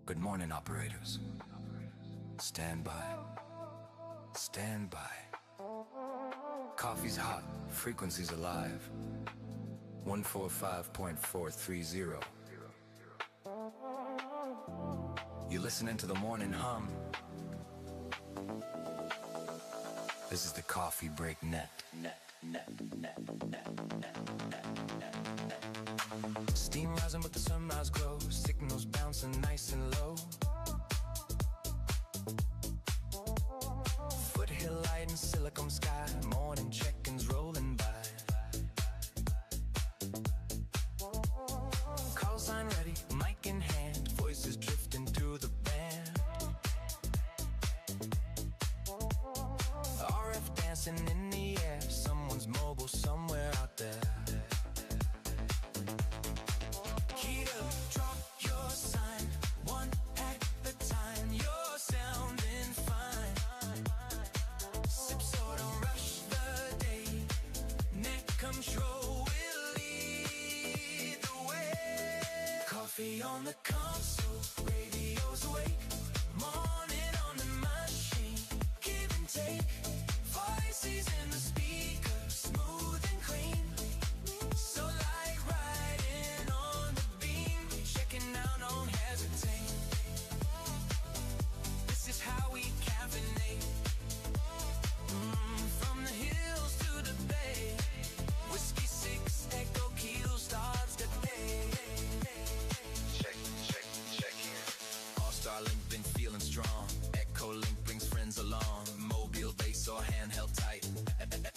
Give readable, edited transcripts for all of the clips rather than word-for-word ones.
Good morning, operators. Stand by. Stand by. Coffee's hot, frequency's alive. 145.430. You're listening to the morning hum. This is the Coffee Break Net. Steam rising with the sunrise glow. Signals bouncing nice and low. Foothill light and silicon sky. Morning check-ins rolling by. Call sign ready, mic in hand. Voices drifting through the band. RF dancing in the air. Someone's mobile somewhere out there. Heat up, drop your sign. One at a time. You're sounding fine. Sip soda, rush the day. Net control will lead the way. Coffee on the console, radio's awake. Morning on the machine, give and take. Voices in the speaker, smooth and clean. So like riding on the beam, checking out, don't hesitate. This is how we caffeinate. From the hills to the bay, W6EK Echo Kilo starts the day. Check here. AllStarLink been feeling strong. Echolink brings friends along. Mobile base or handheld tight.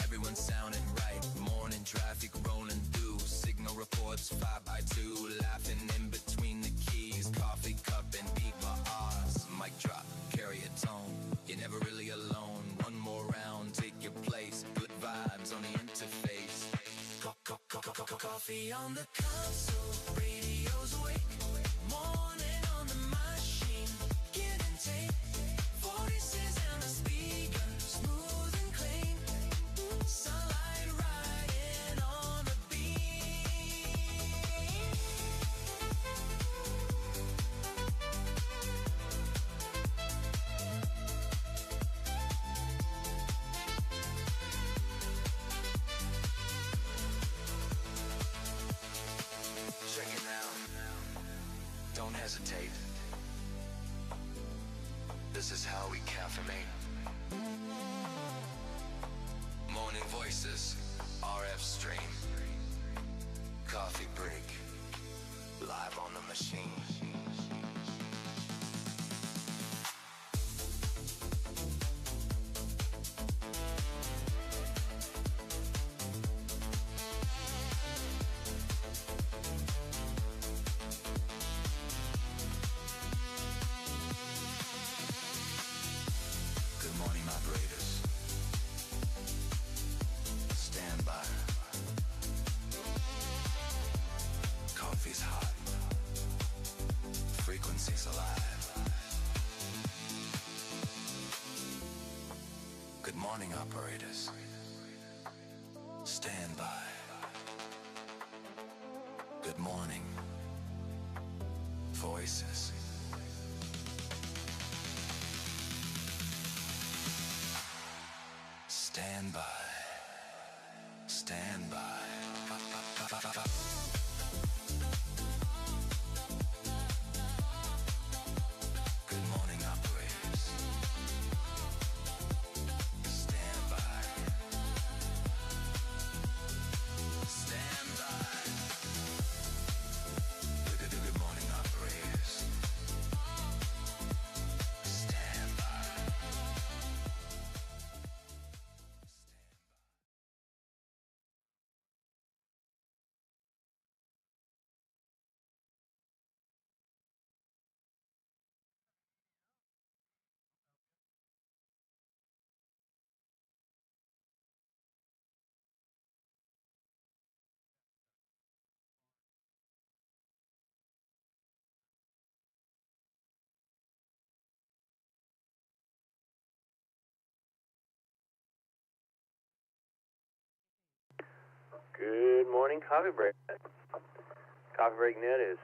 Everyone's sounding right. Morning traffic rolling through. Signal reports 5x2. Laughing in between the keys. Coffee cup and beat my R's. Mic drop, carry a tone. You're never really alone. One more round, take your place. Good vibes on the interface. Coffee on the console, radio's awake. Morning on the machine, give and take. Voices in the speaker, smooth and clean. Sunlight riding on the beam. Check it out. Don't hesitate. This is how we caffeinate. Morning voices, RF stream. Coffee break, live on the machine. Good morning, operators. Stand by. Coffee's hot. Frequency's alive. Good morning, operators. Stand by. Good morning. Voices. Stand by. Stand by. Good morning, operators. Stand by. Stand by. Good morning, operators. Stand by. Good morning, Coffee Break Net. Coffee Break Net is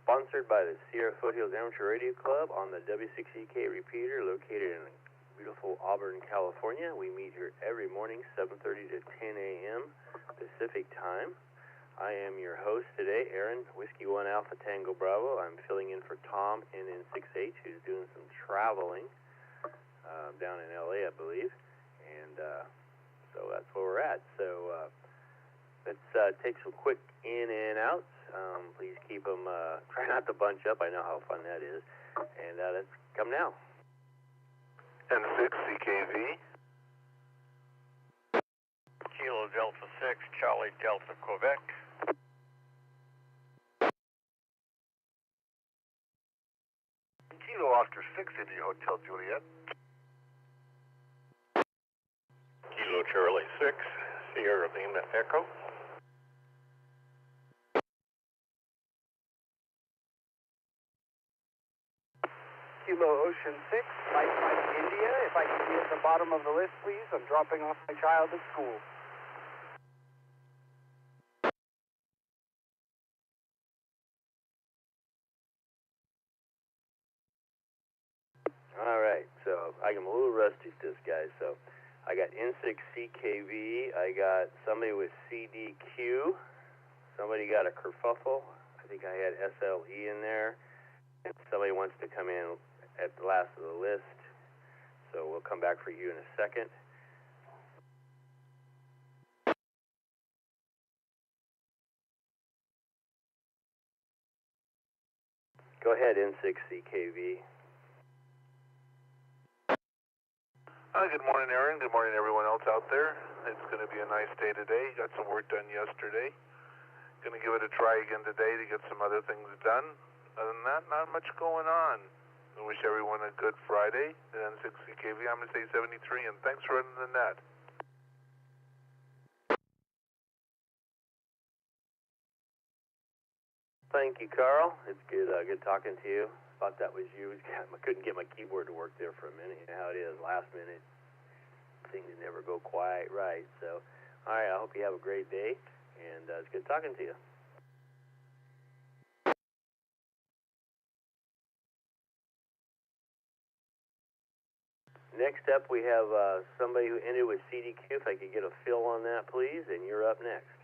sponsored by the Sierra Foothills Amateur Radio Club on the W6EK Repeater, located in beautiful Auburn, California. We meet here every morning, 7:30 to 10 a.m. Pacific Time. I am your host today, Aaron, Whiskey 1 Alpha Tango Bravo. I'm filling in for Tom NN6H, who's doing some traveling down in LA, I believe. And so that's where we're at. So let's take some quick in and outs. Please keep them, try not to bunch up. I know how fun that is. And let's come now. N6CKV. Kilo Delta 6, Charlie Delta, Quebec. Kilo Oscar 6, India Hotel Juliet. Kilo Charlie 6, Sierra Lima Echo. Kilo Ocean 6, Mike India. If I can be at the bottom of the list, please. I'm dropping off my child at school. All right, so I'm a little rusty at this, guys. So I got N6CKV. I got somebody with CDQ. Somebody got a kerfuffle. I think I had SLE in there. And somebody wants to come in at the last of the list. So we'll come back for you in a second. Go ahead, N6CKV. Good morning, Aaron. Good morning, everyone else out there. It's going to be a nice day today. Got some work done yesterday. Going to give it a try again today to get some other things done. Other than that, not much going on. I wish everyone a good Friday. And N6CKV, I'm going to say 73, and thanks for running the net. Thank you, Carl. It's good talking to you. Thought that was you. I couldn't get my keyboard to work there for a minute. You know how it is, last minute. Things never go quite right. So, all right, I hope you have a great day, and it's good talking to you. Next up, we have somebody who ended with CDQ. If I could get a fill on that, please, and you're up next.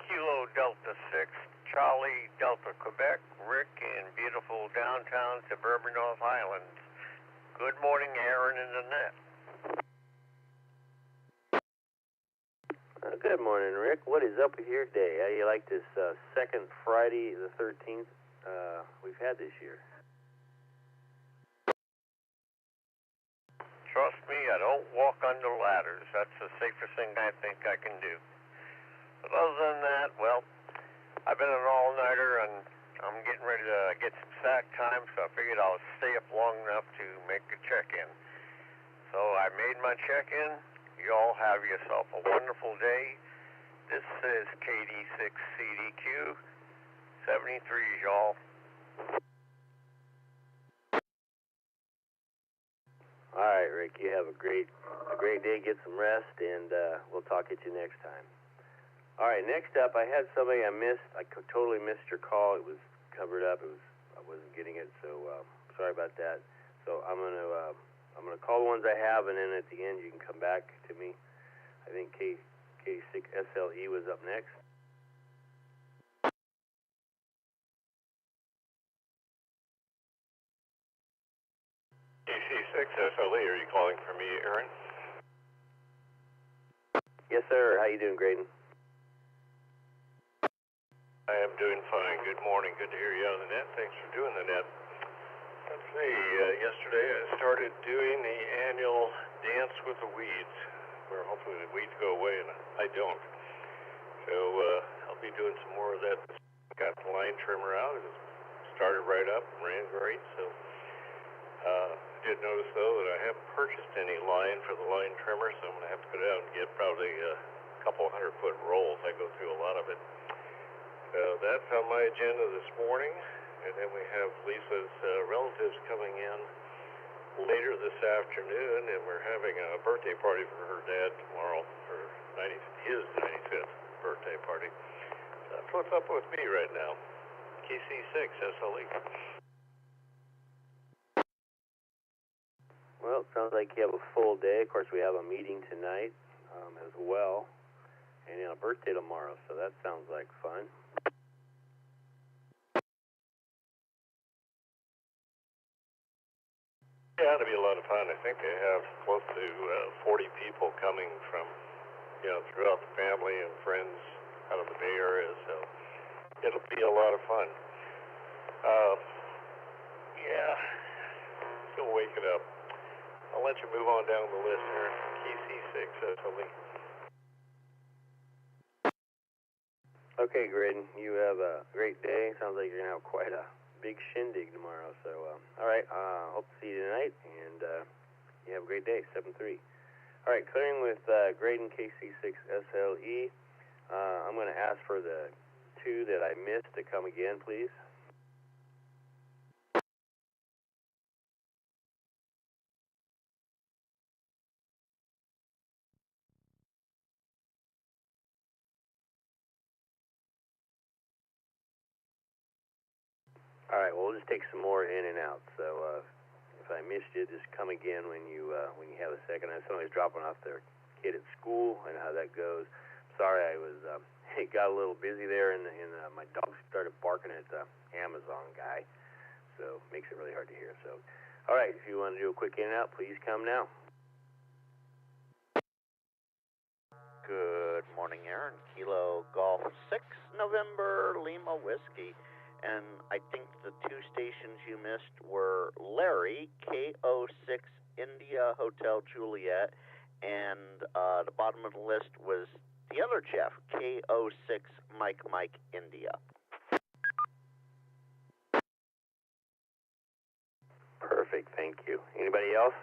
Kilo Delta 6, Charlie Delta, Quebec. Rick in beautiful downtown suburban North Island. Good morning, Aaron in the net. Good morning, Rick. What is up with your day? How do you like this second Friday, the 13th, we've had this year? Trust me, I don't walk under ladders. That's the safest thing I think I can do. But other than that, well, I've been an all-nighter, and I'm getting ready to get some sack time, so I figured I'll stay up long enough to make a check-in. So I made my check-in. You all have yourself a wonderful day. This is KD6CDQ 73, y'all. All right, Rick, you have a great day. Get some rest, and we'll talk at you next time. All right, next up, I had somebody I missed. I totally missed your call. It was covered up. I wasn't getting it, so sorry about that. So I'm gonna call the ones I have, and then at the end you can come back to me. I think K6SLE was up next. KC6SLE, are you calling for me, Aaron? Yes, sir. How you doing, Graydon? I am doing fine. Good morning. Good to hear you on the net. Thanks for doing the net. Let's see. Yesterday I started doing the annual Dance with the Weeds, where hopefully the weeds go away, and I don't. So I'll be doing some more of that. Got the line trimmer out. It started right up, ran great. So did notice though that I haven't purchased any line for the line trimmer, so I'm going to have to go down and get probably a couple 100-foot rolls. I go through a lot of it. So that's on my agenda this morning. And then we have Lisa's relatives coming in later this afternoon, and we're having a birthday party for her dad tomorrow, for his 95th birthday party. That's what's up with me right now. KC6 SLE. Well, it sounds like you have a full day. Of course, we have a meeting tonight as well, and a birthday tomorrow, so that sounds like fun. Yeah, it'll be a lot of fun. I think they have close to 40 people coming from, throughout the family and friends out of the Bay Area, so it'll be a lot of fun. Yeah, still waking up. I'll let you move on down the list here. KC6 SLE. Okay, Graydon, you have a great day. Sounds like you're going to have quite a big shindig tomorrow. So, all right, hope to see you tonight, and you have a great day, 7-3. All right, clearing with Graydon KC6 SLE. I'm going to ask for the 2 that I missed to come again, please. All right, well, we'll just take some more in and out. So if I missed you, just come again when you have a second. I know somebody's dropping off their kid at school. I know how that goes. Sorry, I was it got a little busy there, and my dog started barking at the Amazon guy, so it makes it really hard to hear. So, all right, if you want to do a quick in and out, please come now. Good morning, Aaron. Kilo Golf 6 November Lima Whiskey. And I think the 2 stations you missed were Larry, KO6 India Hotel Juliet, and the bottom of the list was the other Jeff, KO6 Mike India. Perfect, thank you. Anybody else?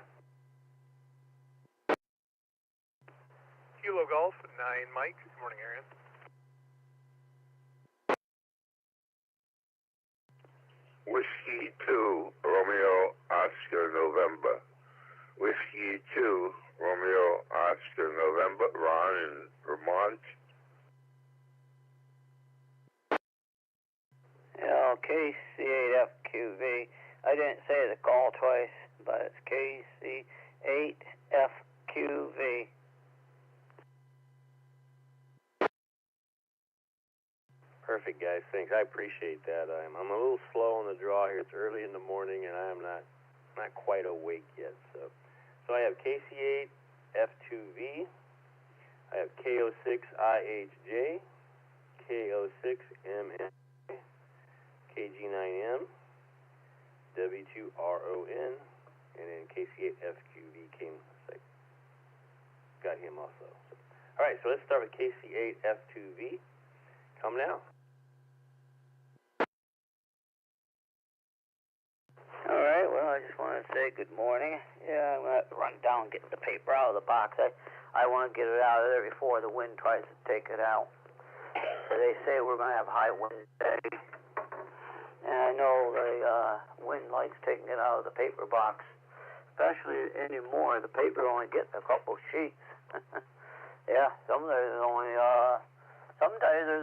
Kilo Golf 9 Mike. Good morning, Arian. Whiskey 2, Romeo Oscar November. Whiskey 2, Romeo Oscar November, Ron in Vermont. KC8FQV. I didn't say the call twice, but it's KC8FQV. Perfect, guys. Thanks. I appreciate that. I'm a little slow on the draw here. It's early in the morning, and I'm not quite awake yet. So I have KC8 F2V. I have KO6 IHJ, KO6 MN, KG9M, W2RON, and then KC8 FQV came. Got him also. All right. So let's start with KC8 F2V. Come now. All right, well, I just want to say good morning. Yeah, I'm going to have to run down and get the paper out of the box. I want to get it out of there before the wind tries to take it out. So they say we're going to have high winds today. And I know the wind likes taking it out of the paper box, especially anymore. The paper only gets a couple sheets. Yeah, sometimes there's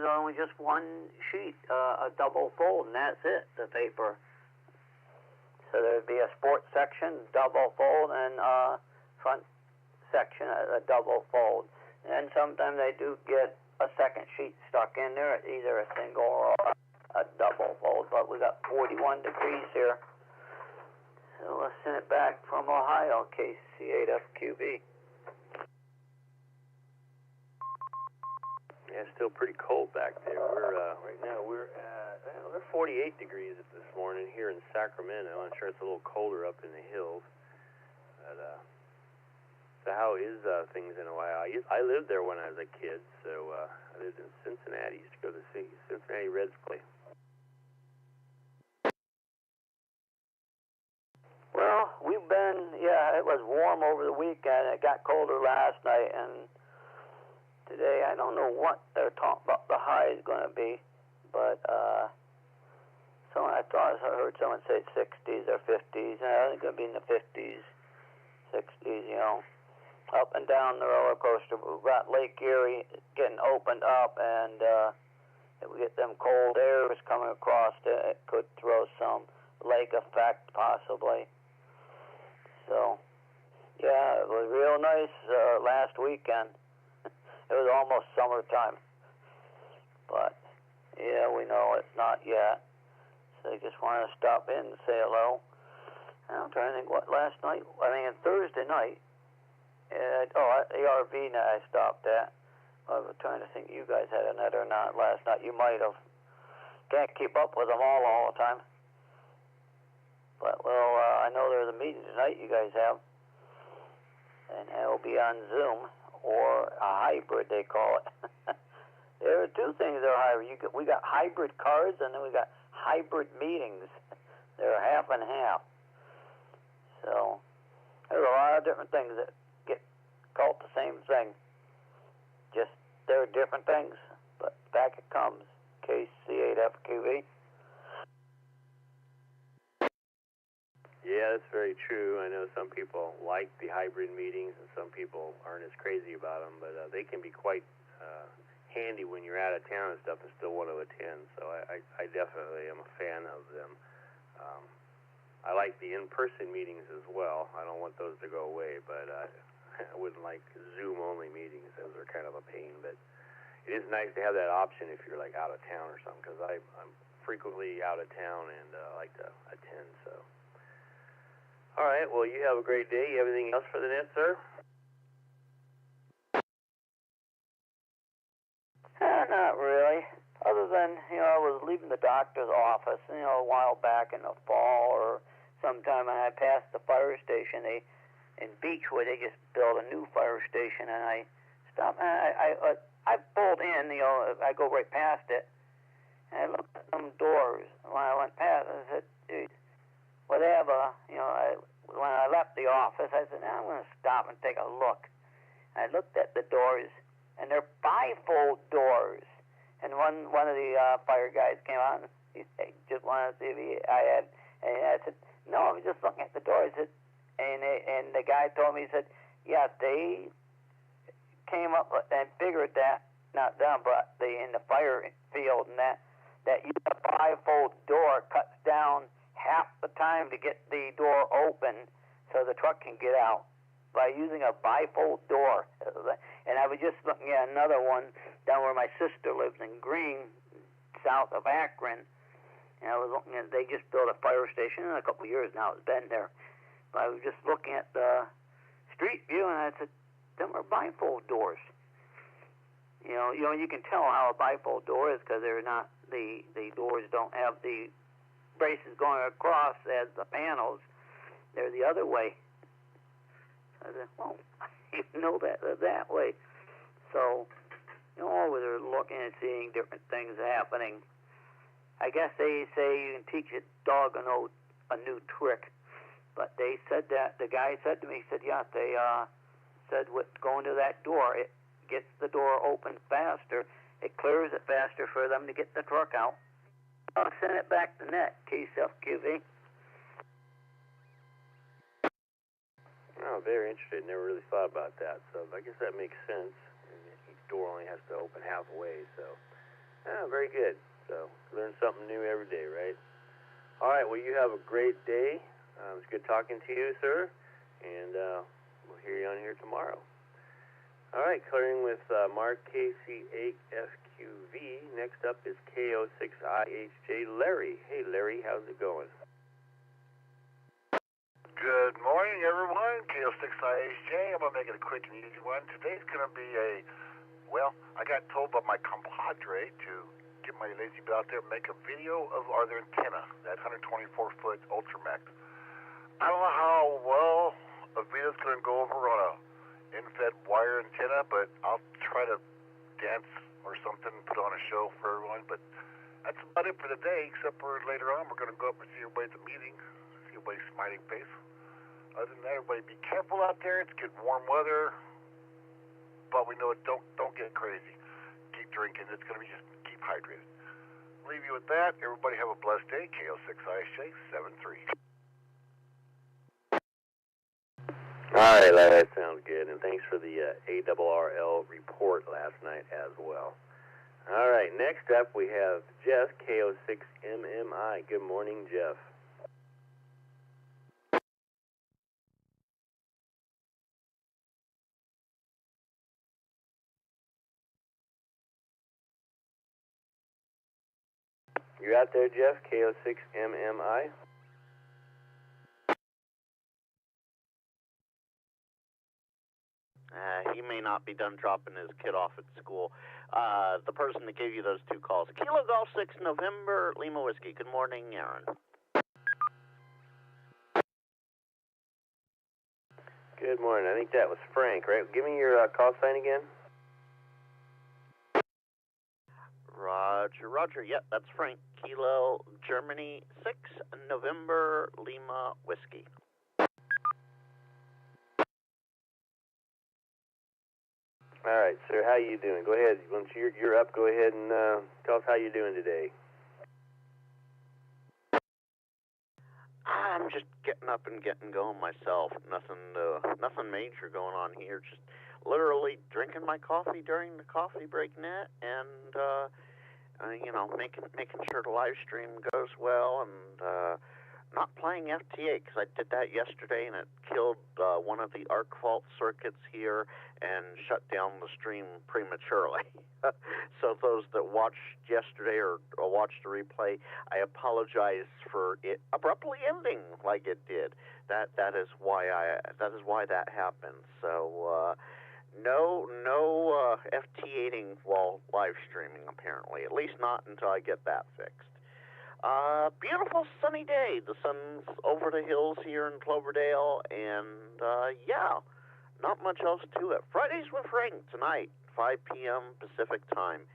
only just one sheet, a double fold, and that's it, the paper. So there'd be a sports section, double fold, and front section, a double fold. And sometimes they do get a second sheet stuck in there, either a single or a double fold. But we got 41 degrees here. So let's send it back from Ohio, KC8FQB. Yeah, it's still pretty cold back there. Right now we're at 48 degrees this morning here in Sacramento. I'm sure it's a little colder up in the hills. But so how is things in Ohio? I lived there when I was a kid. So I lived in Cincinnati. Used to go to see Cincinnati Reds play. Well, it was warm over the weekend. It got colder last night, and today I don't know what they're talking about the high is going to be, but I heard someone say 60s or 50s, and I think it's going to be in the 50s, 60s, up and down the roller coaster. We've got Lake Erie getting opened up, and if we get them cold airs coming across, it could throw some lake effect possibly. So, yeah, it was real nice last weekend. It was almost summertime. But, yeah, we know it's not yet. So I just wanted to stop in and say hello. And I'm trying to think what last night, Thursday night, at the RV net I stopped at. I was trying to think you guys had a net or not last night. You might have. Can't keep up with them all the time. But, well, I know there's a meeting tonight you guys have. And it'll be on Zoom, or a hybrid, they call it. There are two things that are hybrid. We got hybrid cards, and then we got hybrid meetings. They're half and half. So, there's a lot of different things that get called the same thing. Just, they're different things, but back it comes. KC8FQV. Yeah, that's very true. I know some people like the hybrid meetings, and some people aren't as crazy about them, but they can be quite handy when you're out of town and stuff and still want to attend. So I definitely am a fan of them. I like the in-person meetings as well. I don't want those to go away, but I wouldn't like Zoom-only meetings. Those are kind of a pain, but it is nice to have that option if you're like out of town or something, because I'm frequently out of town and I like to attend. So, all right. Well, you have a great day. You have anything else for the net, sir? Not really. Other than, I was leaving the doctor's office, a while back in the fall or sometime, and I passed the fire station. In Beechwood, they just built a new fire station, and I stopped, and I pulled in, I go right past it, and I looked at some doors. When I went past, I said, dude, well, they have when I left the office, I said, I'm going to stop and take a look. And I looked at the doors, and they're bifold doors. And one of the fire guys came out and he just wanted to see if I had. And I said, no, I was just looking at the doors. And the guy told me, he said, yeah, they came up and figured that, not them, but in the fire field and that using a bifold door cuts down half the time to get the door open so the truck can get out by using a bifold door. And I was just looking at another one down where my sister lives in Green, south of Akron. And I was looking at, they just built a fire station in a couple of years now. It's been there. But I was just looking at the street view, and I said, them are bifold doors. You can tell how a bifold door is because they're not, the doors don't have the braces going across as the panels. They're the other way. I said, well, I didn't know that way. So, always are looking and seeing different things happening. I guess they say you can teach a dog a new trick. But they said that, the guy said to me, he said, yeah, they said with going to that door, it gets the door open faster. It clears it faster for them to get the truck out. I'll send it back to net, KCFQV. Oh, very interesting. Never really thought about that. So I guess that makes sense. Each door only has to open halfway. So, very good. So learn something new every day, right? All right. Well, you have a great day. It's good talking to you, sir. And we'll hear you on here tomorrow. All right. Clearing with Mark KC8FQV. Next up is KO6IHJ Larry. Hey, Larry. How's it going? Good morning, everyone. KO6IHJ. I'm going to make it a quick and easy one. Today's going to be I got told by my compadre to get my lazy bit out there and make a video of our antenna, that 124-foot Ultramax. I don't know how well a video's going to go over on a in-fed wire antenna, but I'll try to dance or something, put on a show for everyone. But that's about it for the day, except for later on we're going to go up and see everybody at the meeting, see everybody's smiling face. Other than that, everybody be careful out there. It's getting warm weather, but we know it don't get crazy. Keep drinking. It's going to be just keep hydrated. Leave you with that. Everybody have a blessed day. KO6IHJ 73. All right, Larry, that sounds good. And thanks for the ARRL report last night as well. All right, next up we have Jeff, KO6MMI. Good morning, Jeff. You out there, Jeff, KO6MMI? He may not be done dropping his kid off at school. The person that gave you those two calls. Kilo Golf 6, November, Lima Whiskey. Good morning, Aaron. Good morning. I think that was Frank, right? Give me your call sign again. Roger, Roger. Yep, that's Frank. Kilo, Germany 6, November, Lima Whiskey. All right, sir. How you doing? Go ahead. Once you're up, go ahead and tell us how you're doing today. I'm just getting up and getting going myself. Nothing major going on here. Just literally drinking my coffee during the Coffee Break Net, and making sure the live stream goes well, and not playing FT8 because I did that yesterday, and it killed one of the arc fault circuits here and shut down the stream prematurely. So those that watched yesterday or watched the replay, I apologize for it abruptly ending like it did. That is why that happened. So no FT8ing while live streaming, apparently. At least not until I get that fixed. Beautiful sunny day. The sun's over the hills here in Cloverdale, and not much else to it. Fridays with Frank tonight, 5 p.m. Pacific time.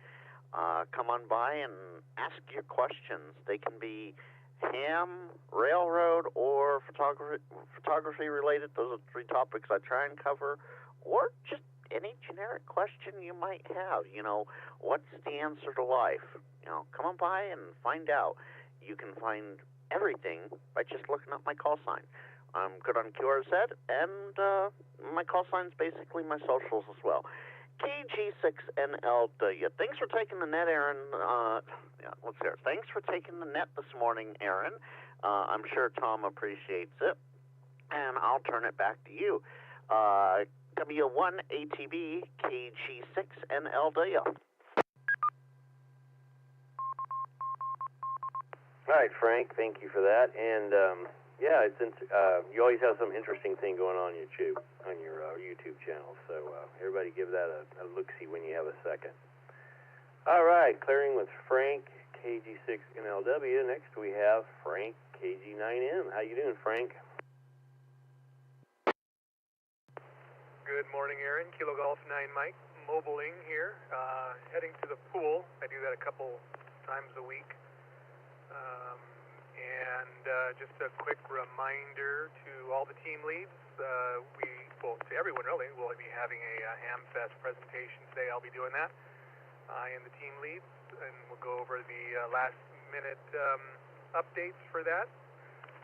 Come on by and ask your questions. They can be ham, railroad, or photography related. Those are the three topics I try and cover, or just any generic question you might have. What's the answer to life? Come on by and find out. You can find everything by just looking up my call sign. I'm good on QRZ, and my call sign's basically my socials as well. KG6NLW. Thanks for taking the net, Aaron. Let's hear it. Thanks for taking the net this morning, Aaron. I'm sure Tom appreciates it, and I'll turn it back to you. W1ATB KG6NLW. All right, Frank. Thank you for that. And you always have some interesting thing going on your YouTube channel. So everybody give that a look-see when you have a second. All right, clearing with Frank KG6NLW. Next we have Frank KG9M. How you doing, Frank? Good morning, Aaron. Kilo Golf 9 Mike, mobiling here, heading to the pool. I do that a couple times a week. Just a quick reminder to all the team leads, to everyone really, we'll be having a HamFest presentation today. I'll be doing that in the team leads, and we'll go over the last minute updates for that,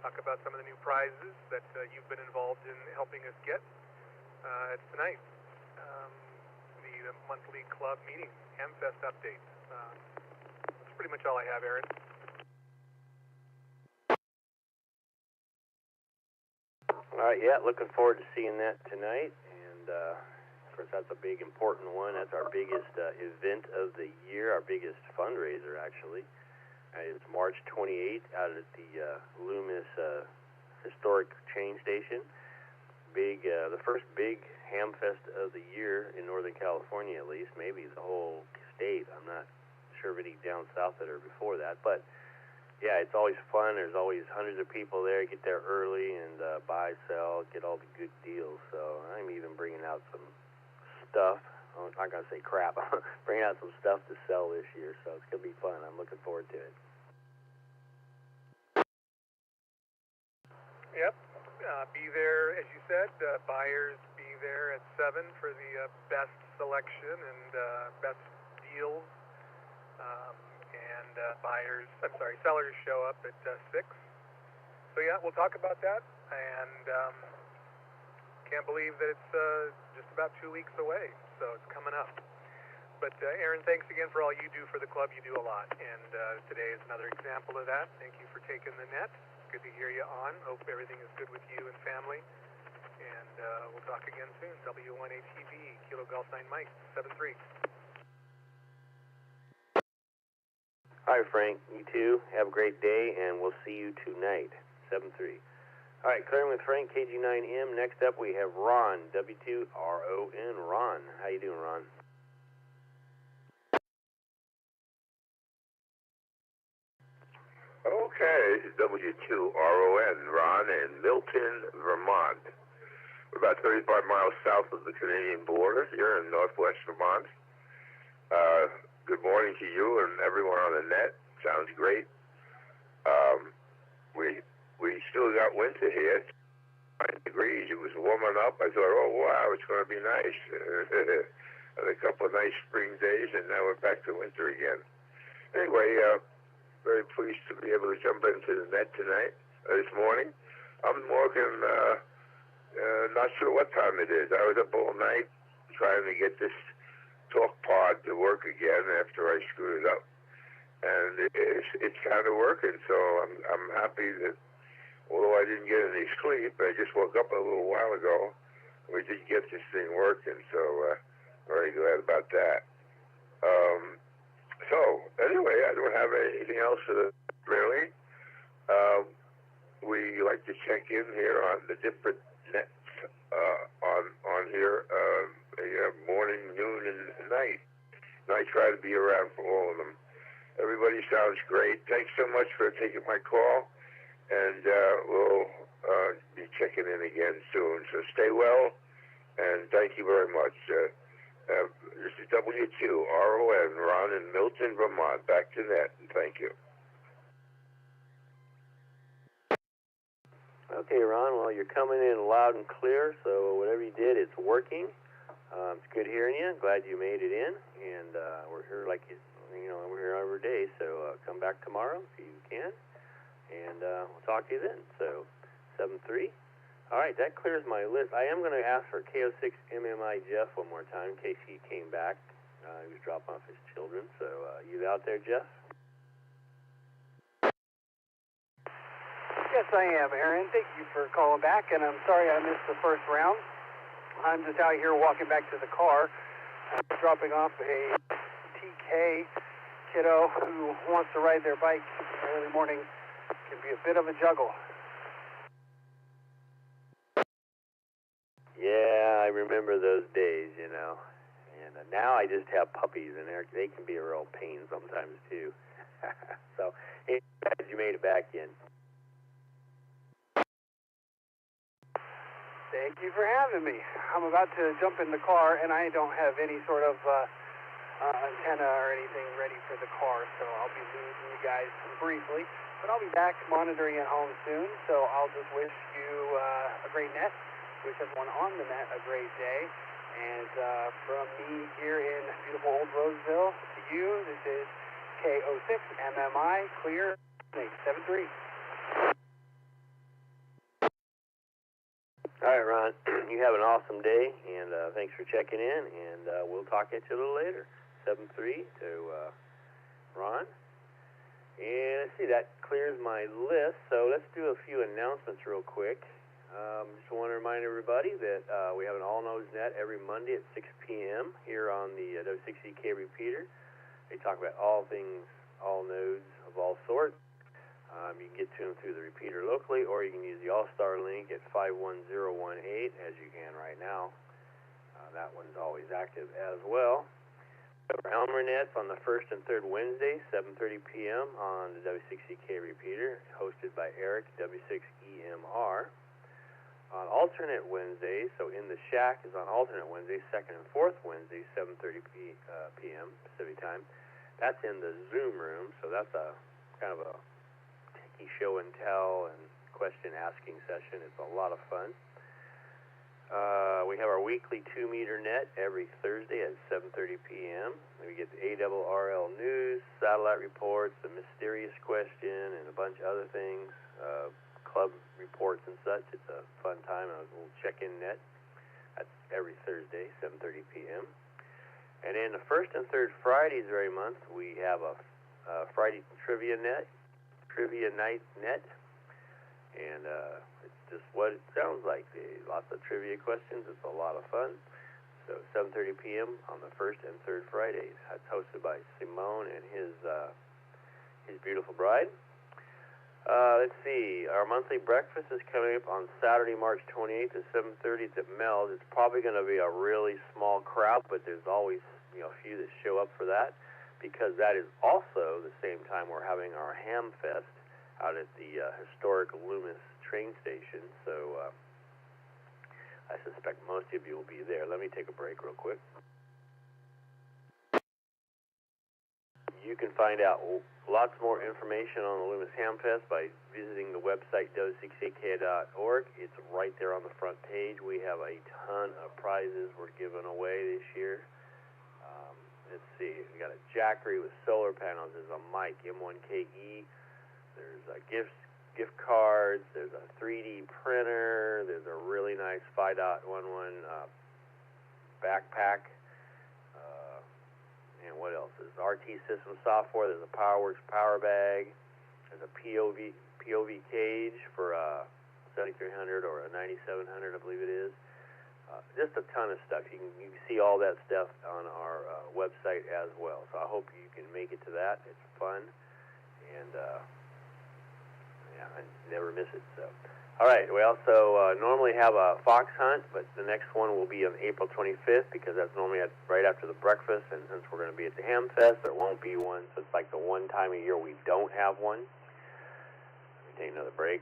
talk about some of the new prizes that you've been involved in helping us get. It's tonight, the monthly club meeting, HamFest update. That's pretty much all I have, Aaron. All right, yeah, looking forward to seeing that tonight. And, of course, that's a big, important one. That's our biggest event of the year, our biggest fundraiser, actually. It's March 28th out at the Loomis Historic Train Station. The first big HamFest of the year in Northern California, at least, maybe the whole state. I'm not sure of any down south that are before that, but yeah, it's always fun. There's always hundreds of people there. Get there early and buy, sell, get all the good deals. So I'm even bringing out some stuff. I'm not going to say crap. I'm bringing out some stuff to sell this year, so it's going to be fun. I'm looking forward to it. Yep. Be there, as you said, buyers be there at 7 for the best selection and best deals. Sellers show up at 6. So yeah, we'll talk about that, and can't believe that it's just about 2 weeks away, so it's coming up. But Aaron, thanks again for all you do for the club. You do a lot, and today is another example of that. Thank you for taking the net. Good to hear you on. Hope everything is good with you and family. And we'll talk again soon. W6EK Kilo Golf 9 Mike 73. All right, Frank. You too. Have a great day, and we'll see you tonight. 7-3. All right, clearing with Frank, KG9M. Next up, we have Ron, W2RON. Ron, how you doing, Ron? Okay, W2RON, Ron in Milton, Vermont. We're about 35 miles south of the Canadian border here in northwest Vermont. Good morning to you and everyone on the net. Sounds great. We still got winter here, 9 degrees. It was warming up. I thought, oh, wow, it's going to be nice. Had a couple of nice spring days, and now we're back to winter again. Anyway, very pleased to be able to jump into the net tonight, this morning. I'm working, not sure what time it is. I was up all night trying to get this talk pod to work again after I screwed it up. And it's kind of working, so I'm happy that, although I didn't get any sleep, I just woke up a little while ago. We did get this thing working, so very glad about that. So, anyway, I don't have anything else really. We like to check in here on the different nets on here, morning, noon, and night. And I try to be around for all of them. Everybody sounds great. Thanks so much for taking my call, and we'll be checking in again soon. So stay well, and thank you very much. This is W2RON, Ron in Milton, Vermont. Back to net, and thank you. Okay, Ron, well, you're coming in loud and clear, so whatever you did, it's working. It's good hearing you. Glad you made it in, and we're here we're here every day, so come back tomorrow if you can, and we'll talk to you then. So, 7-3. All right, that clears my list. I am going to ask for KO6MMI Jeff one more time in case he came back. He was dropping off his children, so you out there, Jeff? Yes, I am, Aaron. Thank you for calling back, and I'm sorry I missed the first round. I'm just out here walking back to the car, dropping off a TK kiddo who wants to ride their bike in the early morning. Can be a bit of a juggle. Yeah, I remember those days, And now I just have puppies, and they can be a real pain sometimes, too. So, hey, glad you made it back in. Thank you for having me. I'm about to jump in the car, and I don't have any sort of antenna or anything ready for the car, so I'll be losing you guys briefly. But I'll be back monitoring at home soon, so I'll just wish you a great net. Wish everyone on the net a great day. And from me here in beautiful old Roseville to you, this is KO6MMI Clear 7-3. All right, Ron, you have an awesome day, and thanks for checking in, and we'll talk at you a little later. 7-3 to Ron. And let's see, that clears my list, so let's do a few announcements real quick. Just want to remind everybody that we have an all-nodes net every Monday at 6 p.m. here on the W6EK Repeater. They talk about all things, all nodes of all sorts. You can get to them through the repeater locally, or you can use the AllStarLink at 51018, as you can right now. That one's always active as well. Our Elmer Nets on the first and third Wednesday, 7:30 p.m. on the W6EK Repeater, hosted by Eric, W6EMR. On alternate Wednesdays, so In the Shack is on alternate Wednesdays, second and fourth Wednesdays, 7:30 p.m. Pacific time. That's in the Zoom room, so that's a kind of a techie show and tell and question asking session. It's a lot of fun. We have our weekly 2-meter net every Thursday at 7:30 p.m. We get the ARRL news, satellite reports, the mysterious question, and a bunch of other things, club reports and such. It's a fun time. A little check-in net. That's every Thursday, 7:30 p.m. And then the first and third Fridays of every month, we have a Friday trivia night net, and it's just what it sounds like. Lots of trivia questions. It's a lot of fun. So 7:30 p.m. on the first and third Fridays. It's hosted by Simone and his beautiful bride. Let's see. Our monthly breakfast is coming up on Saturday, March 28th at 7:30 at Mel's. It's probably going to be a really small crowd, but there's always a few that show up for that, because that is also the same time we're having our Ham Fest out at the historic Loomis train station. So I suspect most of you will be there. Let me take a break real quick. You can find out lots more information on the Loomis Ham Fest by visiting the website W6EK.org. It's right there on the front page. We have a ton of prizes we're giving away this year. Let's see. We got a Jackery with solar panels. There's a mic, M1KE. There's gift cards. There's a 3D printer. There's a really nice 5.11 backpack. And what else? There's RT system software. There's a PowerWorks power bag. There's a POV cage for a 7300 or a 9700, I believe it is. Just a ton of stuff. You can see all that stuff on our website as well. So I hope you can make it to that. It's fun, and I never miss it. So, all right. We also normally have a fox hunt, but the next one will be on April 25th, because that's normally right after the breakfast. And since we're going to be at the Ham Fest, there won't be one. So it's like the one time a year we don't have one. Let me take another break.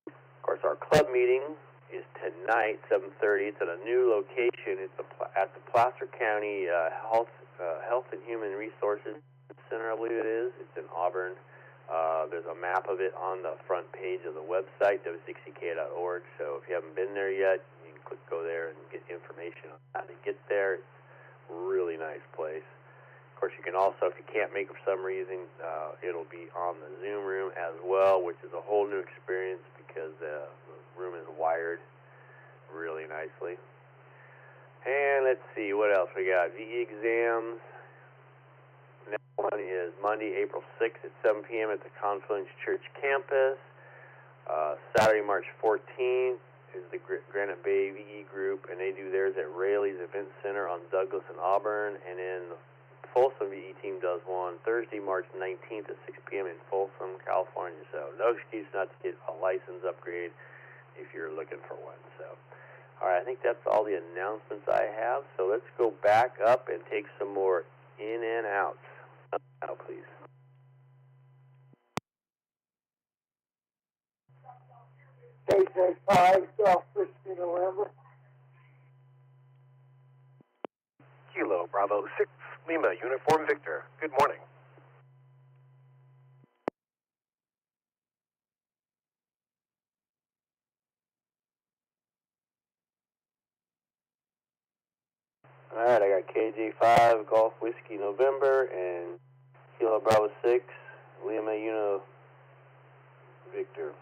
Of course, our club meeting is tonight, 7:30. It's at a new location. It's at the Placer County Health and Human Resources Center, I believe it is. It's in Auburn. There's a map of it on the front page of the website, W6EK.org. So if you haven't been there yet, you can go there and get information on how to get there. It's a really nice place. Of course, you can also, if you can't make it for some reason, it'll be on the Zoom room as well, which is a whole new experience, because the room is wired really nicely. And let's see, what else we got? VE exams. Next one is Monday, April 6th at 7 p.m. at the Confluence Church campus. Saturday, March 14th is the Granite Bay VE group, and they do theirs at Raley's Event Center on Douglas and Auburn. And then the Folsom VE team does one Thursday, March 19th at 6 p.m. in Folsom, California. So no excuse not to get a license upgrade if you're looking for one. So, all right, I think that's all the announcements I have. So let's go back up and take some more in and outs. Now, please. KJ5, South 16 November. Kilo Bravo 6, Lima, Uniform Victor. Good morning. All right, I got KJ5, Golf Whiskey November, and Kilo Bravo 6, Lima Uniform Victor.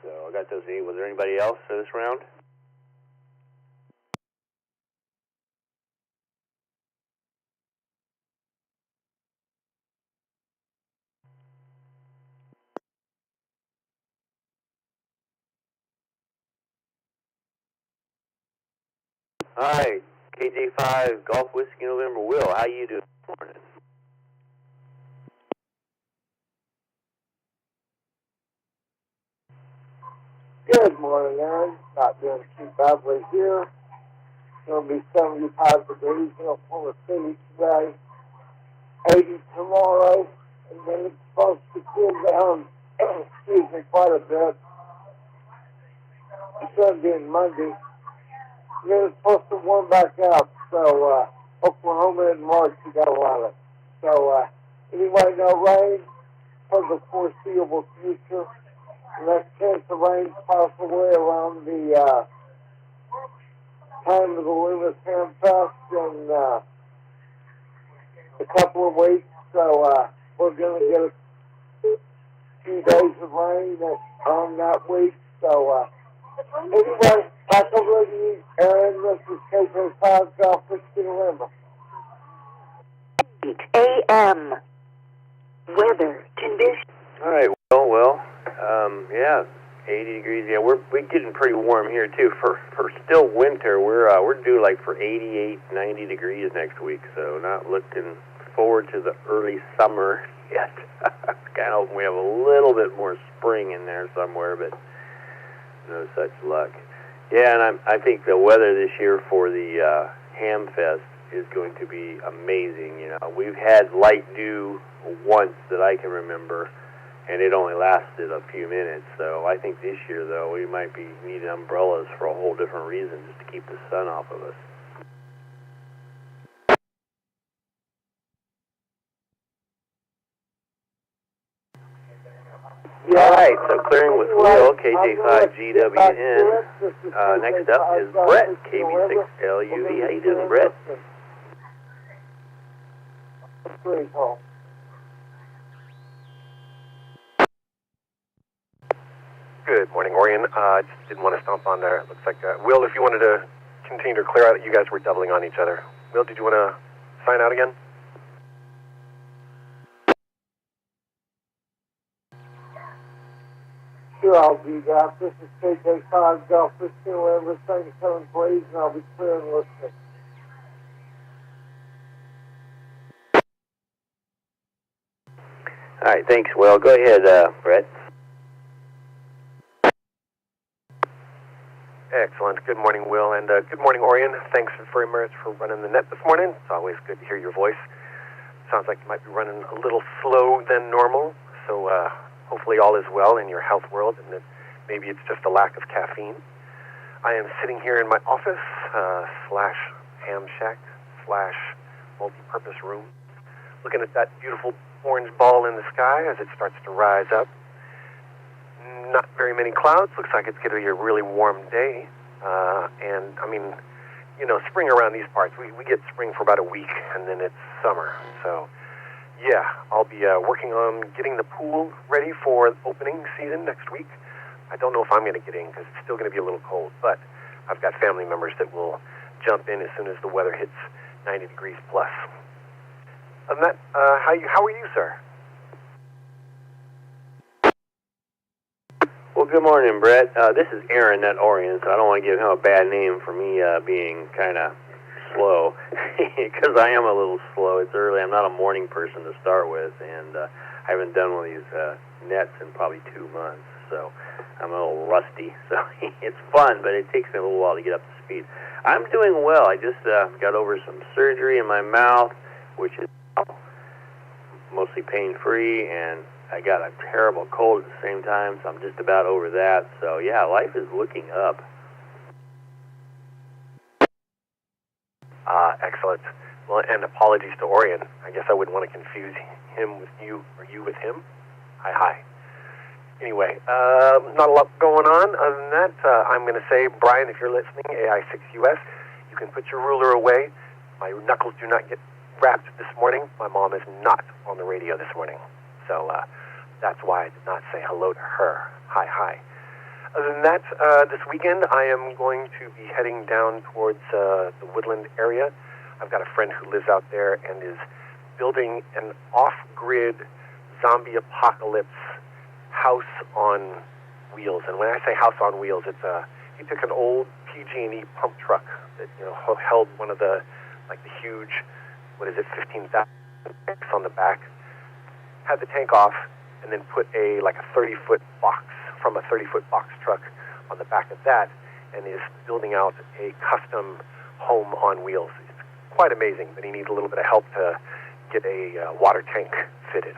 So I got those 8. Was there anybody else for this round? All right, KJ5, Golf Whiskey November. Will, how you doing this morning? Good morning, Aaron. Not doing too badly here. It's going to be 75 degrees in Oklahoma City today. 80 tomorrow. And then it's supposed to cool down, quite a bit. Sunday and Monday. And then it's supposed to warm back up. So, Oklahoma in March, you got a lot of it. So, anyway, no rain for the foreseeable future. Next chance of rain possibly around the time of the Loomis Ham Fest in a couple of weeks. So we're going to get a few days of rain on that week. So Anyway, back over to you, Aaron. This is KK5 Golf 16 November. 8 a.m. Weather conditions. All right, well, yeah, 80 degrees. Yeah, we're getting pretty warm here too. For still winter, we're due like for 88, 90 degrees next week. So not looking forward to the early summer yet. Kind of hoping we have a little bit more spring in there somewhere, but no such luck. Yeah, and I think the weather this year for the Ham Fest is going to be amazing. You know, we've had light dew once that I can remember, and it only lasted a few minutes. So I think this year, though, we might be needing umbrellas for a whole different reason, just to keep the sun off of us. All right, so clearing with Will, KJ5GWN. Next up is Brett, KB6LUV. How you doing, Brett? Good morning, Orion. I just didn't want to stomp on there. It looks like, Will, if you wanted to continue to clear out, you guys were doubling on each other. Will, did you want to sign out again? Sure, I'll do that. This is KK5 Golf 15 November, 77 please, and I'll be clear and listening. All right, thanks, Will. Go ahead, Brett. Excellent. Good morning, Will, and good morning, Orion. Thanks very much for running the net this morning. It's always good to hear your voice. Sounds like you might be running a little slow than normal, so hopefully all is well in your health world, and that maybe it's just a lack of caffeine. I am sitting here in my office, slash ham shack, slash multi-purpose room, looking at that beautiful orange ball in the sky as it starts to rise up. Not very many clouds. Looks like it's going to be a really warm day. And, I mean, you know, spring around these parts, we get spring for about a week, and then it's summer. So, yeah, I'll be working on getting the pool ready for opening season next week. I don't know if I'm going to get in because it's still going to be a little cold, but I've got family members that will jump in as soon as the weather hits 90 degrees plus. Other than that, how are you, sir? Well, good morning, Brett. This is Aaron, not Orion, so I don't want to give him a bad name for me being kind of slow, because I am a little slow. It's early. I'm not a morning person to start with, and I haven't done one of these nets in probably 2 months, so I'm a little rusty. So it's fun, but it takes me a little while to get up to speed. I'm doing well. I just got over some surgery in my mouth, which is mostly pain-free, and I got a terrible cold at the same time, so I'm just about over that. So, yeah, life is looking up. Excellent. Well, and apologies to Orion. I guess I wouldn't want to confuse him with you or you with him. Hi. Anyway, not a lot going on. Other than that, I'm going to say, Brian, if you're listening, AI6US, you can put your ruler away. My knuckles do not get wrapped this morning. My mom is not on the radio this morning. So that's why I did not say hello to her. Hi. Other than that, this weekend I am going to be heading down towards the Woodland area. I've got a friend who lives out there and is building an off-grid zombie apocalypse house on wheels. And when I say house on wheels, it's he took an old PG&E pump truck that held one of the huge, 15,000 tanks on the back, had the tank off, and then put a 30-foot box from a 30-foot box truck on the back of that, and is building out a custom home on wheels. It's quite amazing, but he needs a little bit of help to get a water tank fitted.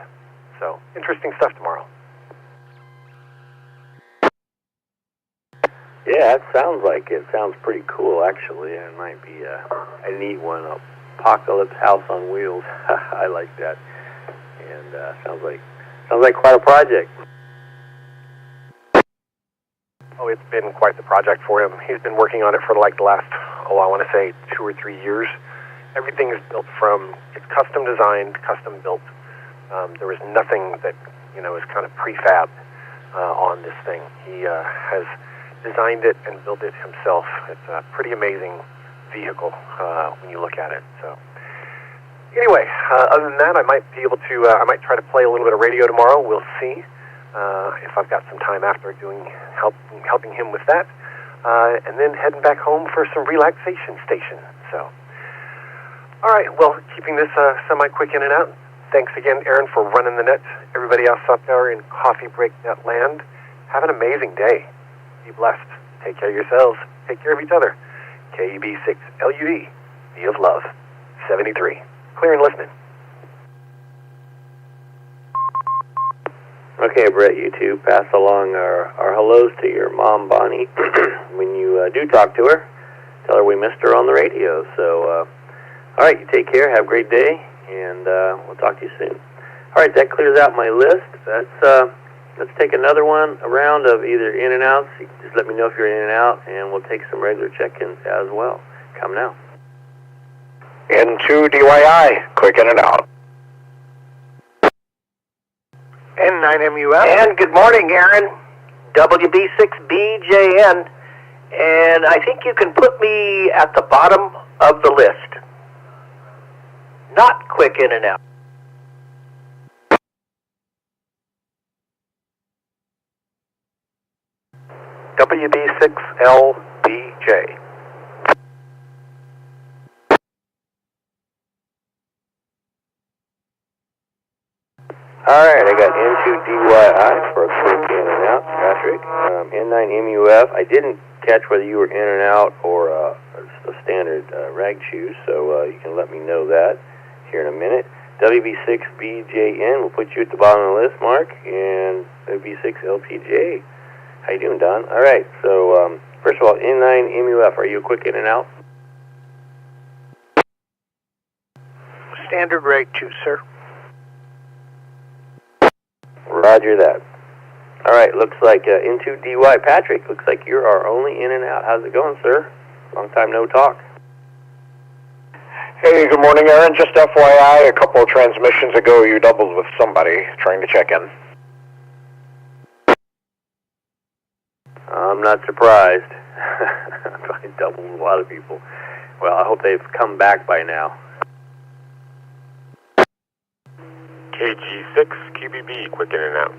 So, interesting stuff tomorrow. Yeah, it sounds like it. Sounds pretty cool, actually. It might be a neat one. Apocalypse house on wheels. I like that. And sounds like quite a project. Oh, it's been quite the project for him. He's been working on it for the last, I want to say 2 or 3 years. Everything is built it's custom designed, custom built. There is nothing that, is kind of prefabbed on this thing. He has designed it and built it himself. It's a pretty amazing vehicle when you look at it. So anyway, other than that, I might be able to, I might try to play a little bit of radio tomorrow. We'll see if I've got some time after helping him with that. And then heading back home for some relaxation station. So, all right, well, keeping this semi-quick in and out. Thanks again, Aaron, for running the net. Everybody else out there in Coffee Break Net land, have an amazing day. Be blessed. Take care of yourselves. Take care of each other. KEB6 LUD, V of Love, 73. Clear and listening. Okay, Brett, you two pass along our hellos to your mom, Bonnie. When you do talk to her, tell her we missed her on the radio. So, all right, you take care. Have a great day, and we'll talk to you soon. All right, that clears out my list. Let's take another one, a round of either in and outs. You can just let me know if you're in and out, and we'll take some regular check-ins as well. Come now. N2 DYI, quick in and out. N9MUF. And good morning, Aaron. WB6BJN. And I think you can put me at the bottom of the list. Not quick in and out. WB6LBJ. All right, I got N2 DYI for a quick in and out, Patrick. N9MUF. I didn't catch whether you were in and out or a standard rag chew, so you can let me know that here in a minute. WB6BJN, we'll put you at the bottom of the list, Mark, and WB6LPJ. How you doing, Don? All right, so first of all, N9MUF, are you a quick in and out? Standard rag chew, sir. Roger that. All right, looks like N2DY. Patrick, looks like you're our only in and out. How's it going, sir? Long time no talk. Hey, good morning, Aaron. Just FYI, a couple of transmissions ago, you doubled with somebody trying to check in. I'm not surprised. I doubled with a lot of people. Well, I hope they've come back by now. KG6 QBB, quick in and out.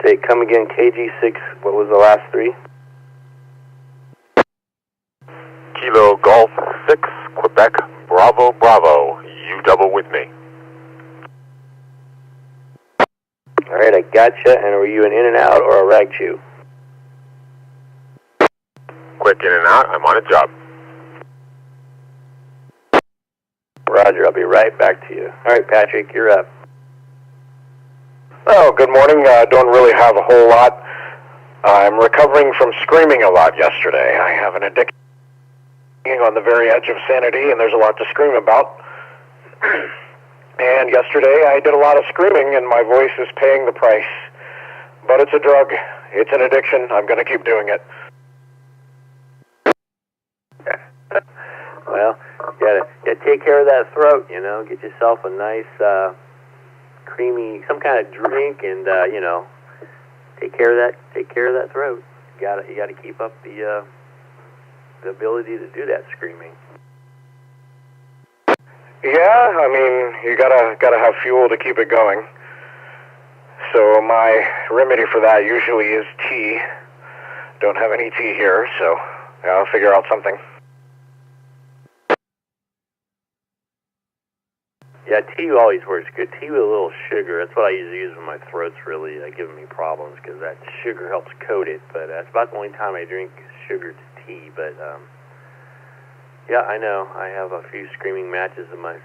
Say, come again, KG6, what was the last three? Kilo Golf 6, Quebec, Bravo, Bravo. You double with me. All right, I gotcha. And were you an in and out or a rag chew? Quick in and out, I'm on a job. Roger, I'll be right back to you. All right, Patrick, you're up. Oh, good morning. Don't really have a whole lot. I'm recovering from screaming a lot yesterday. I have an addiction on the very edge of sanity, and there's a lot to scream about. And yesterday I did a lot of screaming, and my voice is paying the price. But it's a drug. It's an addiction. I'm going to keep doing it. Well, you gotta take care of that throat, you know. Get yourself a nice, creamy, some kind of drink, and you know, take care of that throat. You gotta keep up the ability to do that screaming. Yeah, I mean, you gotta have fuel to keep it going. So my remedy for that usually is tea. Don't have any tea here, so I'll figure out something. Yeah, tea always works good. Tea with a little sugar. That's what I usually use when my throat's really giving me problems, because that sugar helps coat it. But that's about the only time I drink sugared tea. But yeah, I know. I have a few screaming matches of my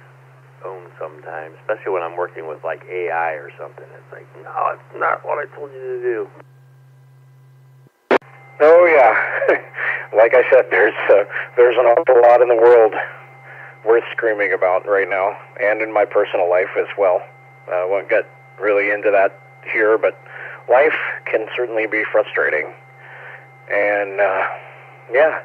own sometimes, especially when I'm working with like AI or something. It's like, no, it's not what I told you to do. Oh yeah, like I said, there's an awful lot in the world worth screaming about right now, and in my personal life as well. I won't get really into that here, but life can certainly be frustrating. And yeah,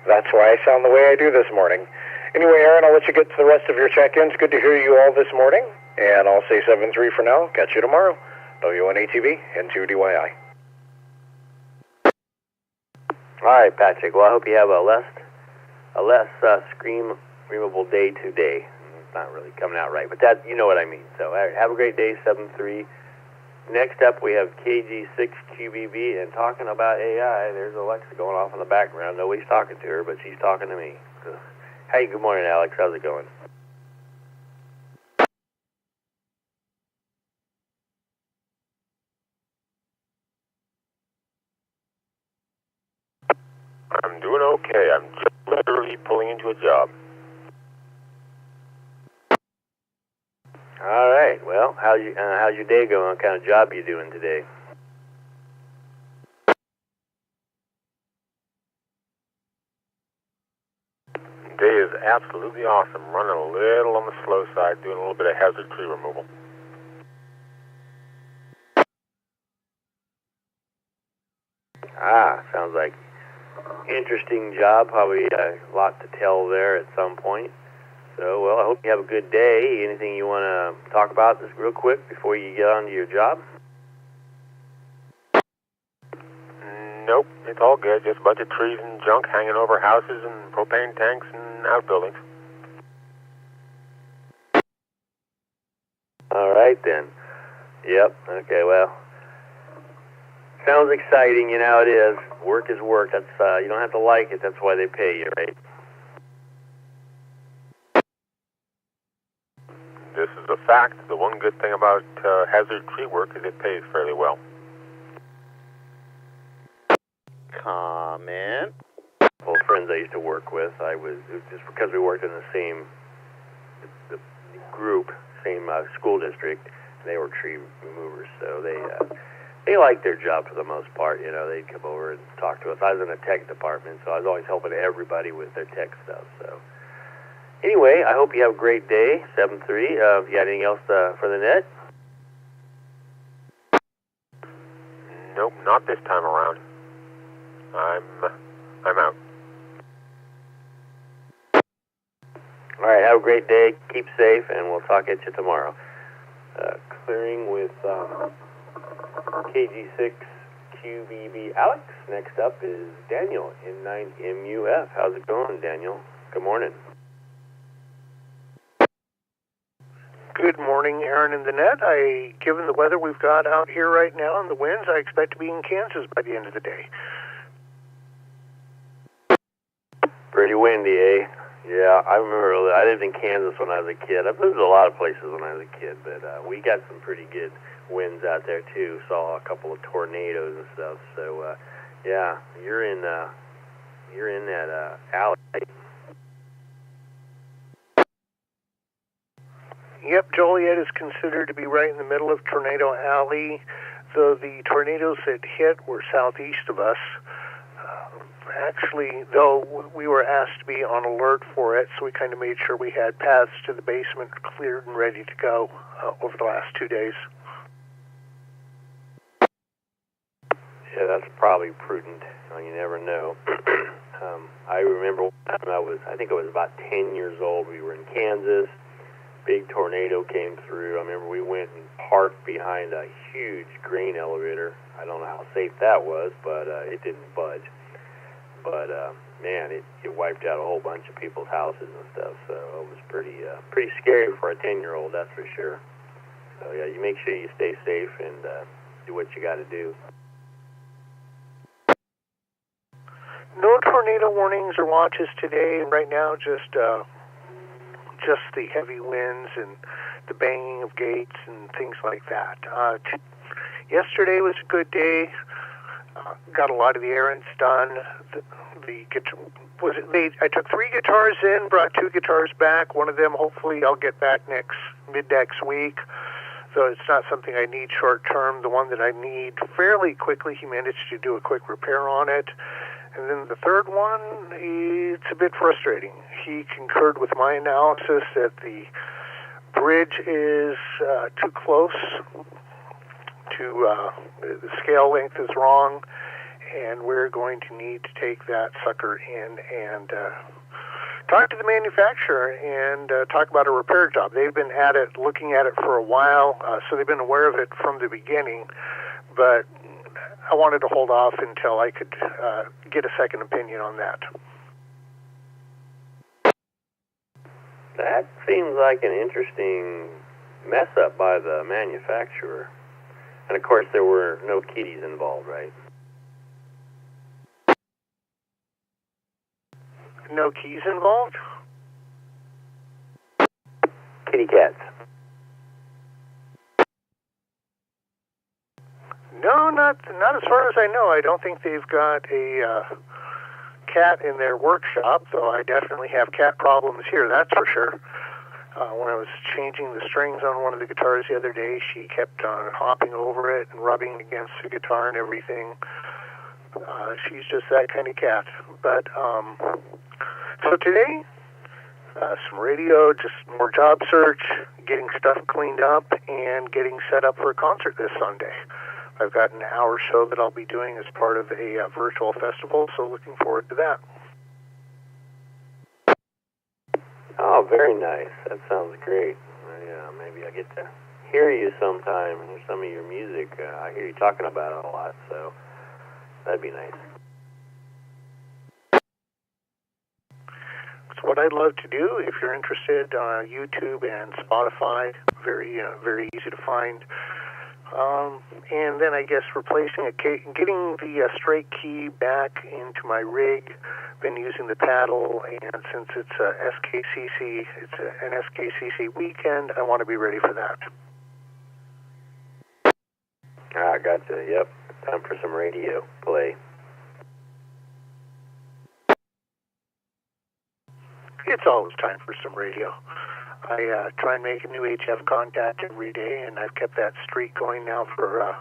that's why I sound the way I do this morning. Anyway, Aaron, I'll let you get to the rest of your check-ins. Good to hear you all this morning, And I'll say 7-3 for now. Catch you tomorrow. W1ATV and 2DYI. All right, Patrick. Well, I hope you have a less screamable day today. It's not really coming out right, but that, you know what I mean. So have a great day, 7-3. Next up, we have KG6QBB, and talking about AI, there's Alexa going off in the background. Nobody's talking to her, but she's talking to me. So, hey, good morning, Alex. How's it going? I'm doing okay. I'm just literally pulling into a job. All right. Well, how's your day going? What kind of job are you doing today? Day is absolutely awesome. Running a little on the slow side, doing a little bit of hazard tree removal. Sounds like interesting job. Probably a lot to tell there at some point. So, well, I hope you have a good day. Anything you want to talk about just real quick before you get on to your job? Nope, it's all good. Just a bunch of trees and junk hanging over houses and propane tanks and outbuildings. All right, then. Yep, okay, well, sounds exciting, you know it is. Work is work. That's you don't have to like it. That's why they pay you, right? This is a fact. The one good thing about hazard tree work is it pays fairly well. Comment. Well, friends I used to work with, it was just because we worked in the same the group, same school district. They were tree removers, so they liked their job for the most part. You know, they'd come over and talk to us. I was in a tech department, so I was always helping everybody with their tech stuff. So anyway, I hope you have a great day. 7-3. You got anything else for the net? Nope, not this time around. I'm out. All right, have a great day. Keep safe, and we'll talk at you tomorrow. Clearing with KG6QBB Alex. Next up is Daniel in 9MUF. How's it going, Daniel? Good morning. Good morning, Aaron and the net. Given the weather we've got out here right now and the winds, I expect to be in Kansas by the end of the day. Pretty windy, eh? Yeah, I remember I lived in Kansas when I was a kid. I've lived in a lot of places when I was a kid, but we got some pretty good winds out there too. Saw a couple of tornadoes and stuff. So yeah, you're in that alley. Yep, Joliet is considered to be right in the middle of Tornado Alley, though the tornadoes that hit were southeast of us. Actually, though, we were asked to be on alert for it, so we kind of made sure we had paths to the basement cleared and ready to go over the last 2 days. Yeah, that's probably prudent. You never know. I remember one time I think I was about 10 years old. We were in Kansas. Big tornado came through. I remember we went and parked behind a huge grain elevator. I don't know how safe that was, but it didn't budge. But man, it wiped out a whole bunch of people's houses and stuff. So it was pretty scary for a 10-year-old, that's for sure. So yeah, you make sure you stay safe and do what you got to do. No tornado warnings or watches today. Right now, just the heavy winds and the banging of gates and things like that. Yesterday was a good day. Got a lot of the errands done. I took 3 guitars in, brought 2 guitars back. One of them, hopefully, I'll get back mid next week. So it's not something I need short term. The one that I need fairly quickly, he managed to do a quick repair on it. And then the third one, it's a bit frustrating. He concurred with my analysis that the bridge is too close to the scale length is wrong, and we're going to need to take that sucker in and talk to the manufacturer and talk about a repair job. They've been at it, looking at it for a while, so they've been aware of it from the beginning, but I wanted to hold off until I could get a second opinion on that. That seems like an interesting mess up by the manufacturer. And of course there were no kitties involved, right? No keys involved? Kitty cats. No, not as far as I know. I don't think they've got a cat in their workshop, though I definitely have cat problems here, that's for sure. When I was changing the strings on one of the guitars the other day, she kept on hopping over it and rubbing against the guitar and everything. She's just that kind of cat. But, so today, some radio, just more job search, getting stuff cleaned up, and getting set up for a concert this Sunday. I've got an hour show that I'll be doing as part of a virtual festival, so looking forward to that. Oh, very nice. That sounds great. Yeah, maybe I get to hear you sometime and hear some of your music. I hear you talking about it a lot, so that'd be nice. It's what I'd love to do. If you're interested, YouTube and Spotify, very easy to find. And then I guess replacing getting the straight key back into my rig. Been using the paddle, and since it's an SKCC weekend, I want to be ready for that. I gotcha. Yep. Time for some radio play. It's always time for some radio. I try and make a new HF contact every day, and I've kept that streak going now for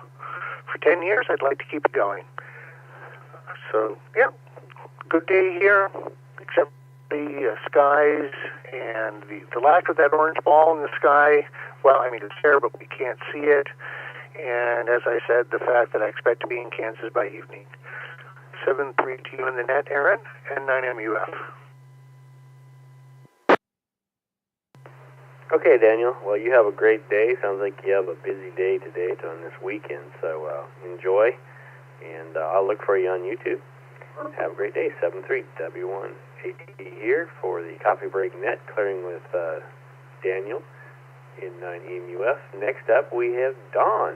10 years. I'd like to keep it going. So, yeah, good day here, except the skies and the lack of that orange ball in the sky. Well, I mean, it's there, but we can't see it. And as I said, the fact that I expect to be in Kansas by evening. 7-3 to you in the net, Aaron, and 9MUF. Okay, Daniel. Well, you have a great day. Sounds like you have a busy day today on this weekend, so enjoy. And I'll look for you on YouTube. Have a great day. 7-3 W6EK here for the Coffee Break Net, clearing with Daniel in 9MUF. Next up, we have Don,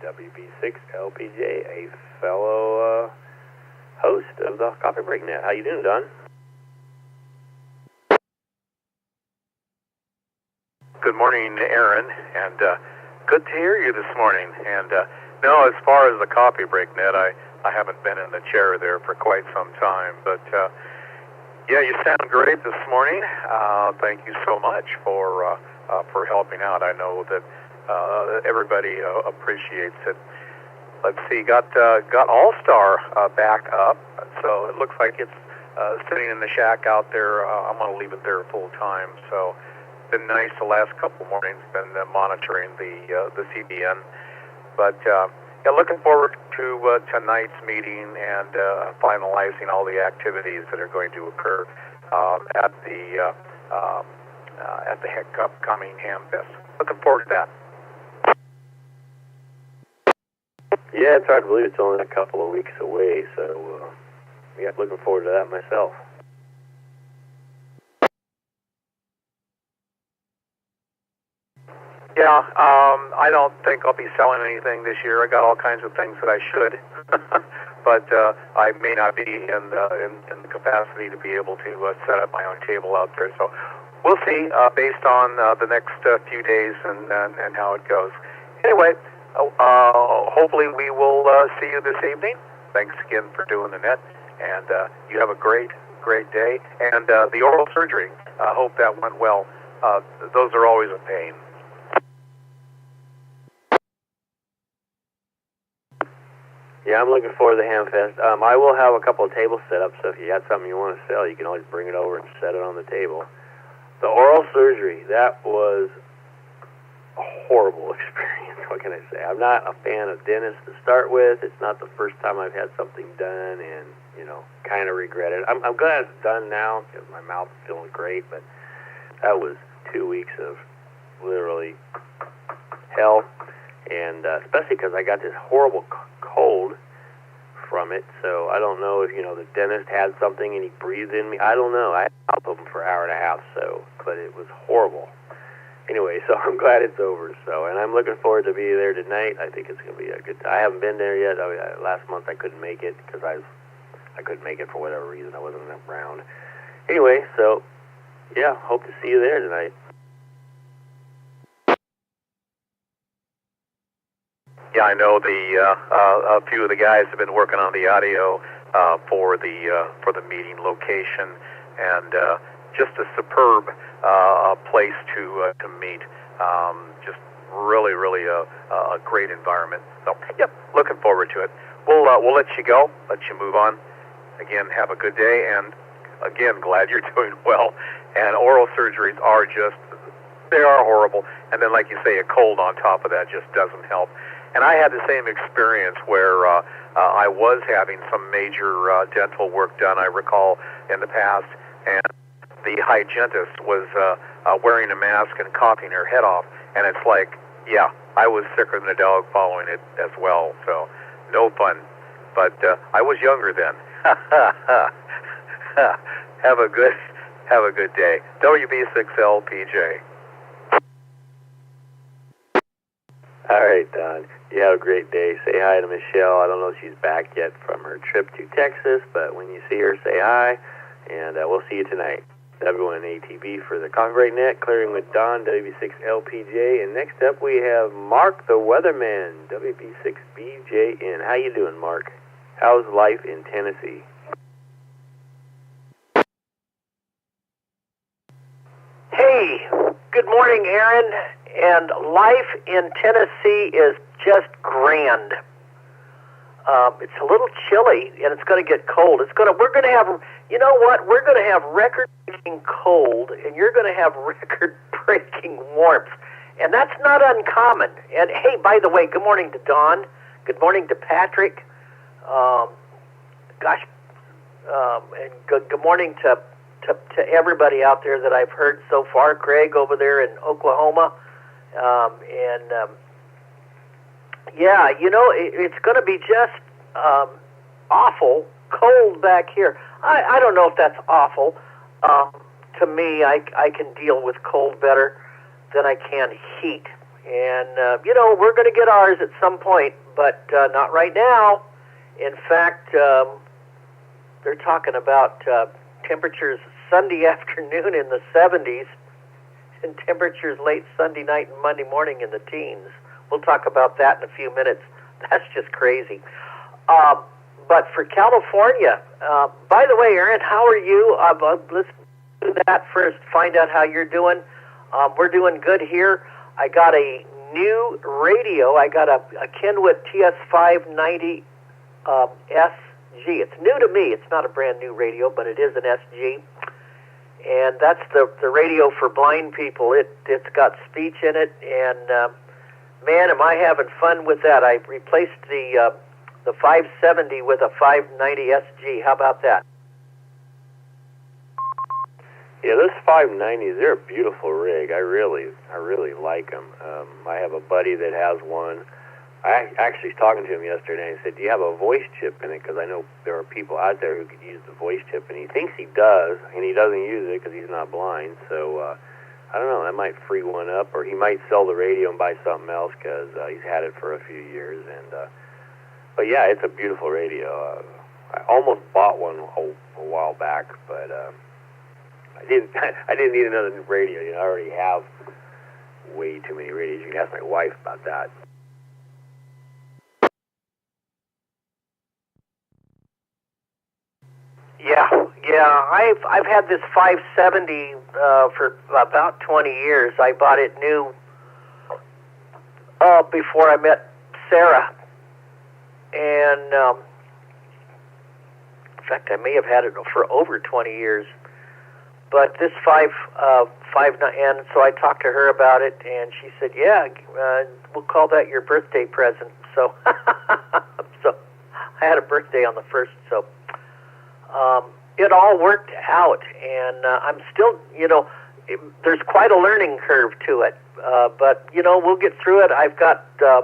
WB6LPJ, a fellow host of the Coffee Break Net. How you doing, Don? Good morning, Aaron, and good to hear you this morning. And no, as far as the Coffee Break Net, I haven't been in the chair there for quite some time. But yeah, you sound great this morning. Thank you so much for helping out. I know that everybody appreciates it. Let's see, got AllStar back up, so it looks like it's sitting in the shack out there. I'm going to leave it there full time. So. Been nice the last couple mornings, been monitoring the CBN, but yeah, looking forward to tonight's meeting and finalizing all the activities that are going to occur at the upcoming Hamfest. Looking forward to that. Yeah, it's hard to believe it's only a couple of weeks away, so yeah, looking forward to that myself. Yeah, I don't think I'll be selling anything this year. I got all kinds of things that I should, but I may not be in the capacity to be able to set up my own table out there. So we'll see based on the next few days and how it goes. Anyway, hopefully we will see you this evening. Thanks again for doing the net, and you have a great day. And the oral surgery, I hope that went well. Those are always a pain. Yeah, I'm looking forward to the Hamfest. I will have a couple of tables set up, so if you got something you want to sell, you can always bring it over and set it on the table. The oral surgery, that was a horrible experience. what can I say? I'm not a fan of dentists to start with. It's not the first time I've had something done, and kind of regret it. I'm glad it's done now because my mouth is feeling great, but that was 2 weeks of literally hell, and especially because I got this horrible cold from it. So I don't know if the dentist had something and he breathed in me. I don't know. I had to help him for an hour and a half, but it was horrible. Anyway, so I'm glad it's over. And I'm looking forward to be there tonight. I think it's going to be a good time. I haven't been there yet. Last month I couldn't make it because I couldn't make it for whatever reason. I wasn't around. Anyway, so yeah, hope to see you there tonight. Yeah, I know a few of the guys have been working on the audio for the meeting location, and just a superb place to meet. Just really a great environment. So, yep, looking forward to it. We'll let you go, let you move on. Again, have a good day, and again, glad you're doing well. And oral surgeries are they are horrible. And then, like you say, a cold on top of that just doesn't help. And I had the same experience where I was having some major dental work done, I recall, in the past, and the hygienist was wearing a mask and coughing her head off. And it's like, yeah, I was sicker than a dog following it as well. So, no fun. But I was younger then. Have a good day. W6LPJ. All right, Don. You have a great day. Say hi to Michelle. I don't know if she's back yet from her trip to Texas, but when you see her, say hi, and we'll see you tonight. Everyone ATV for the Coffee Break Net, clearing with Don, W6LPJ, and next up we have Mark the Weatherman, WB6BJN. How you doing, Mark? How's life in Tennessee? Hey, good morning, Aaron. And life in Tennessee is just grand. It's a little chilly, and it's going to get cold. We're going to have, you know what? We're going to have record-breaking cold, and you're going to have record-breaking warmth, and that's not uncommon. And hey, by the way, good morning to Don. Good morning to Patrick. And good morning to everybody out there that I've heard so far. Craig over there in Oklahoma. Yeah, it's going to be just awful cold back here. I don't know if that's awful. To me, I can deal with cold better than I can heat. And, we're going to get ours at some point, but not right now. In fact, they're talking about temperatures Sunday afternoon in the 70s. And temperatures late Sunday night and Monday morning in the teens. We'll talk about that in a few minutes. That's just crazy. But for California, by the way, Aaron, how are you? Let's do that first, find out how you're doing. We're doing good here. I got a new radio. I got a Kenwood TS590 SG. It's new to me. It's not a brand new radio, but it is an SG. And that's the radio for blind people. It's got speech in it, and man, am I having fun with that. I replaced the 570 with a 590 SG. How about that? Yeah, those 590s, they're a beautiful rig. I really like them. I have a buddy that has one. I actually was talking to him yesterday and I said, do you have a voice chip in it? Because I know there are people out there who could use the voice chip, and he thinks he does, and he doesn't use it because he's not blind. So, I don't know, that might free one up, or he might sell the radio and buy something else because he's had it for a few years. But yeah, it's a beautiful radio. I almost bought one a while back, but I didn't need another new radio. I already have way too many radios. You can ask my wife about that. Yeah. I've had this 570 for about 20 years. I bought it new before I met Sarah, and in fact, I may have had it for over 20 years. But this and so I talked to her about it, and she said, "Yeah, we'll call that your birthday present." So, so I had a birthday on the 1st, so it all worked out, and I'm still, there's quite a learning curve to it, but we'll get through it. I've got a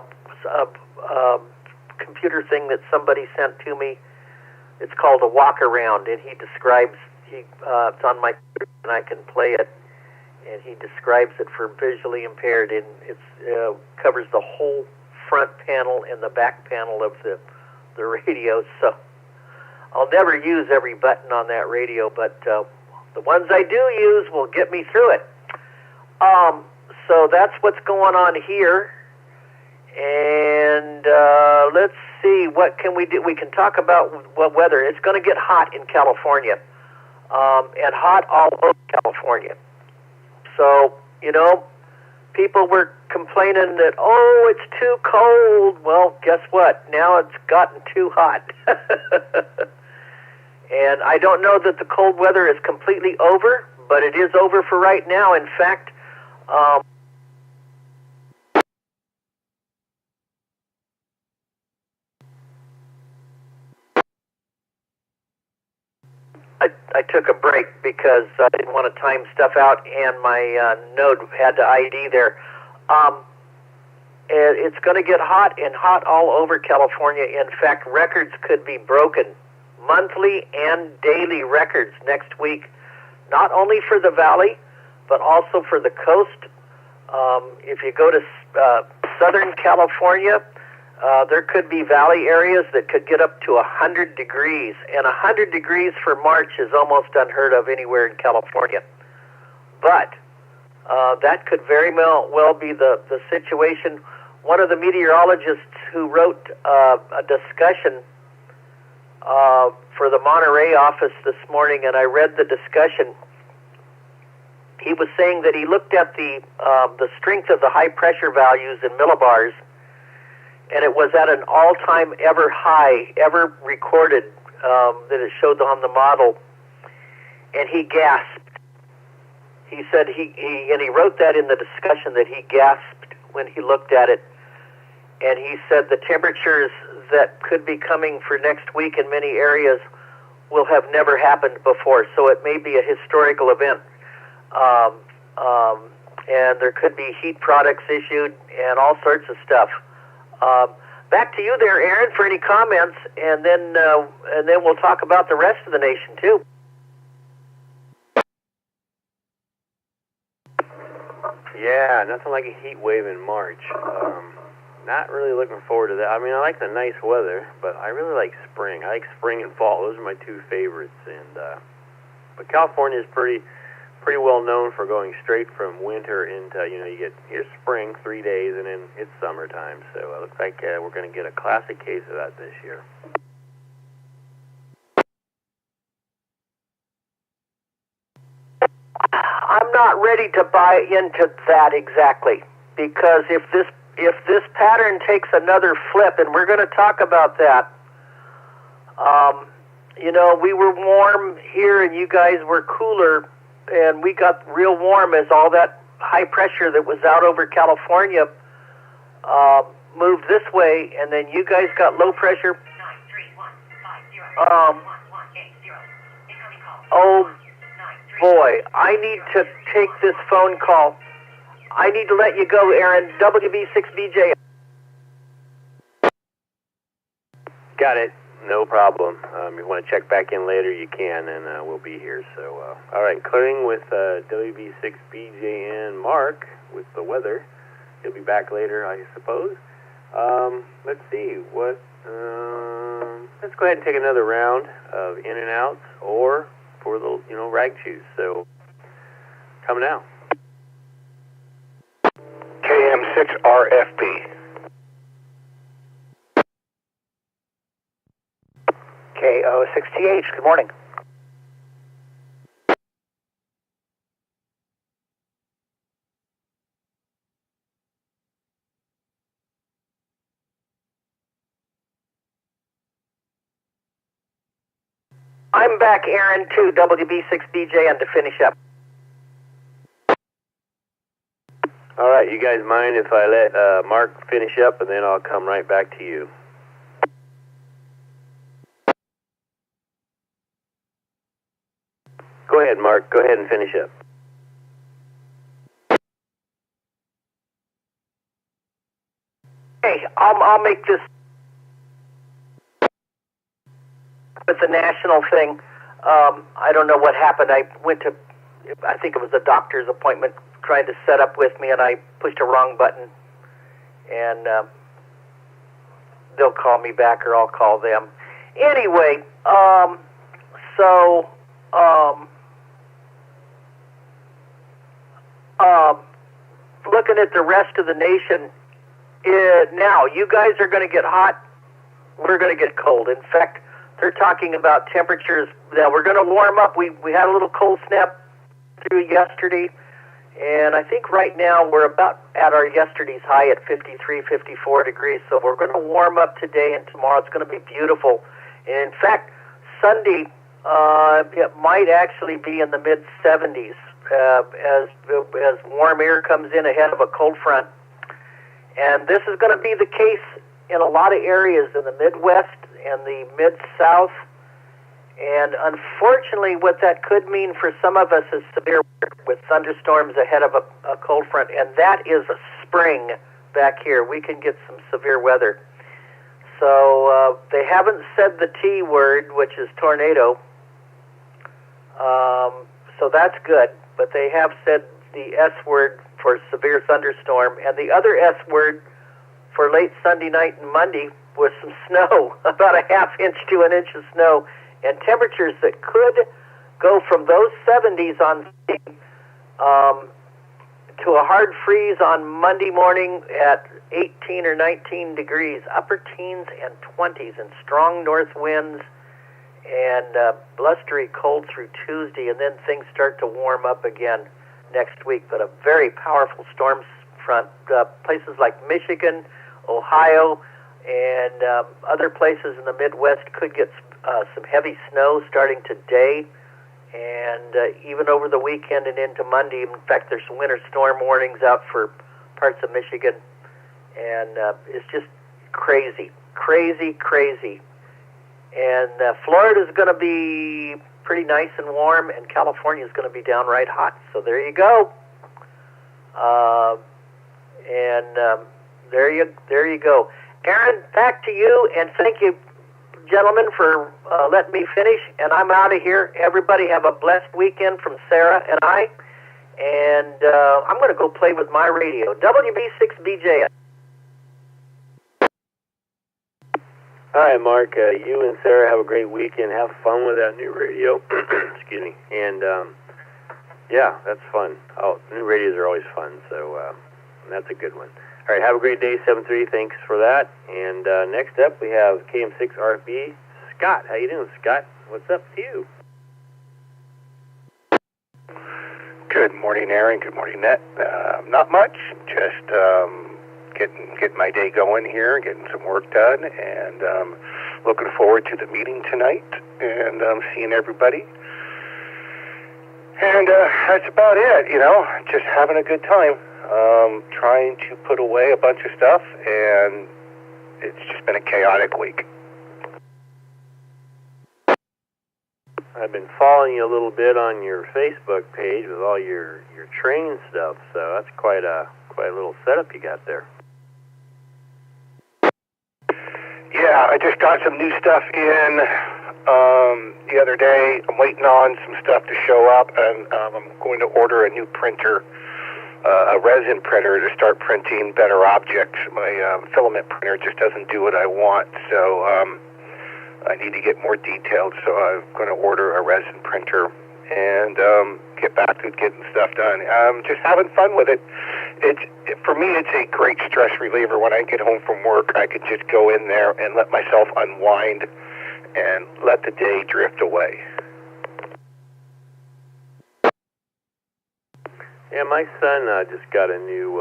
computer thing that somebody sent to me. It's called a walk around, and he describes. It's on my computer, and I can play it. And he describes it for visually impaired, and it covers the whole front panel and the back panel of the radio. So I'll never use every button on that radio, but the ones I do use will get me through it. So that's what's going on here. And let's see, what can we do? We can talk about what weather. It's going to get hot in California, and hot all over California. So, people were complaining that, oh, it's too cold. Well, guess what? Now it's gotten too hot. And I don't know that the cold weather is completely over, but it is over for right now. In fact, I took a break because I didn't want to time stuff out, and my node had to ID there. It's going to get hot and hot all over California. In fact, records could be broken, monthly and daily records next week, not only for the valley, but also for the coast. If you go to Southern California, there could be valley areas that could get up to 100 degrees, and 100 degrees for March is almost unheard of anywhere in California. But that could very well be the situation. One of the meteorologists who wrote a discussion for the Monterey office this morning, and I read the discussion, he was saying that he looked at the strength of the high pressure values in millibars, and it was at an all-time ever high, ever recorded, that it showed on the model, and he gasped. He said and he wrote that in the discussion, that he gasped when he looked at it, and he said the temperatures that could be coming for next week in many areas will have never happened before, so it may be a historical event. And there could be heat products issued and all sorts of stuff. Back to you there, Aaron, for any comments, and then we'll talk about the rest of the nation too. Yeah, nothing like a heat wave in March. Not really looking forward to that. I mean, I like the nice weather, but I really like spring. I like spring and fall. Those are my two favorites. And but California is pretty well known for going straight from winter into, you get here's spring 3 days, and then it's summertime. So it looks like we're going to get a classic case of that this year. I'm not ready to buy into that exactly, because if this pattern takes another flip, and we're going to talk about that. We were warm here, and you guys were cooler, and we got real warm as all that high pressure that was out over California moved this way, and then you guys got low pressure. Oh boy, I need to take this phone call. I need to let you go, Aaron. WB6BJ. Got it. No problem. You want to check back in later, you can, and we'll be here. So, all right, clearing with WB6BJ and Mark with the weather. He'll be back later, I suppose. Let's see. Let's go ahead and take another round of in and outs, or for the rag chews. So, coming out. KM6RFP. KO6TH, good morning. I'm back, Aaron, to WB6BJ, and to finish up. All right, you guys mind if I let Mark finish up, and then I'll come right back to you. Go ahead, Mark. Go ahead and finish up. Hey, I'll make this with the national thing. I don't know what happened. I think it was a doctor's appointment trying to set up with me, and I pushed a wrong button. And they'll call me back, or I'll call them. Anyway, looking at the rest of the nation, now you guys are going to get hot. We're going to get cold. In fact, they're talking about temperatures that we're going to warm up. We had a little cold snap through yesterday, and I think right now we're about at our yesterday's high at 53, 54 degrees. So we're going to warm up today and tomorrow. It's going to be beautiful. And in fact, Sunday, it might actually be in the mid-70s as warm air comes in ahead of a cold front. And this is going to be the case in a lot of areas in the Midwest and the Mid-South. And unfortunately, what that could mean for some of us is severe weather with thunderstorms ahead of a cold front. And that is a spring back here. We can get some severe weather. So they haven't said the T word, which is tornado. So that's good. But they have said the S word for severe thunderstorm. And the other S word for late Sunday night and Monday was some snow, about a ½ inch to an inch of snow, and temperatures that could go from those 70s on to a hard freeze on Monday morning at 18 or 19 degrees, upper teens and 20s, and strong north winds, and blustery cold through Tuesday, and then things start to warm up again next week. But a very powerful storm front, places like Michigan, Ohio, and other places in the Midwest could get some heavy snow starting today and even over the weekend and into Monday. In fact, there's some winter storm warnings out for parts of Michigan, and it's just crazy, crazy, crazy. And Florida's going to be pretty nice and warm, and California's going to be downright hot. So there you go. There you go. Aaron, back to you, and thank you, gentlemen, for letting me finish, and I'm out of here. Everybody have a blessed weekend from Sarah and I, and I'm going to go play with my radio. WB6BJ. All right, Mark, you and Sarah have a great weekend. Have fun with that new radio. Excuse me. And, yeah, that's fun. Oh, new radios are always fun, so that's a good one. All right, have a great day, 7-3. Thanks for that. And next up, we have KM6RB, Scott. How you doing, Scott? What's up to you? Good morning, Aaron. Good morning, Net. Not much. Just getting my day going here, getting some work done, and looking forward to the meeting tonight and seeing everybody. And that's about it, you know, just having a good time. Trying to put away a bunch of stuff, and it's just been a chaotic week. I've been following you a little bit on your Facebook page with all your train stuff, so that's quite a little setup you got there. Yeah, I just got some new stuff in the other day. I'm waiting on some stuff to show up, and I'm going to order a new printer, a resin printer, to start printing better objects. My filament printer just doesn't do what I want, so I need to get more detailed, so I'm going to order a resin printer and get back to getting stuff done. Just having fun with it. For me, it's a great stress reliever. When I get home from work, I can just go in there and let myself unwind and let the day drift away. Yeah, my son just got a new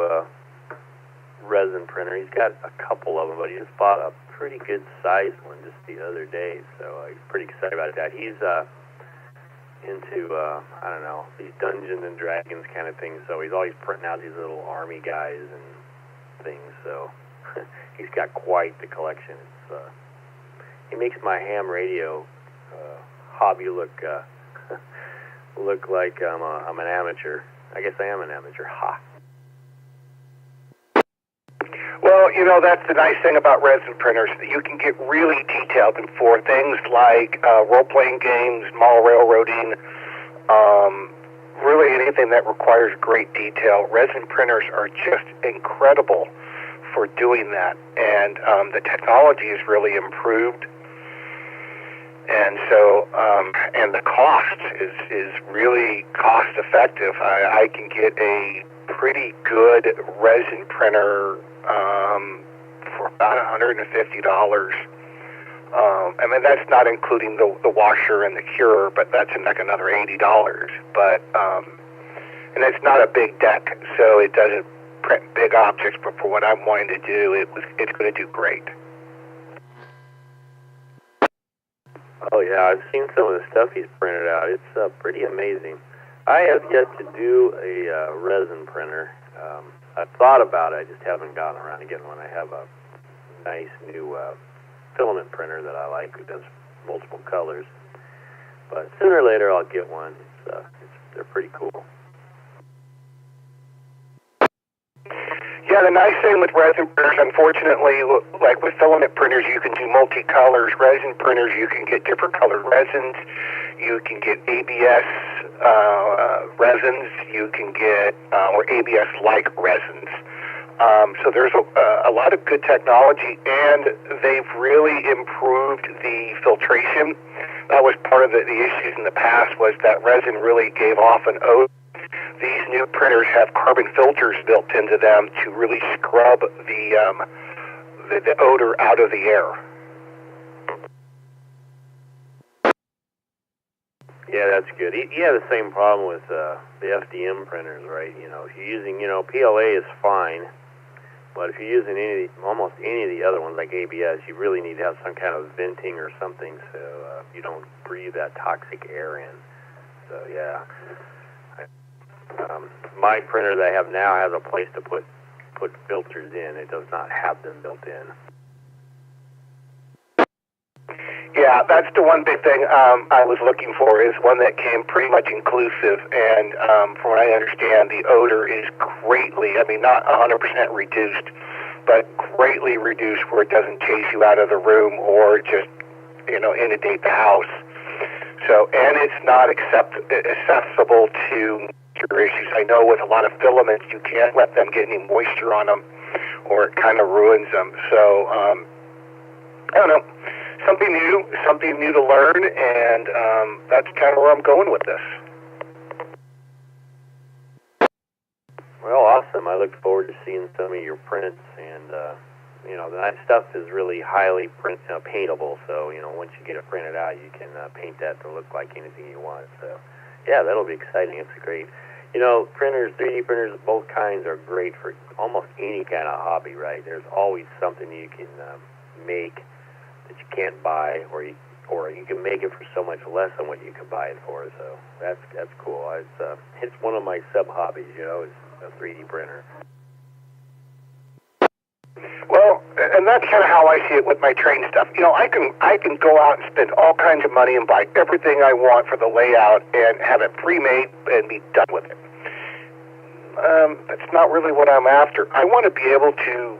resin printer. He's got a couple of them, but he just bought a pretty good sized one just the other day, so he's pretty excited about that. He's into, I don't know, these Dungeons and Dragons kind of things, so he's always printing out these little army guys and things, so he's got quite the collection. He makes my ham radio hobby look like I'm an amateur. I guess I am an amateur. Ha! Well, you know, that's the nice thing about resin printers, that you can get really detailed for things like role-playing games, mall railroading, really anything that requires great detail. Resin printers are just incredible for doing that, and the technology is really improved, and so and the cost is really cost-effective. I can get a pretty good resin printer for about $150. I mean, that's not including the washer and the cure, but that's like another $80. But and it's not a big deck, so it doesn't print big objects. But for what I'm wanting to do, it's going to do great. Oh yeah, I've seen some of the stuff he's printed out. It's pretty amazing. I have yet to do a resin printer. I've thought about it, I just haven't gotten around to getting one. I have a nice new filament printer that I like. It does multiple colors. But sooner or later I'll get one. They're pretty cool. Yeah, the nice thing with resin printers, unfortunately, like with filament printers, you can do multi-colors. Resin printers, you can get different colored resins. You can get ABS resins. You can get or ABS-like resins. So there's a lot of good technology, and they've really improved the filtration. That was part of the issues in the past, was that resin really gave off an odor. These new printers have carbon filters built into them to really scrub the odor out of the air. Yeah, that's good. You have the same problem with the FDM printers, right? You know, if you're using, PLA is fine, but if you're using almost any of the other ones like ABS, you really need to have some kind of venting or something so you don't breathe that toxic air in. So yeah, my printer that I have now has a place to put filters in. It does not have them built in. Yeah, that's the one big thing I was looking for, is one that came pretty much inclusive, and from what I understand, the odor is greatly, not 100% reduced, but greatly reduced where it doesn't chase you out of the room or just, inundate the house. So, and it's not accessible to moisture issues. I know with a lot of filaments, you can't let them get any moisture on them, or it kind of ruins them. So, I don't know. Something new to learn, and that's kind of where I'm going with this. Well, awesome. I look forward to seeing some of your prints, and that stuff is really highly paintable. So once you get it printed out, you can paint that to look like anything you want. So yeah, that'll be exciting. It's great. Printers, 3D printers of both kinds are great for almost any kind of hobby, right? There's always something you can make that you can't buy, or you can make it for so much less than what you could buy it for. So that's cool. It's one of my sub hobbies, is a 3D printer. Well, and that's kind of how I see it with my train stuff. I can go out and spend all kinds of money and buy everything I want for the layout and have it pre-made and be done with it. That's not really what I'm after. I want to be able to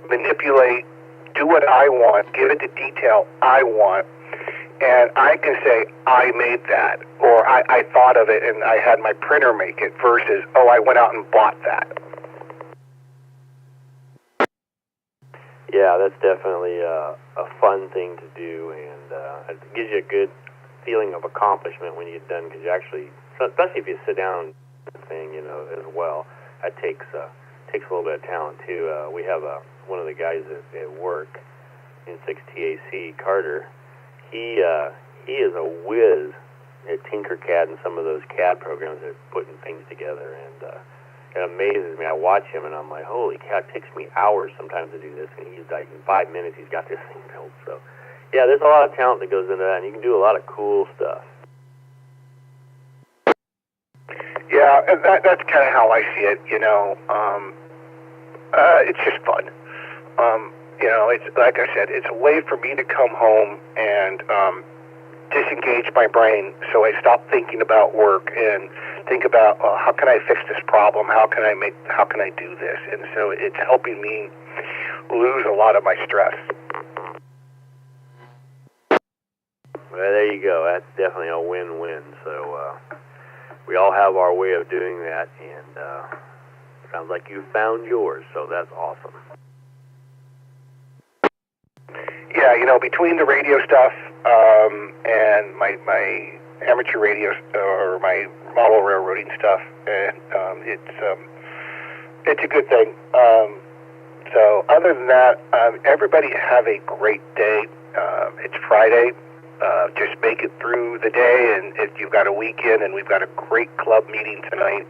manipulate, do what I want, give it the detail I want, and I can say, I made that, or I thought of it and I had my printer make it, versus, I went out and bought that. Yeah, that's definitely a fun thing to do, and it gives you a good feeling of accomplishment when you get done, because you actually, especially if you sit down and thing, as well, that takes a little bit of talent too. We have one of the guys at work in 6TAC, Carter. He is a whiz at Tinkercad and some of those CAD programs that are putting things together, and It amazes me. I watch him, and I'm like, holy cow, it takes me hours sometimes to do this, and he's like, in 5 minutes, he's got this thing built. So, yeah, there's a lot of talent that goes into that, and you can do a lot of cool stuff. Yeah, and that's kind of how I see it, you know. It's just fun. You know, it's like I said, it's a way for me to come home and disengage my brain, so I stop thinking about work and think about how can I fix this problem, how can I do this, and so it's helping me lose a lot of my stress. Well, there you go. That's definitely a win-win. So we all have our way of doing that, and sounds like you found yours, so that's awesome. Yeah, you know, between the radio stuff and my amateur radio or my model railroading stuff, and it's a good thing. So other than that, everybody have a great day. It's Friday. Just make it through the day, and if you've got a weekend, and we've got a great club meeting tonight.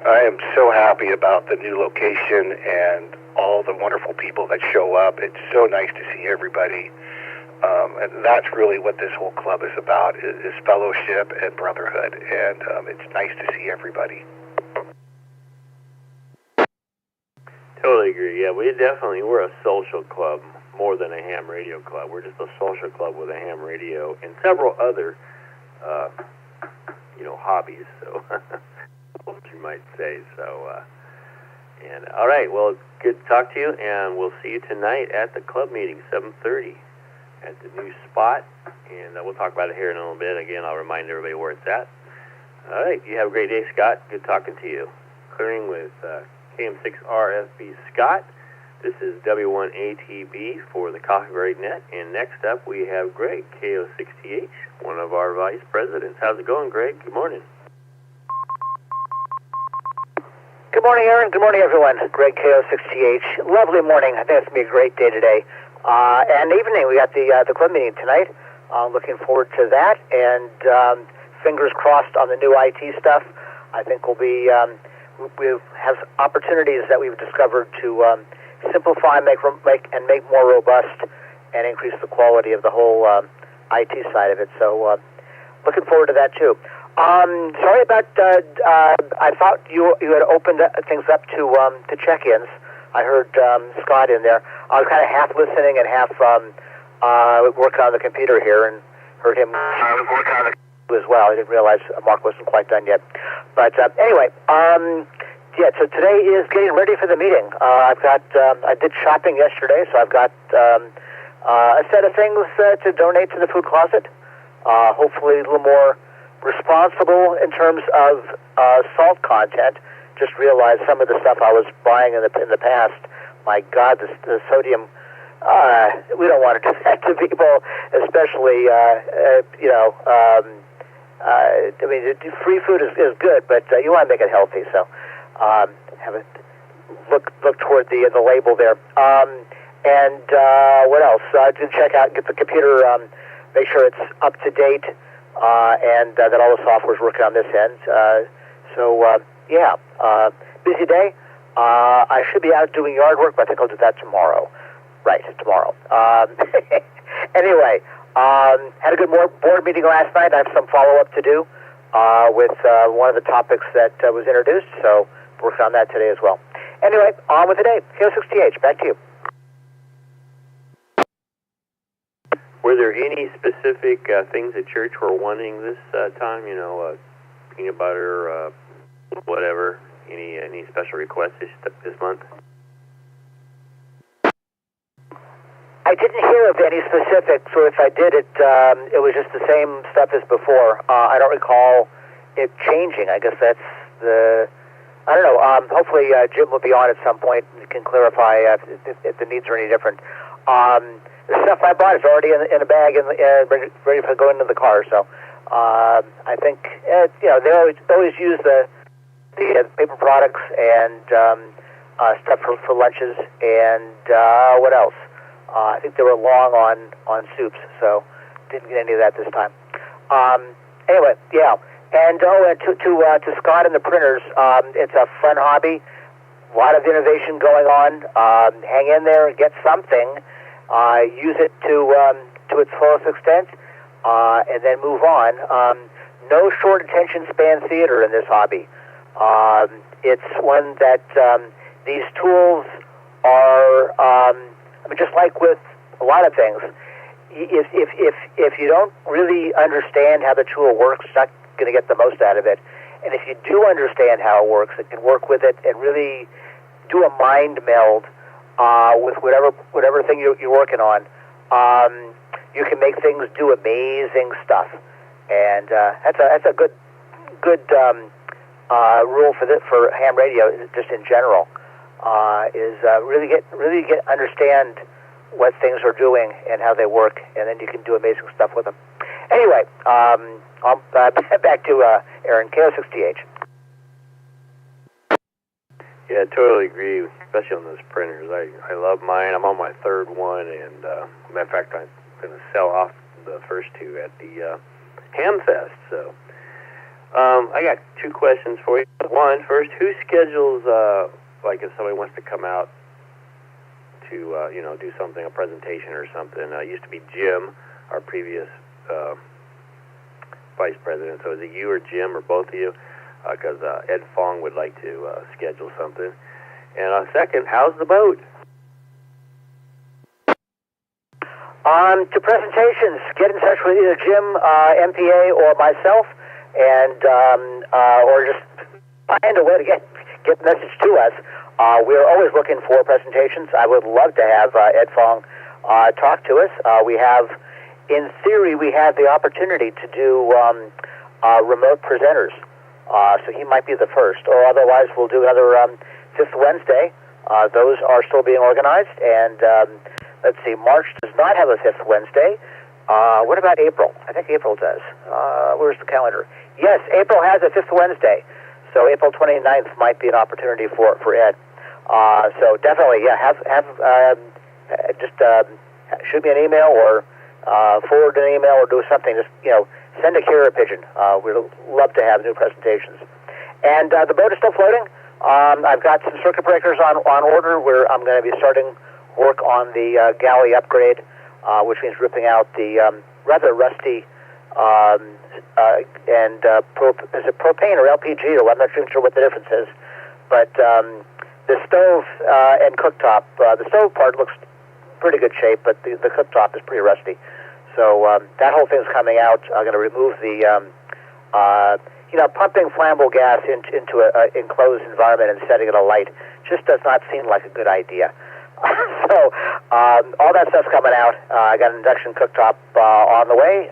I am so happy about the new location and all the wonderful people that show up. It's so nice to see everybody. And that's really what this whole club is about, is fellowship and brotherhood. And it's nice to see everybody. Totally agree. Yeah, we're a social club more than a ham radio club. We're just a social club with a ham radio and several other, hobbies. So, you might say. So, and all right. Well, it's good to talk to you, and we'll see you tonight at the club meeting, 7:30, at the new spot. And we'll talk about it here in a little bit. Again, I'll remind everybody where it's at. All right. You have a great day, Scott. Good talking to you. Clearing with KM6RFB Scott. This is W1ATB for the Coffee Break Net. And next up, we have Greg, KO6TH, one of our vice presidents. How's it going, Greg? Good morning. Good morning, Aaron. Good morning, everyone. Greg, KO6TH. Lovely morning. I think it's going to be a great day today. And evening, we got the club meeting tonight. Looking forward to that. And fingers crossed on the new IT stuff. I think we have opportunities that we've discovered to simplify, make more robust, and increase the quality of the whole IT side of it. So looking forward to that too. Sorry about. I thought you had opened things up to check-ins. I heard Scott in there. I was kind of half listening and half working on the computer here, and heard him work on it as well. I didn't realize Mark wasn't quite done yet. But anyway. Yeah, so today is getting ready for the meeting. I did shopping yesterday, so I've got a set of things to donate to the food closet. Hopefully a little more responsible in terms of salt content. Just realized some of the stuff I was buying in the past, my God, the sodium, we don't want to do that to people, especially, free food is good, but you want to make it healthy, so have a look toward the label there. And what else? To check out, get the computer, make sure it's up to date, and that all the software is working on this end. Busy day. I should be out doing yard work, but I think I'll do that tomorrow. Right, tomorrow. Anyway, had a good board meeting last night. I have some follow-up to do with one of the topics that was introduced, so working on that today as well. Anyway, on with the day. KO6TH, back to you. Were there any specific things at church were wanting this time? Peanut butter, whatever. Any special requests this month? I didn't hear of any specifics, so if I did, it was just the same stuff as before. I don't recall it changing. I guess that's I don't know. Hopefully Jim will be on at some point and can clarify if the needs are any different. The stuff I bought is already in a bag and ready to go into the car. So I think they always use the paper products and stuff for lunches and what else? I think they were long on soups, so didn't get any of that this time. Anyway, yeah, And to Scott and the printers, it's a fun hobby. A lot of innovation going on. Hang in there and get something. Use it to its fullest extent, and then move on. No short attention span theater in this hobby. It's one that these tools are. Just like with a lot of things, if you don't really understand how the tool works, you're not going to get the most out of it. And if you do understand how it works, and can work with it and really do a mind meld with whatever thing you're working on, you can make things do amazing stuff. And that's a good rule for ham radio, just in general, is really understand what things are doing and how they work, and then you can do amazing stuff with them. Anyway, I'll back to Aaron, KO6TH. Yeah, I totally agree, especially on those printers. I love mine. I'm on my third one, and matter of fact, I'm going to sell off the first two at the Hamfest. So I got two questions for you. One, first, who schedules, like if somebody wants to come out to, do something, a presentation or something? It used to be Jim, our previous vice president. So is it you or Jim or both of you? Because Ed Fong would like to schedule something. And second, how's the boat? To presentations, get in touch with either Jim, MPA, or myself, and or just find a way to get the message to us. We're always looking for presentations. I would love to have Ed Fong talk to us. In theory, we have the opportunity to do remote presenters. So he might be the first, or otherwise we'll do another Fifth Wednesday. Those are still being organized, and let's see, March does not have a Fifth Wednesday. What about April? I think April does. Where's the calendar? Yes, April has a Fifth Wednesday, so April 29th might be an opportunity for Ed. So definitely, yeah, just shoot me an email or forward an email or do something. Just send a carrier pigeon. We'd love to have new presentations. And the boat is still floating. I've got some circuit breakers on order where I'm going to be starting work on the galley upgrade, which means ripping out the rather rusty is it propane or LPG, or I'm not even sure what the difference is. But the stove and cooktop, the stove part looks pretty good shape, but the cooktop is pretty rusty. So that whole thing's coming out. I'm going to remove the, pumping flammable gas into an enclosed environment and setting it alight just does not seem like a good idea. So all that stuff's coming out. I got an induction cooktop on the way,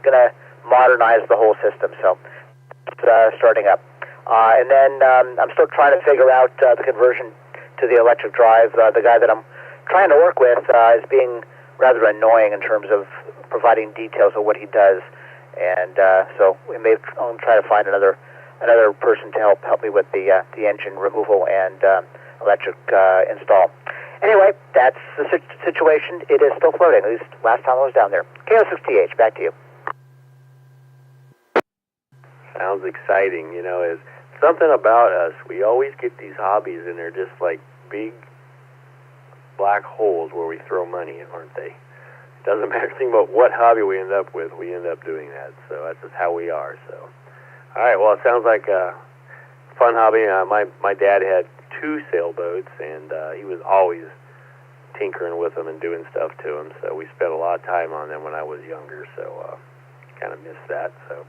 going to modernize the whole system. So it's starting up. And then I'm still trying to figure out the conversion to the electric drive. The guy that I'm trying to work with is being rather annoying in terms of providing details of what he does, and so we may try to find another person to help me with the engine removal and electric install. Anyway, that's the situation. It is still floating, at least last time I was down there. KO6TH, back to you. Sounds exciting. Is something about us. We always get these hobbies, and they're just like big black holes where we throw money in, aren't they? It doesn't matter anything about what hobby we end up with, we end up doing that. So that's just how we are. So, all right. Well, it sounds like a fun hobby. My dad had 2 sailboats, and he was always tinkering with them and doing stuff to them. So we spent a lot of time on them when I was younger. So kind of miss that. So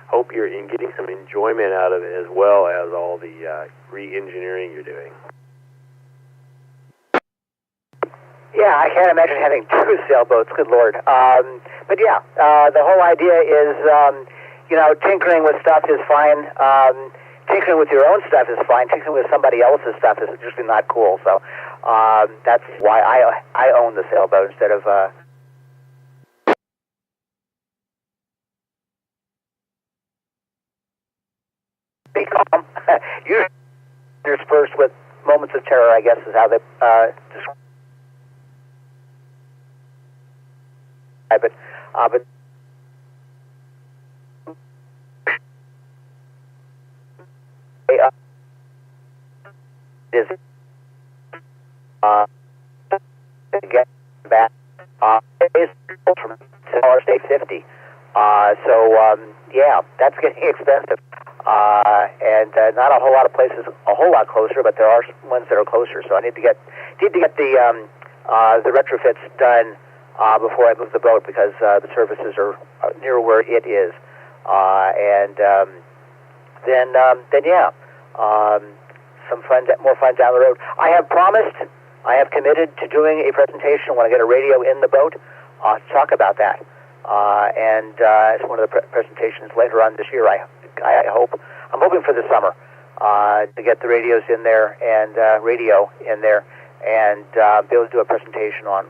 hope you're getting some enjoyment out of it, as well as all the re-engineering you're doing. Yeah, I can't imagine having 2 sailboats. Good Lord. But yeah, the whole idea is, tinkering with stuff is fine. Tinkering with your own stuff is fine. Tinkering with somebody else's stuff is usually not cool. So that's why I own the sailboat instead of. Be calm. Usually interspersed with moments of terror, I guess, is how they describe it. But is get back. It's from State 50. Yeah, that's getting expensive. And not a whole lot of places a whole lot closer, but there are ones that are closer. So I need to get the retrofits done before I move the boat, because the services are near where it is. Some fun, more fun down the road. I have committed to doing a presentation when I get a radio in the boat to talk about that. It's one of the presentations later on this year. I hope. I'm hoping for the summer to get the radios in there and radio in there, and be able to do a presentation on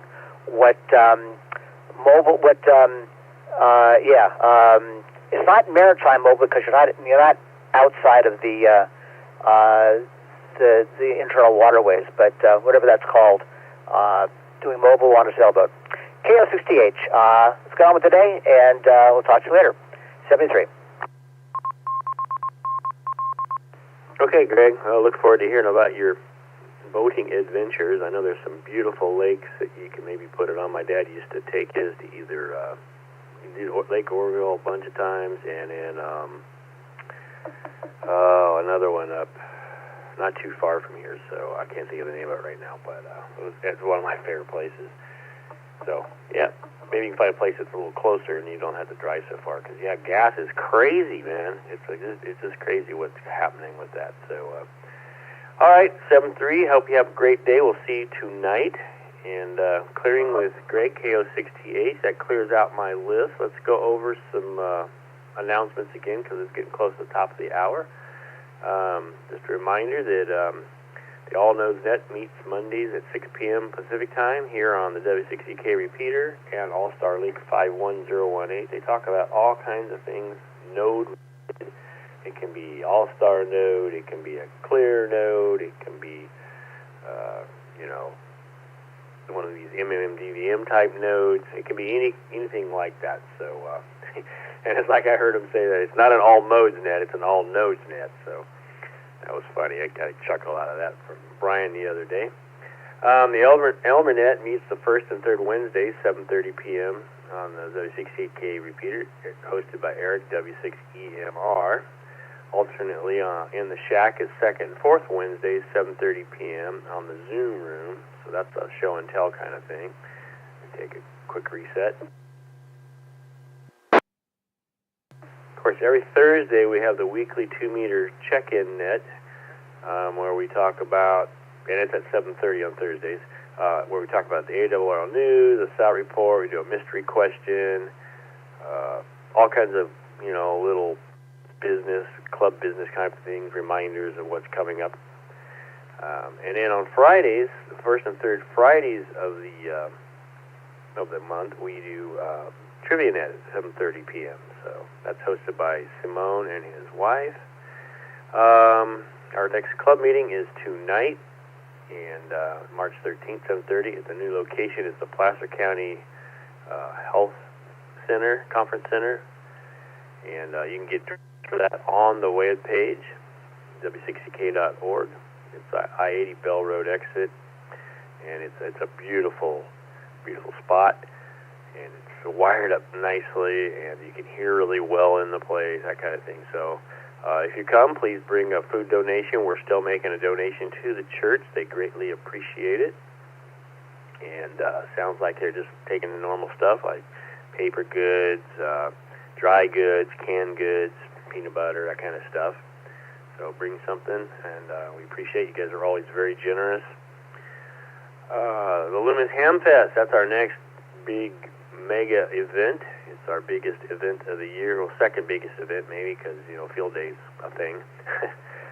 it's not maritime mobile, because you're not outside of the internal waterways, but whatever that's called, doing mobile on a sailboat. KO6TH, let's go on with the day, and we'll talk to you later. 73. Okay, Greg, I look forward to hearing about your boating adventures. I know there's some beautiful lakes that you can maybe put it on. My dad used to take his to either Lake Orville a bunch of times, and in another one up not too far from here, so I can't think of the name of it right now, but it's one of my favorite places. So, yeah, maybe you can find a place that's a little closer and you don't have to drive so far, because, yeah, gas is crazy, man. It's just crazy what's happening with that. So, all right, 7-3, hope you have a great day. We'll see you tonight. And Clearing with Greg, KO6TH, that clears out my list. Let's go over some announcements again, because it's getting close to the top of the hour. Just a reminder that the All Knows Net meets Mondays at 6 p.m. Pacific Time here on the W6EK Repeater and AllStarLink 51018. They talk about all kinds of things node related. It can be All-Star node, it can be a clear node, it can be, one of these MMDVM type nodes. It can be anything like that. So, and it's like I heard him say that it's not an all modes net, it's an all nodes net. So that was funny. I got a chuckle out of that from Brian the other day. The Elmer Net meets the first and third Wednesdays, 7:30 p.m. on the W6EK Repeater, hosted by Eric, W6EMR. Alternately, in the Shack is second and fourth Wednesdays, 7:30 p.m. on the Zoom room. So that's a show and tell kind of thing. Take a quick reset. Of course, every Thursday we have the weekly 2-meter check-in net, where we talk about, and it's at 7:30 on Thursdays, where we talk about the ARRL news, the SAT report. We do a mystery question, all kinds of little club business kind of things, reminders of what's coming up. And then on Fridays, the first and third Fridays of the month, we do Trivia Net at 7:30 p.m. So that's hosted by Simone and his wife. Our next club meeting is tonight, and March 13th, 7:30 at the new location is the Placer County Health Center, Conference Center, and you can get for that on the web page, w6ek.org. It's I-80 Bell Road exit, and it's a beautiful, beautiful spot, and it's wired up nicely, and you can hear really well in the place, that kind of thing. So if you come, please bring a food donation. We're still making a donation to the church. They greatly appreciate it, and sounds like they're just taking the normal stuff like paper goods, dry goods, canned goods, peanut butter, that kind of stuff. So bring something, and we appreciate you guys are always very generous. The Luminous Ham Fest, that's our next big mega event. It's our biggest event of the year, well, second biggest event maybe, because field day's a thing.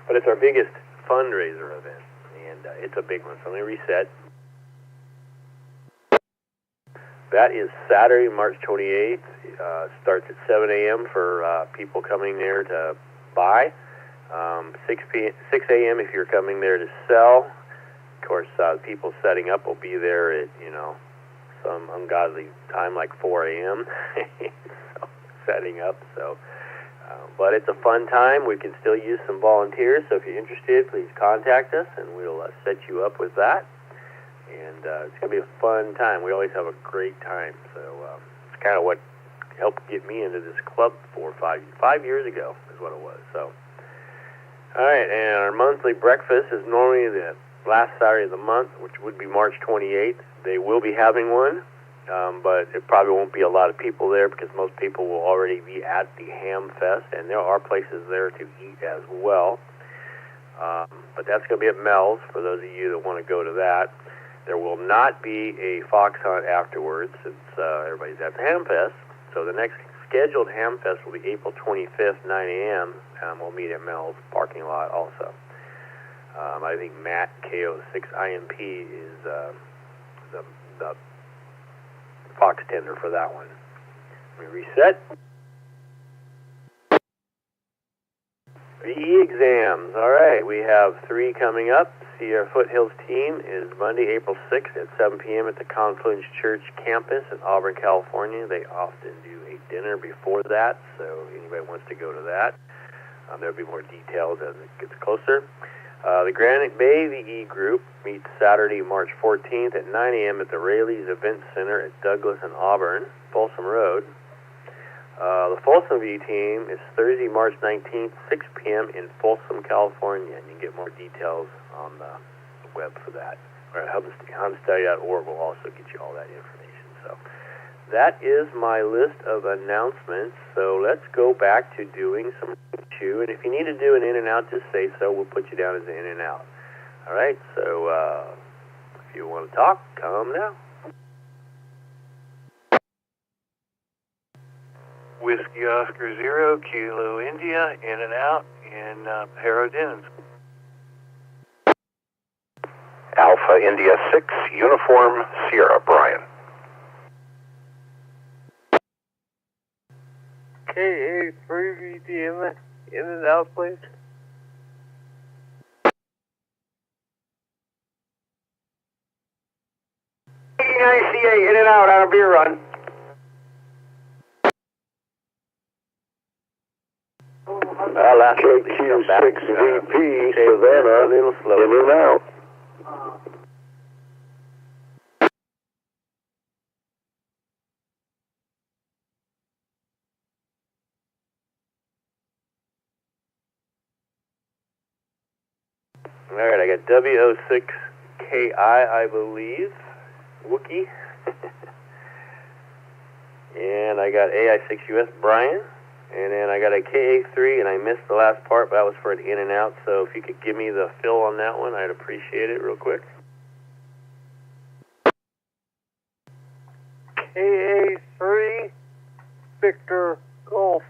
But it's our biggest fundraiser event, and it's a big one. So let me reset. That is Saturday, March 28th. Starts at 7 a.m. for people coming there to buy. 6 a.m. if you're coming there to sell. Of course, people setting up will be there at, some ungodly time like 4 a.m. so, setting up. So But it's a fun time. We can still use some volunteers, so if you're interested, please contact us, and we'll set you up with that. And it's going to be a fun time. We always have a great time. So it's kind of what helped get me into this club 5 years ago is what it was. So, all right, and our monthly breakfast is normally the last Saturday of the month, which would be March 28th. They will be having one. But it probably won't be a lot of people there because most people will already be at the Ham Fest, and there are places there to eat as well. But that's going to be at Mel's for those of you that want to go to that. There will not be a fox hunt afterwards since everybody's at the Ham Fest. So the next scheduled Ham Fest will be April 25th, 9 a.m., and we'll meet at Mel's parking lot also. I think Matt, KO6IMP, is the fox tender for that one. Let me reset. PE exams. All right, we have 3 coming up. Sierra Foothills team is Monday, April 6th at 7 p.m. at the Confluence Church campus in Auburn, California. They often do a dinner before that, so anybody wants to go to that. There'll be more details as it gets closer. The Granite Bay VE group meets Saturday, March 14th at 9 a.m. at the Rayleigh's Event Center at Douglas and Auburn, Folsom Road. The Folsom VE team is Thursday, March 19th, 6 p.m. in Folsom, California, and you can get more details on the web for that. Or HubStudy.org will also get you all that information. So that is my list of announcements. So let's go back to doing some chew. And if you need to do an in and out, just say so. We'll put you down as an in and out. All right. So if you want to talk, come now. Whiskey Oscar 0, Kilo India, in and out in Harrow Dens. Alpha India 6, Uniform Sierra, Brian. KA3VD in and out, please. ICA in and out on a beer run. Last KQ6VP, Savannah, in and out. All right, I got W6KI, I believe, Wookie. And I got AI6US, Brian. And then I got a KA3, and I missed the last part, but that was for an in and out. So if you could give me the fill on that one, I'd appreciate it real quick. KA3, Victor Golf,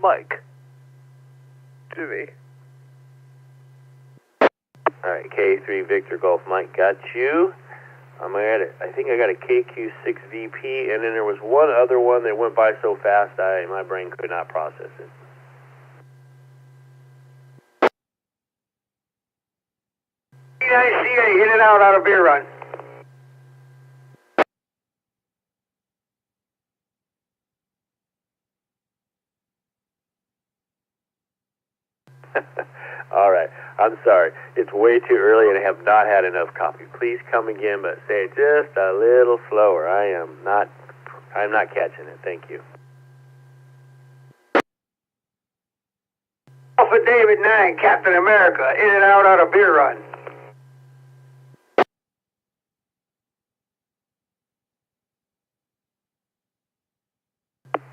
Mike. To me. All right, KA3, Victor Golf, Mike, got you. I think I got a KQ6VP, and then there was one other one that went by so fast my brain could not process it. ICA in and out on a beer run. All right. I'm sorry. It's way too early and I have not had enough coffee. Please come again, but say it just a little slower. I'm not catching it. Thank you. Alpha David 9, Captain America, in and out on a beer run.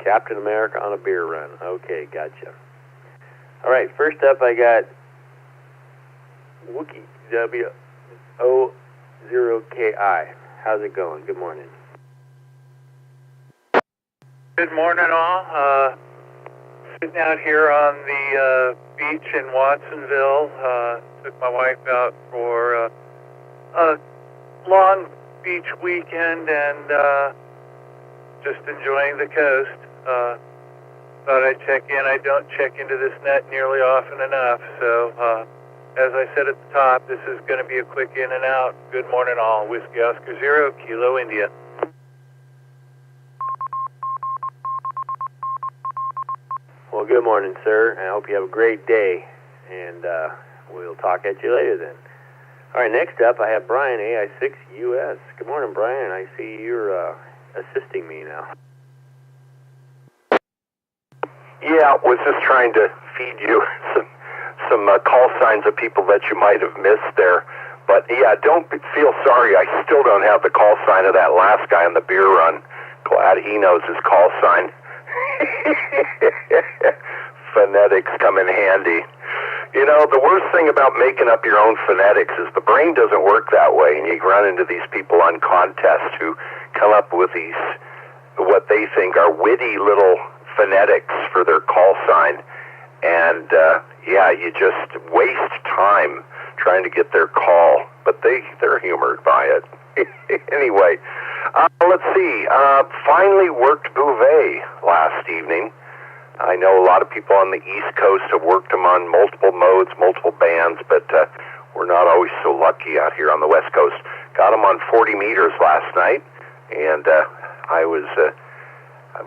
Captain America on a beer run. Okay, gotcha. All right, first up I got Wookie, W6EK. How's it going? Good morning. Good morning, all. Sitting out here on the beach in Watsonville. Took my wife out for a long beach weekend and just enjoying the coast. Thought I'd check in. I don't check into this net nearly often enough, so as I said at the top, this is going to be a quick in and out. Good morning, all. Whiskey Oscar 0, Kilo India. Well, good Good morning, sir. I hope you have a great day, and we'll talk at you later then. All right, next up, I have Brian, AI6US. Good morning, Brian. I see you're assisting me now. Yeah, was just trying to feed you some call signs of people that you might have missed there. But yeah, don't feel sorry. I still don't have the call sign of that last guy on the beer run. Glad he knows his call sign. Phonetics come in handy. You know, the worst thing about making up your own phonetics is the brain doesn't work that way, and you run into these people on contests who come up with these, what they think are witty little phonetics for their call sign. And yeah, you just waste time trying to get their call, but they're humored by it. Anyway, let's see. Finally worked Bouvet last evening. I know a lot of people on the East Coast have worked them on multiple modes, multiple bands, but we're not always so lucky out here on the West Coast. Got them on 40 meters last night, and I'm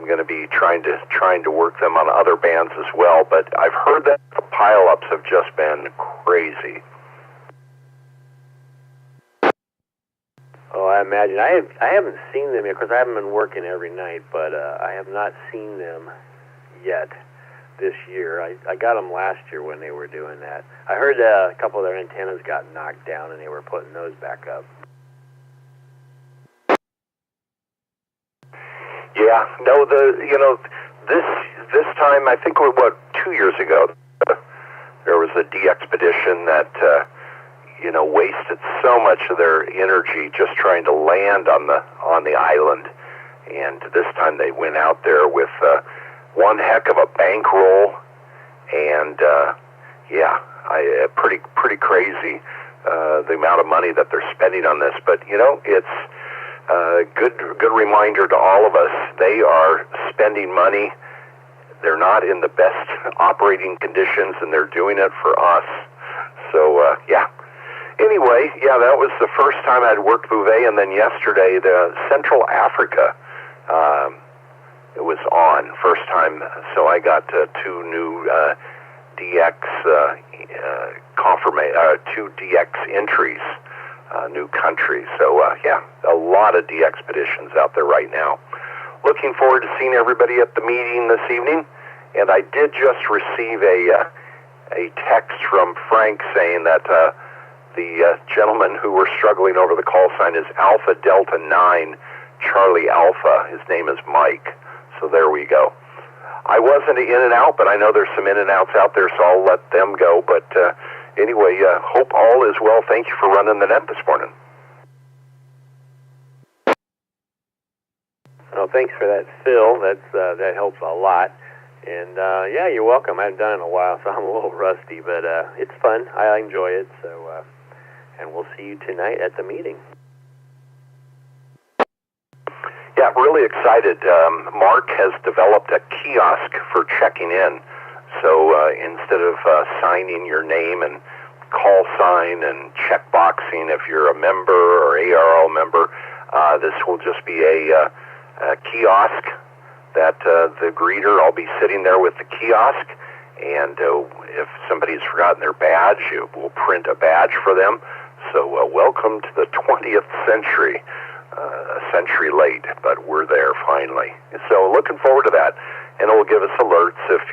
going to be trying to work them on other bands as well. But I've heard that the pile-ups have just been crazy. Oh, I imagine. I haven't seen them yet because I haven't been working every night, but I have not seen them yet this year. I got them last year when they were doing that. I heard a couple of their antennas got knocked down and they were putting those back up. Yeah, no, this time, I think, 2 years ago, there was a de-expedition that, wasted so much of their energy just trying to land on the island. And this time they went out there with one heck of a bankroll, and pretty crazy the amount of money that they're spending on this. But it's good reminder to all of us. They are spending money. They're not in the best operating conditions, and they're doing it for us. So yeah. Anyway, yeah, that was the first time I'd worked Bouvet, and then yesterday the Central Africa. It was on first time, so I got two new DX two DX entries, new countries. So yeah, a lot of DXpeditions out there right now. Looking forward to seeing everybody at the meeting this evening. And I did just receive a text from Frank saying that the gentleman who we're struggling over the call sign is Alpha Delta 9 Charlie Alpha. His name is Mike. So there we go. I wasn't in and out, but I know there's some in and outs out there, so I'll let them go. But anyway, hope all is well. Thank you for running the net this morning. Oh, thanks for that, Phil. That helps a lot. And yeah, you're welcome. I haven't done it in a while, so I'm a little rusty, but it's fun. I enjoy it. So, and we'll see you tonight at the meeting. Yeah, really excited. Mark has developed a kiosk for checking in. So instead of signing your name and call sign and checkboxing if you're a member or ARL member, this will just be a kiosk that the greeter, I'll be sitting there with the kiosk, and if somebody's forgotten their badge, we'll print a badge for them. So welcome to the 20th century. A century late, but we're there finally. So looking forward to that, and it will give us alerts if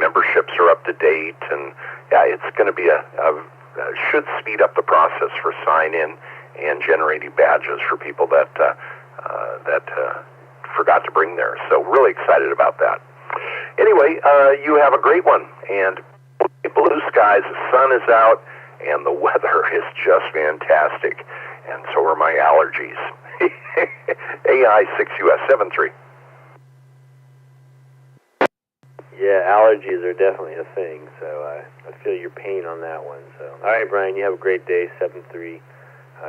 memberships are up to date, and yeah, it's going to be should speed up the process for sign in and generating badges for people that forgot to bring theirs. So really excited about that. Anyway, you have a great one, and blue skies, the sun is out, and the weather is just fantastic, and so are my allergies. AI6US73. Yeah, allergies are definitely a thing, so I feel your pain on that one. So, all right, Brian, you have a great day. 7-3.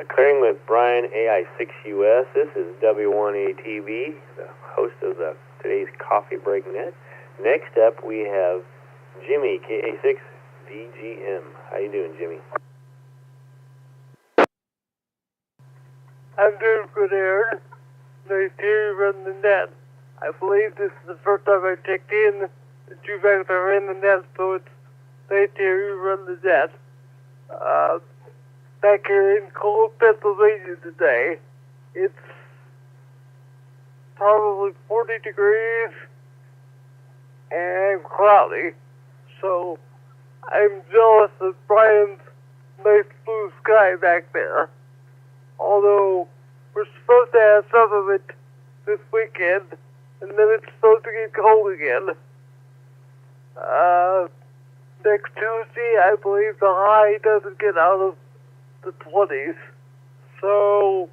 Clearing with Brian, AI6US. This is W6EK, the host of today's Coffee Break Net. Next up, we have Jimmy, KA6DGM. How you doing, Jimmy? I'm doing good, Aaron. Nice to hear you run the net. I believe this is the first time I checked in The two bags are in the net, so it's nice to hear you run the net. Back here in cold Pennsylvania today, it's probably 40 degrees and cloudy. So I'm jealous of Brian's nice blue sky back there. Although we're supposed to have some of it this weekend, and then it's supposed to get cold again. Next Tuesday, I believe the high doesn't get out of the 20s. So,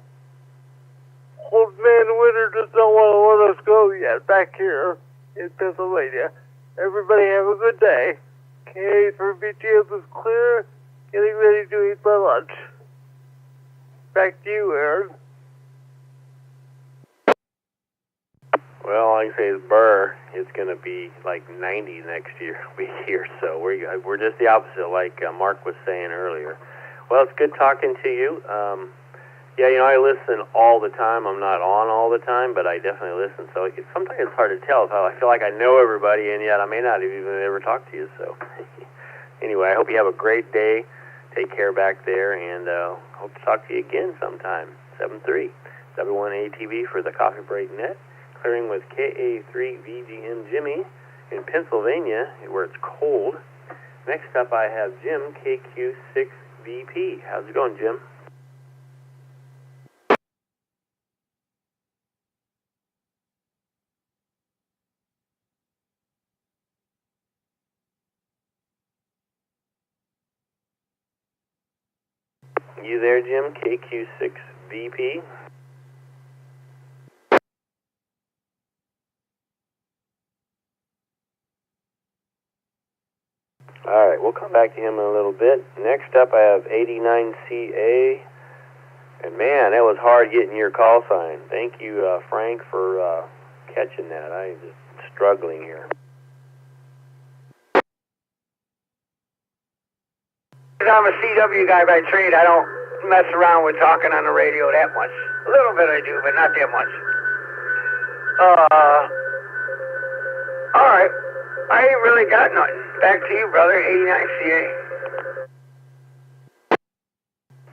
old man winter does not want to let us go yet back here in Pennsylvania. Everybody have a good day. Okay, for BTS is clear. Getting ready to eat my lunch. Back to you, Aaron. Well, all I can say is Burr. It's going to be like 90 next year. We'll be here, so we're just the opposite, like Mark was saying earlier. Well, it's good talking to you. Yeah, you know, I listen all the time. I'm not on all the time, but I definitely listen. So sometimes it's hard to tell. I feel like I know everybody, and yet I may not have even ever talked to you. So anyway, I hope you have a great day. Take care back there, and hope to talk to you again sometime. 7-3, W6EK for the Coffee Break Net. Clearing with KA3VGM Jimmy in Pennsylvania, where it's cold. Next up, I have Jim, KQ6VP. How's it going, Jim? You there, Jim, KQ6VP? All right, we'll come back to him in a little bit. Next up, I have 89CA. And man, that was hard getting your call sign. Thank you, Frank, for catching that. I'm just struggling here. I'm a CW guy by trade. I don't mess around with talking on the radio that much. A little bit I do, but not that much. All right. I ain't really got nothing. Back to you, brother. 89CA.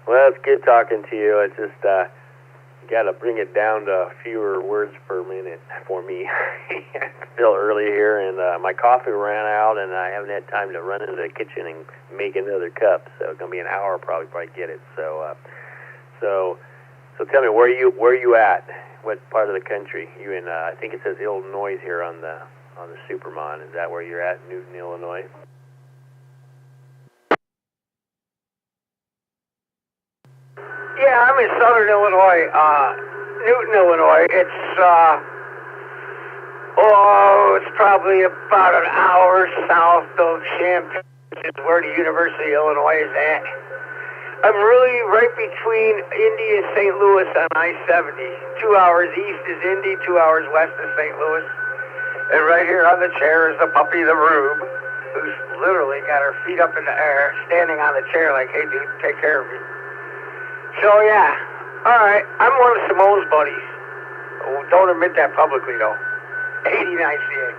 Well, it's good talking to you. It's just, you got to bring it down to fewer words per minute for me. It's still early here, and my coffee ran out, and I haven't had time to run into the kitchen and make another cup. So it's going to be an hour probably before I get it. So tell me, where you at? What part of the country? You in? I think it says Illinois here on the Supermon. Is that where you're at, Newton, Illinois? Yeah, I'm in southern Illinois, Newton, Illinois. It's probably about an hour south of Champaign, which is where the University of Illinois is at. I'm really right between Indy and St. Louis on I-70. 2 hours east is Indy, 2 hours west is St. Louis. And right here on the chair is the puppy, the Rube, who's literally got her feet up in the air, standing on the chair like, hey, dude, take care of me. So, yeah. All right. I'm one of Simone's buddies. Oh, don't admit that publicly, though. 89CA.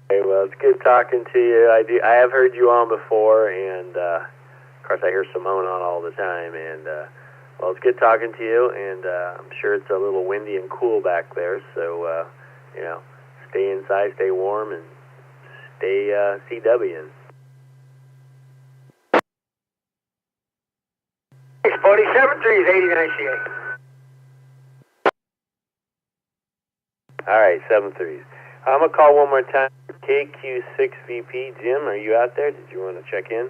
Hey, well, it's good talking to you. I have heard you on before, and, of course, I hear Simone on all the time, and, well, it's good talking to you, and I'm sure it's a little windy and cool back there, so, you know, stay inside, stay warm, and stay CWing. Thanks, buddy. 7-3 is 89CA. All right, 7-3s. I'm going to call one more time. KQ6VP. Jim, are you out there? Did you want to check in?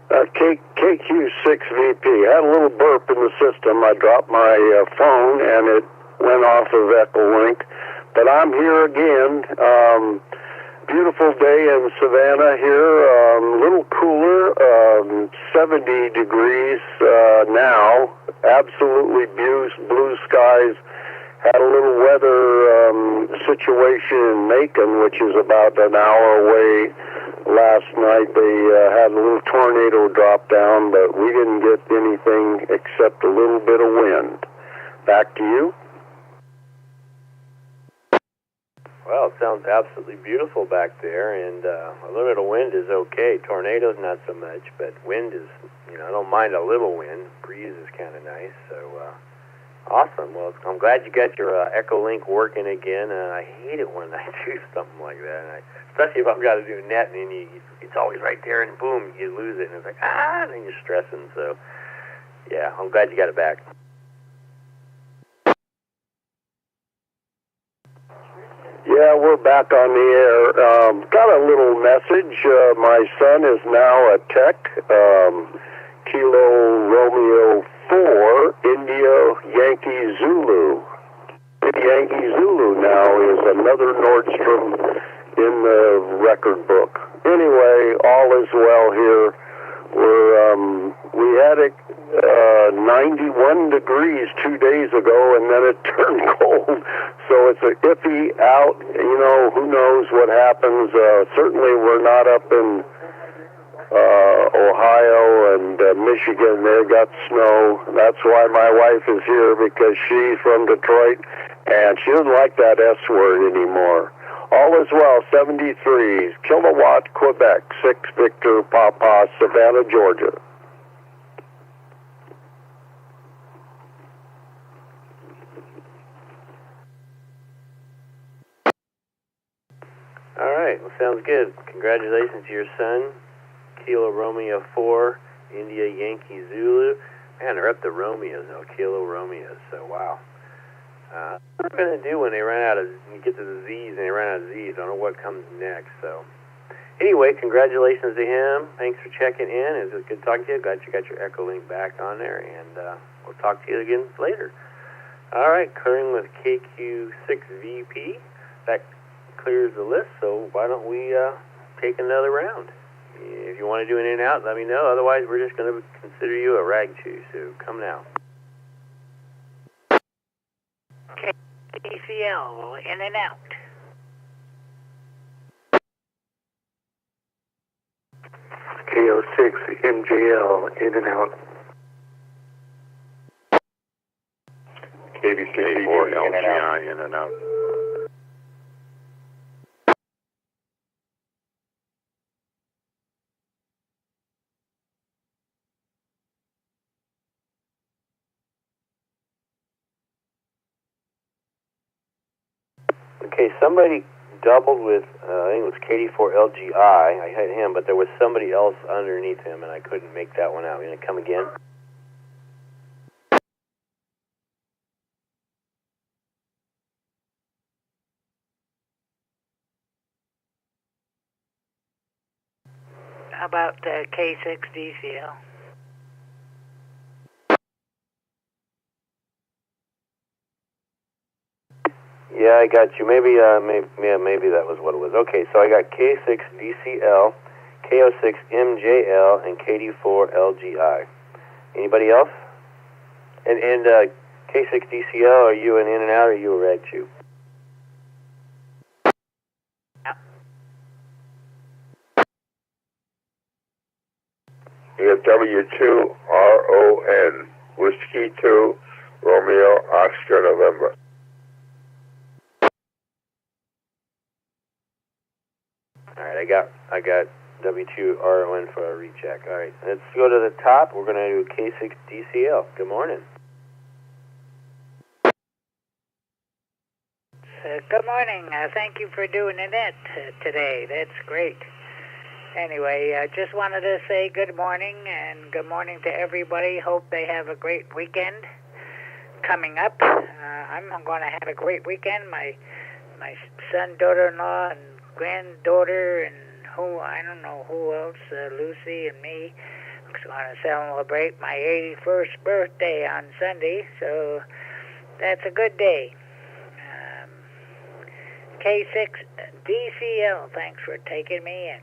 KQ6VP. I had a little burp in the system. I dropped my phone and it went off of Echolink. But I'm here again. Beautiful day in Savannah here. A little cooler, 70 degrees now. Absolutely blue skies. Had a little weather situation in Macon, which is about an hour away last night. They had a little tornado drop down, but we didn't get anything except a little bit of wind. Back to you. Well, it sounds absolutely beautiful back there, and a little bit of wind is okay. Tornadoes, not so much, but wind is, I don't mind a little wind. Breeze is kind of nice, so awesome. Well, I'm glad you got your Echolink working again. I hate it when I do something like that, and especially if I've got to do net, and then it's always right there, and boom, you lose it, and it's like, and then you're stressing. So, yeah, I'm glad you got it back. Yeah, we're back on the air. Got a little message. My son is now a tech. Kilo Romeo 4, India Yankee Zulu. Yankee Zulu now is another Nordstrom in the record book. Anyway, all is well here. We had it 91 degrees 2 days ago, and then it turned cold. So it's a iffy out. Who knows what happens. Certainly we're not up in Ohio and Michigan. They got snow. That's why my wife is here, because she's from Detroit, and she doesn't like that S word anymore. All is well, 73, Kilowatt, Quebec, 6 Victor Papa, Savannah, Georgia. All right, well, sounds good. Congratulations to your son, Kilo Romeo 4, India Yankee Zulu. Man, they're up to Romeos now, Kilo Romeos, so wow. What are they going to do when they run out of, you get to the Z's and they run out of Z's? I don't know what comes next, so. Anyway, congratulations to him. Thanks for checking in. It was good talking to you. Glad you got your Echolink back on there, and we'll talk to you again later. All right, clearing with KQ6VP. That clears the list, so why don't we take another round? If you want to do an in and out, let me know. Otherwise, we're just going to consider you a rag chew, so come now. KCL, in and out. KO6 MJL, in and out. KV64 LGI, in and out. Okay, somebody doubled with, I think it was KD4LGI. I had him, but there was somebody else underneath him, and I couldn't make that one out. You going to come again? How about K6DCL? Yeah, I got you. Maybe that was what it was. Okay, so I got K6DCL, KO6MJL, and KD4LGI. Anybody else? And K6DCL, are you an in and out, or are you a rag chew? You have W2RON, Whiskey 2, Romeo, Oscar, November. All right, I got W2RON for a recheck. All right, let's go to the top. We're going to do K6DCL. Good morning. Good morning. Thank you for doing the net today. That's great. Anyway, I just wanted to say good morning, and good morning to everybody. Hope they have a great weekend coming up. I'm going to have a great weekend. My son, daughter-in-law, and granddaughter, and I don't know who else, Lucy and me, going to celebrate my 81st birthday on Sunday, so that's a good day. K6DCL, thanks for taking me in.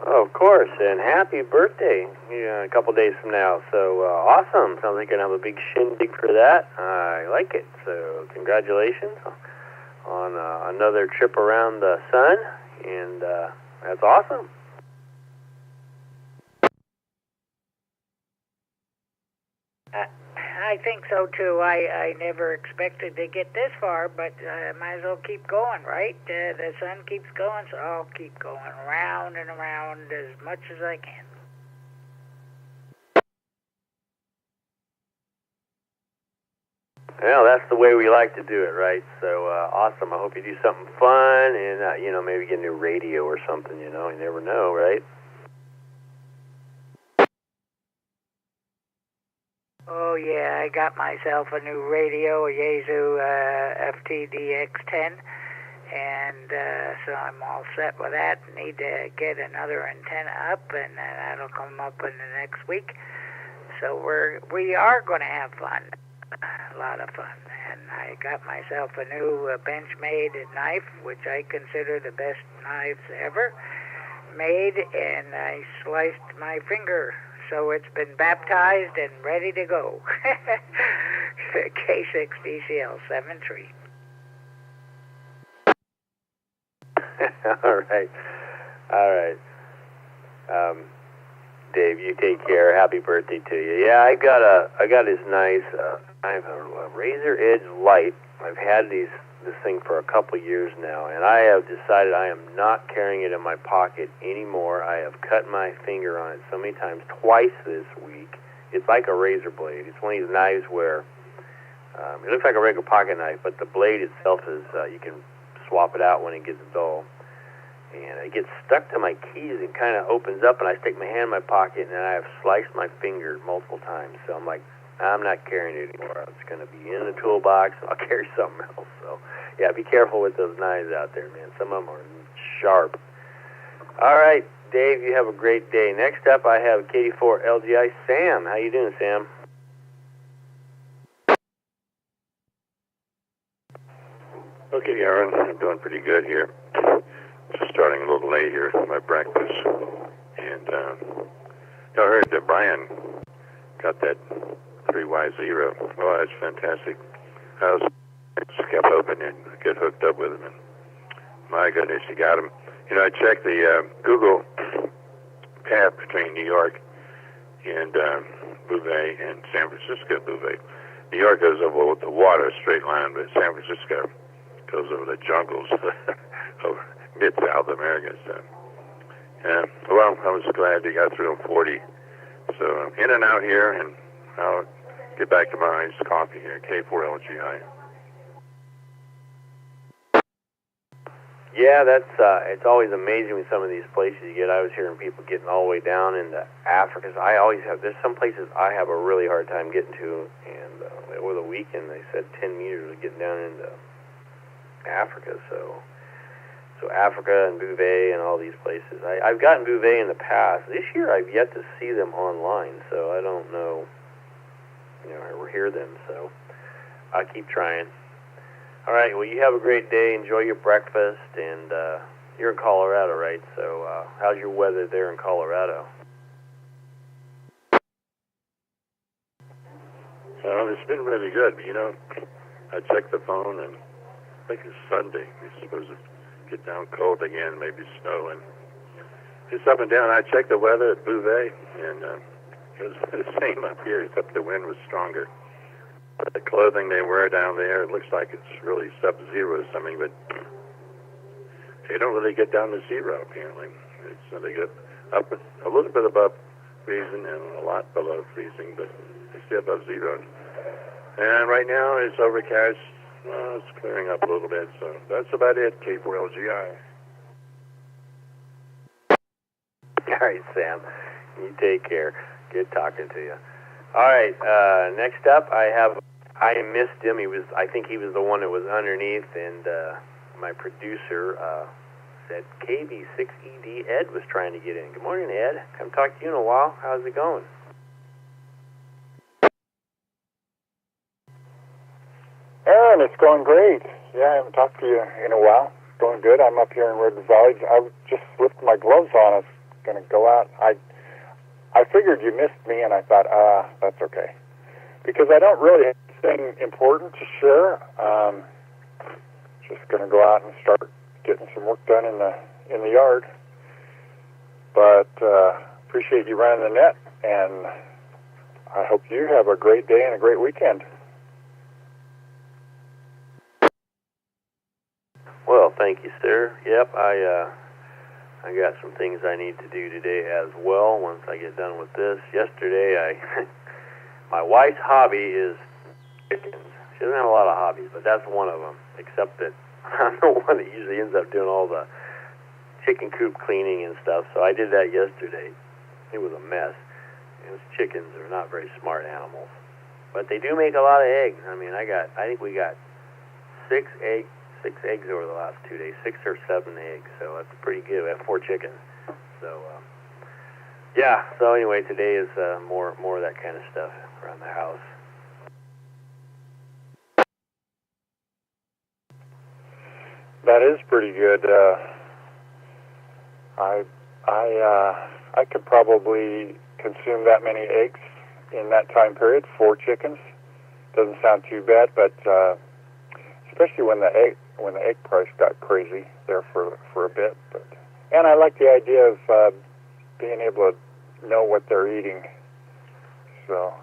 Oh, of course, and happy birthday a couple days from now. So awesome. Sounds like you're going to have a big shindig for that. I like it. So congratulations on another trip around the sun, and that's awesome. I think so too. I never expected to get this far, but might as well keep going, right? The sun keeps going, so I'll keep going around and around as much as I can. Well, that's the way we like to do it, right? So awesome. I hope you do something fun and, maybe get a new radio or something, you never know, right? Oh, yeah, I got myself a new radio, a Yaesu FTDX10, and so I'm all set with that. Need to get another antenna up, and that'll come up in the next week. So we are going to have fun, a lot of fun. And I got myself a new Benchmade knife, which I consider the best knives ever made, and I sliced my finger. So it's been baptized and ready to go. K6DCL73. All right. Dave, you take care. Happy birthday to you. Yeah, I got this nice. I have a razor edge light. I've had this thing for a couple years now, and I have decided I am not carrying it in my pocket anymore. I have cut my finger on it so many times, twice this week. It's like a razor blade. It's one of these knives where it looks like a regular pocket knife, but the blade itself is, you can swap it out when it gets dull. And it gets stuck to my keys and kind of opens up, and I stick my hand in my pocket, and I have sliced my finger multiple times. So I'm like, I'm not carrying it anymore. It's going to be in the toolbox. I'll carry something else. So, yeah, be careful with those knives out there, man. Some of them are sharp. All right, Dave, you have a great day. Next up, I have KD4LGI Sam. How you doing, Sam? Okay, Aaron, I'm doing pretty good here. Just starting a little late here for my breakfast. And I heard that Brian got that 3Y0. Oh, that's fantastic. I just kept hoping and get hooked up with him. And my goodness, you got him. I checked the Google path between New York and Bouvet and San Francisco Bouvet. New York goes over with the water, straight line, but San Francisco goes over the jungles over mid-South America. So, well, I was glad he got through on 40. So in and out here, and I'll get back to my iced coffee here, K4LGI. Yeah, that's it's always amazing with some of these places you get. I was hearing people getting all the way down into Africa. I always have. There's some places I have a really hard time getting to, and over the weekend they said 10 meters of getting down into Africa. So Africa and Bouvet and all these places. I've gotten Bouvet in the past. This year I've yet to see them online, so I don't know. Or hear them. So I keep trying. All right, well, you have a great day. Enjoy your breakfast, and you're in Colorado, right? So how's your weather there in Colorado? Well, it's been really good. I checked the phone, and I think it's Sunday. It's supposed to get down cold again, maybe snow, and it's up and down. I checked the weather at Bouvet, and it was the same up here, except the wind was stronger. The clothing they wear down there, it looks like it's really sub-zero or something, but they don't really get down to zero, apparently. They get up a little bit above freezing and a lot below freezing, but they stay above zero. And right now it's overcast. It's clearing up a little bit, so that's about it, K4LGI. All right, Sam. You take care. Good talking to you. All right, next up I missed him. I think he was the one that was underneath, and my producer said KB6ED Ed was trying to get in. Good morning, Ed. Haven't talked to you in a while. How's it going? Aaron, it's going great. Yeah, I haven't talked to you in a while. It's going good. I'm up here in Redwood Valley. I just slipped my gloves on. I was going to go out. I figured you missed me, and I thought, that's okay. Because I don't really have anything important to share. just going to go out and start getting some work done in the yard. But appreciate you running the net, and I hope you have a great day and a great weekend. Well, thank you, sir. Yep, I got some things I need to do today as well once I get done with this. Yesterday, my wife's hobby is chickens. She doesn't have a lot of hobbies, but that's one of them, except that I'm the one that usually ends up doing all the chicken coop cleaning and stuff, so I did that yesterday. It was a mess. Chickens are not very smart animals, but they do make a lot of eggs. I mean, I think we got six eggs over the last 2 days, 6 or 7 eggs, so that's pretty good. We have 4 chickens. So, yeah, so anyway, today is more of that kind of stuff around the house. That is pretty good. I could probably consume that many eggs in that time period, 4 chickens. Doesn't sound too bad, but especially when the egg price got crazy there for a bit. And I like the idea of being able to know what they're eating. So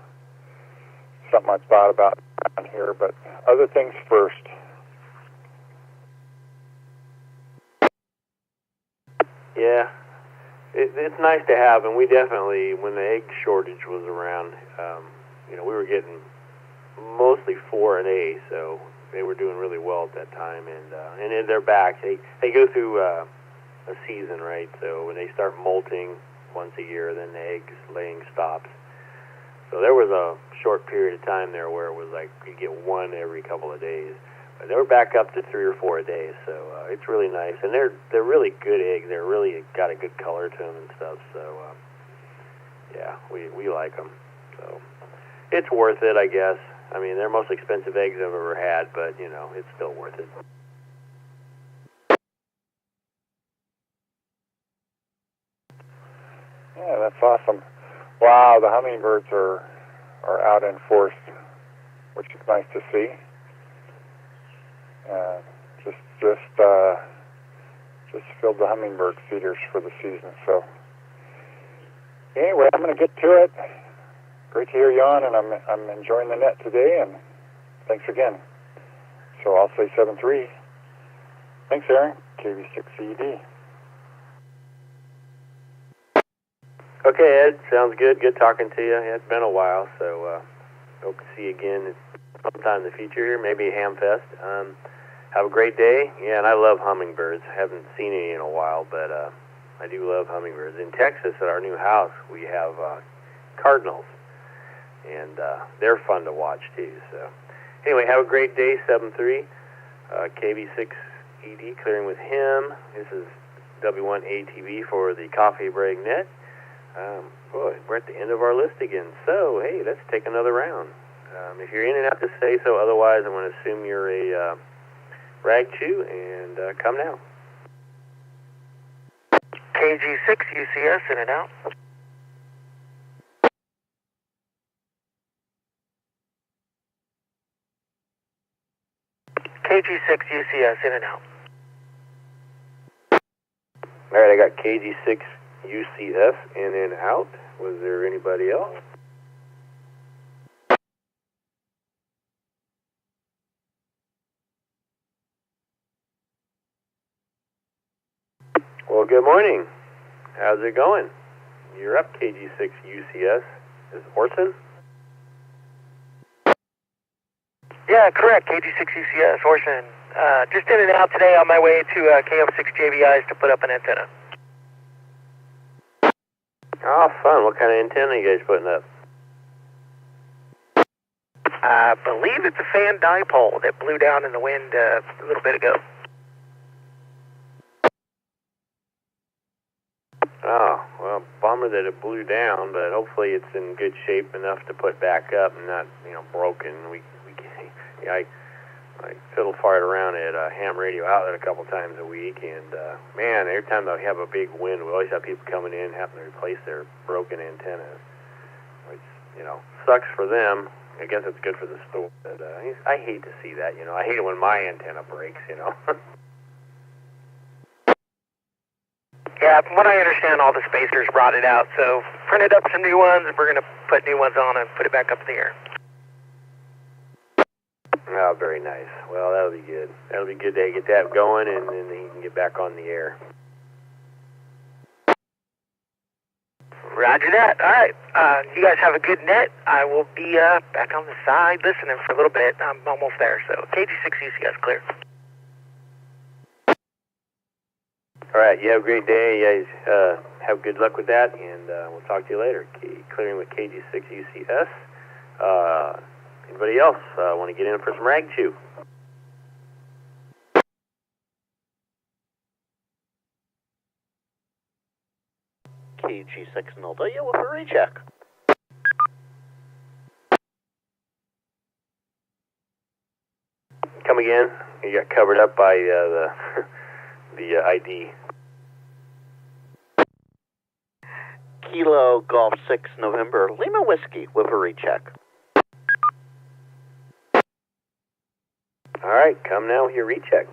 something I've thought about around here, but other things first. Yeah, it's nice to have, and we definitely, when the egg shortage was around, we were getting mostly 4 a day, so they were doing really well at that time, and then they're back. They go through a season, right? So when they start molting once a year, then the egg laying stops. So there was a short period of time there where it was like you get 1 every couple of days. But they were back up to 3 or 4 a day, so it's really nice. And they're really good eggs. They're really got a good color to them and stuff. So yeah, we like them. So it's worth it, I guess. I mean, they're the most expensive eggs I've ever had, but it's still worth it. Yeah, that's awesome. Wow, the hummingbirds are out in force, which is nice to see. Just filled the hummingbird feeders for the season. So anyway, I'm going to get to it. Great to hear you on, and I'm enjoying the net today. And thanks again. So I'll say 7-3. Thanks, Aaron. KV6ED. Okay, Ed. Sounds good. Good talking to you. Yeah, it's been a while, so hope to see you again sometime in the future here. Maybe Hamfest. Have a great day. Yeah, and I love hummingbirds. Haven't seen any in a while, but I do love hummingbirds. In Texas, at our new house, we have cardinals, and they're fun to watch too. So anyway, have a great day. 7-3, KV6ED, clearing with him. This is W1ATV for the Coffee Break Net. Boy, we're at the end of our list again. So hey, let's take another round. If you're in and out, just say so. Otherwise, I'm going to assume you're a rag chew, and come now. KG6 UCS in and out. KG6 UCS in and out. All right, I got KG6 UCS in and out. Was there anybody else? Well, good morning. How's it going? You're up, KG6 UCS. Is Orson? Yeah, correct. KG6 UCS, Orson. Just in and out today on my way to KF6 JVIs to put up an antenna. Oh, fun. What kind of antenna are you guys putting up? I believe it's a fan dipole that blew down in the wind a little bit ago. Oh, well, bummer that it blew down, but hopefully it's in good shape enough to put back up and not, broken. I fiddle fart around at ham radio outlet a couple times a week, and man, every time they have a big wind, we always have people coming in having to replace their broken antennas, which sucks for them. I guess it's good for the store. But I hate to see that. I hate it when my antenna breaks. Yeah, from what I understand, all the spacers brought it out, so printed up some new ones, and we're going to put new ones on and put it back up in the air. Oh, very nice. Well, that'll be good. That'll be good to get that going, and then he can get back on the air. Roger that. All right. You guys have a good net. I will be back on the side listening for a little bit. I'm almost there, so KG6UCS clear. All right, you have a great day. You guys have good luck with that, and we'll talk to you later. Clearing with KG6UCS. Anybody else want to get in for some rag chew? KG6 you with a recheck. Come again. You got covered up by the ID. Kilo Golf 6 November Lima Whiskey with a recheck. All right, come now with your recheck.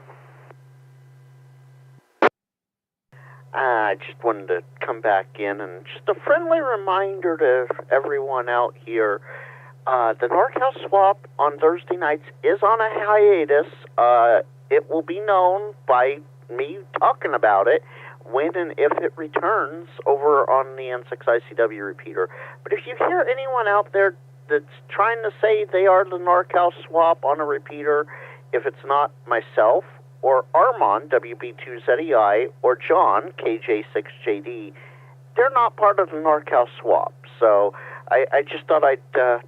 I just wanted to come back in and just a friendly reminder to everyone out here. The NorCal swap on Thursday nights is on a hiatus. It will be known by me talking about it when and if it returns over on the N6ICW repeater. But if you hear anyone out there that's trying to say they are the NorCal swap on a repeater, if it's not myself or Armand, WB2ZEI, or John, KJ6JD, they're not part of the NorCal swap. So I just thought I'd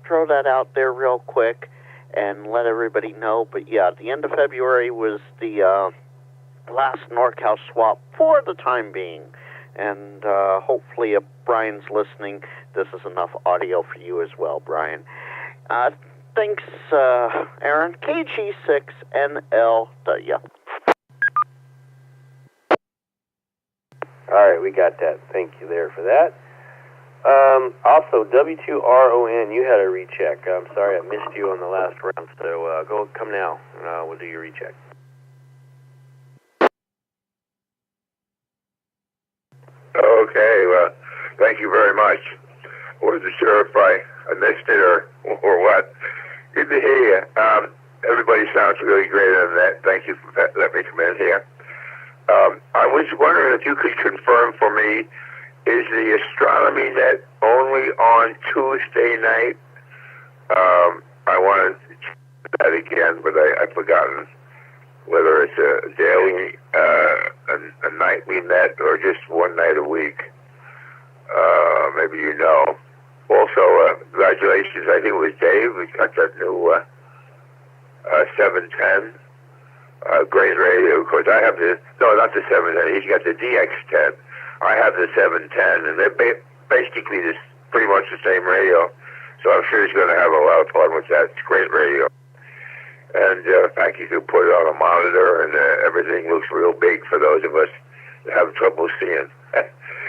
throw that out there real quick and let everybody know. But yeah, the end of February was the last NorCal swap for the time being. And hopefully if Brian's listening, this is enough audio for you as well, Brian. Thanks, Aaron. KG6NLW. All right, we got that. Thank you there for that. Also, W2RON, you had a recheck. I'm sorry I missed you on the last round, so come now, and we'll do your recheck. Okay, well, thank you very much. I wasn't sure if I missed it or what. Good to hear you. Everybody sounds really great on that. Thank you for letting me come in here. I was wondering if you could confirm for me, is the astronomy net only on Tuesday night? I wanted to check that again, but I've forgotten whether it's a daily, a nightly net, or just one night a week. Maybe you know. Also, congratulations. I think it was Dave who got that new 710. Great radio. Of course, I have not the 710. He's got the DX10. I have the 710, and they're basically pretty much the same radio. So I'm sure he's going to have a lot of fun with that. It's great radio. And in fact, you can put it on a monitor, and everything looks real big for those of us that have trouble seeing.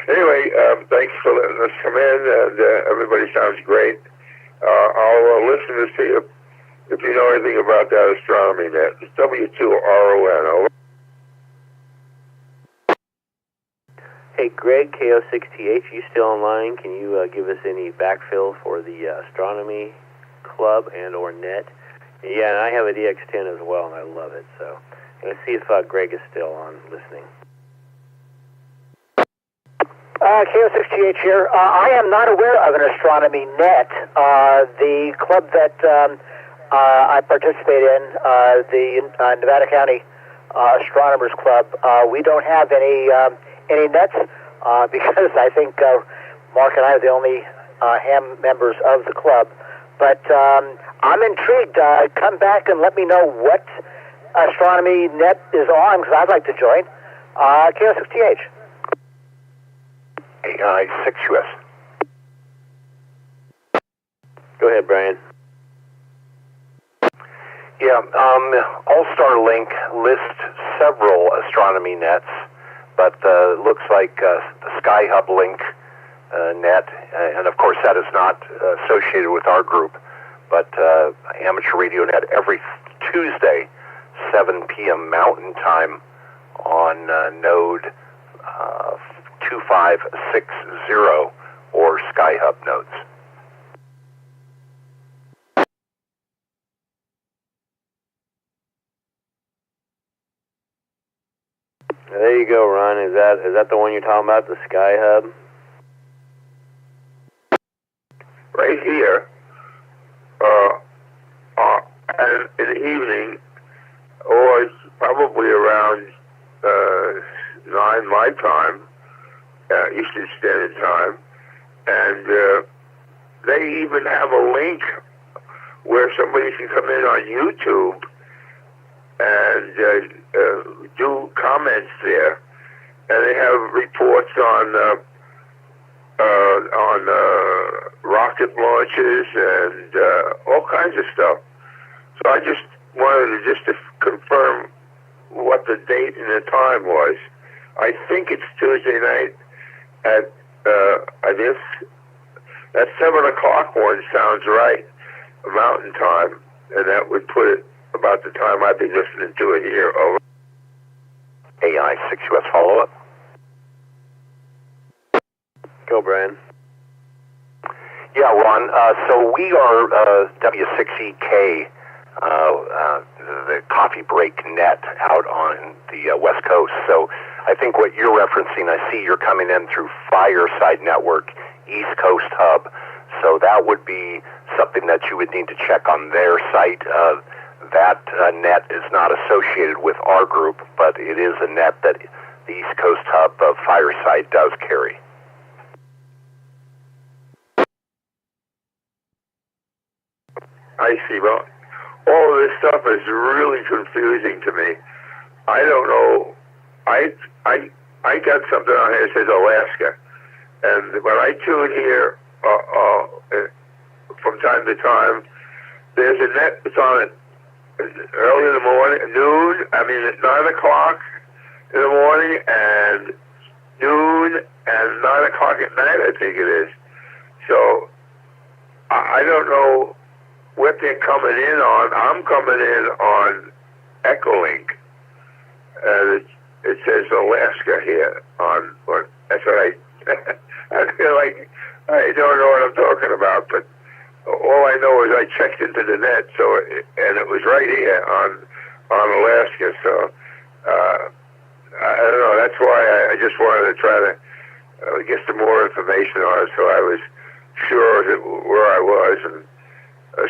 Anyway, thanks for letting us come in, and everybody sounds great. I'll listen to see if you know anything about that astronomy net. It's W2RON. Over. Hey, Greg, KO6TH, you still online? Can you give us any backfill for the astronomy club and or net? Yeah, and I have a DX10 as well, and I love it. So I'm going to see if Greg is still on listening. KO6TH here. I am not aware of an astronomy net. The club that I participate in, the Nevada County Astronomers Club, we don't have any nets because I think Mark and I are the only ham members of the club. But I'm intrigued. Come back and let me know what astronomy net is on, because I'd like to join. KO6TH. AI6US. Go ahead, Brian. Yeah, AllStarLink lists several astronomy nets, but looks like the SkyHub Link net, and of course that is not associated with our group, But Amateur Radio Net every Tuesday, 7 p.m. Mountain Time on node 2560 or Skyhub nodes. There you go, Ron. Is that the one you're talking about, the Skyhub? Right here, and in the evening, or it's probably around 9 my time, Eastern Standard Time, and they even have a link where somebody can come in on YouTube and do comments there, and they have reports on rocket launches and all kinds of stuff. So I just wanted to confirm what the date and the time was. I think it's Tuesday night at I guess that 7 o'clock one sounds right, Mountain Time, and that would put it about the time I'd be listening to it here. Over. AI 6US follow-up. Go, Brian. Yeah, Ron. So we are W6EK, the Coffee Break Net out on the West Coast. So I think what you're referencing, I see you're coming in through Fireside Network, East Coast Hub. So that would be something that you would need to check on their site. That net is not associated with our group, but it is a net that the East Coast Hub of Fireside does carry. I see. Well, all of this stuff is really confusing to me. I don't know. I got something on here that says Alaska, and when I tune here from time to time, there's a net that's on it early in the morning, noon. I mean, at 9 o'clock in the morning, and noon, and 9 o'clock at night. I think it is. So I don't know what they're coming in on. I'm coming in on Echolink, and it says Alaska here on that's what I feel like I don't know what I'm talking about, but all I know is I checked into the net, and it was right here on Alaska. So I don't know. That's why I just wanted to try to get some more information on it, so I was sure where I was, and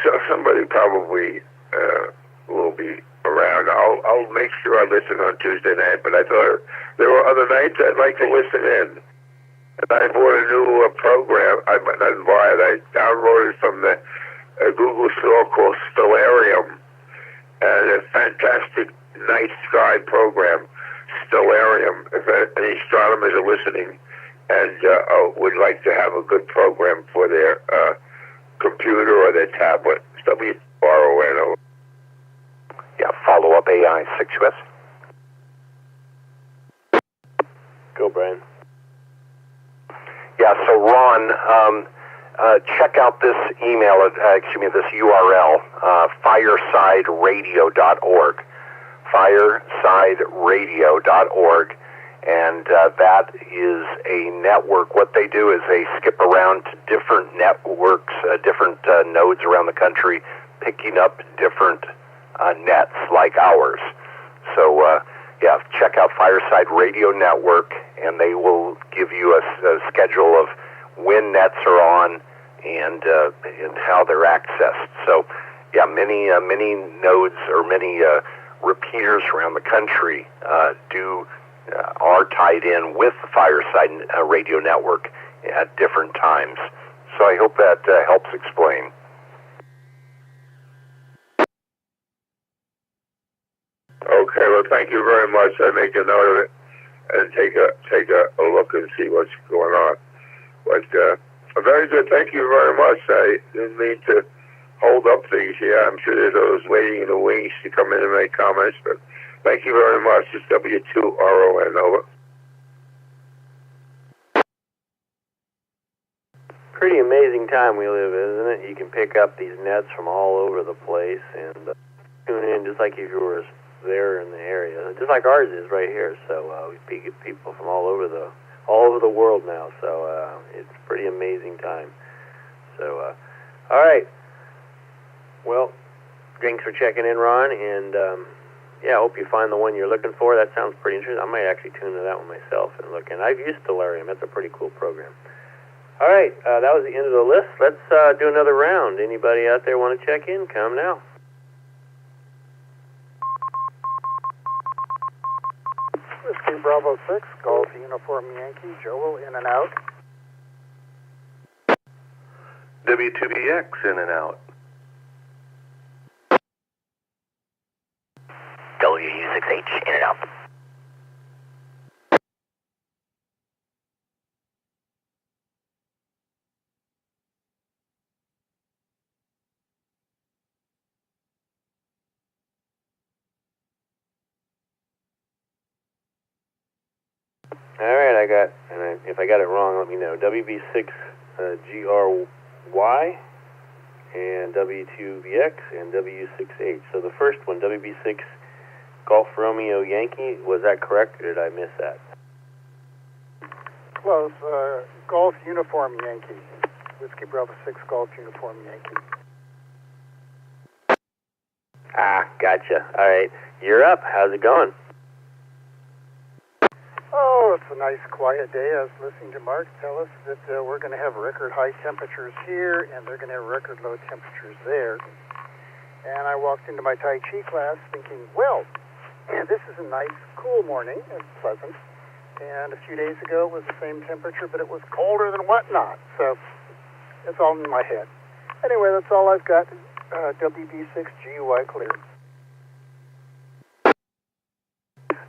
so somebody probably will be around. I'll make sure I listen on Tuesday night, but I thought there were other nights I'd like to listen in. And I bought a new program. I didn't buy it. I downloaded from the Google store called Stellarium, and a fantastic night sky program, Stellarium. If any astronomers are listening and would like to have a good program for their computer or their tablet, it's WRON. Yeah, follow-up AI 6US. Go, Brian. Yeah, so Ron, check out this email, this URL, firesideradio.org, firesideradio.org, and that is a network. What they do is they skip around to different networks, different nodes around the country, picking up different nets like ours. So, yeah, check out Fireside Radio Network, and they will give you a schedule of when nets are on and how they're accessed. So, yeah, many nodes or many repeaters around the country are tied in with the Fireside Radio Network at different times. So I hope that helps explain. Okay, well, thank you very much. I make a note of it and take a look and see what's going on. But very good. Thank you very much. I didn't mean to hold up things here. I'm sure there's those waiting in the wings to come in and make comments. But thank you very much. It's W2RON. Over. Pretty amazing time we live, isn't it? You can pick up these nets from all over the place and tune in just like if you were there in the area, just like ours is right here. So we get people from all over the world now. So it's a pretty amazing time. So all right. Well, thanks for checking in, Ron, and yeah, I hope you find the one you're looking for. That sounds pretty interesting. I might actually tune to that one myself and look. And I've used Stellarium. That's a pretty cool program. All right, that was the end of the list. Let's do another round. Anybody out there want to check in? Come now. Whiskey Bravo 6, Golf Uniform Yankee, Joel in and out. W2BX in and out. W6H in and out. All right, and if I got it wrong, let me know. WB6GRY and W2VX and W6H. So the first one, WB6 Golf Romeo Yankee, was that correct, or did I miss that? Close. Golf Uniform Yankee. Whiskey Bravo 6, Golf Uniform Yankee. Ah, gotcha. All right, you're up. How's it going? Oh, it's a nice quiet day. I was listening to Mark tell us that we're going to have record high temperatures here, and they're going to have record low temperatures there. And I walked into my Tai Chi class thinking, well, this is a nice, cool morning. It's pleasant. And a few days ago it was the same temperature, but it was colder than whatnot. So it's all in my head. Anyway, that's all I've got. WB6GUI clear.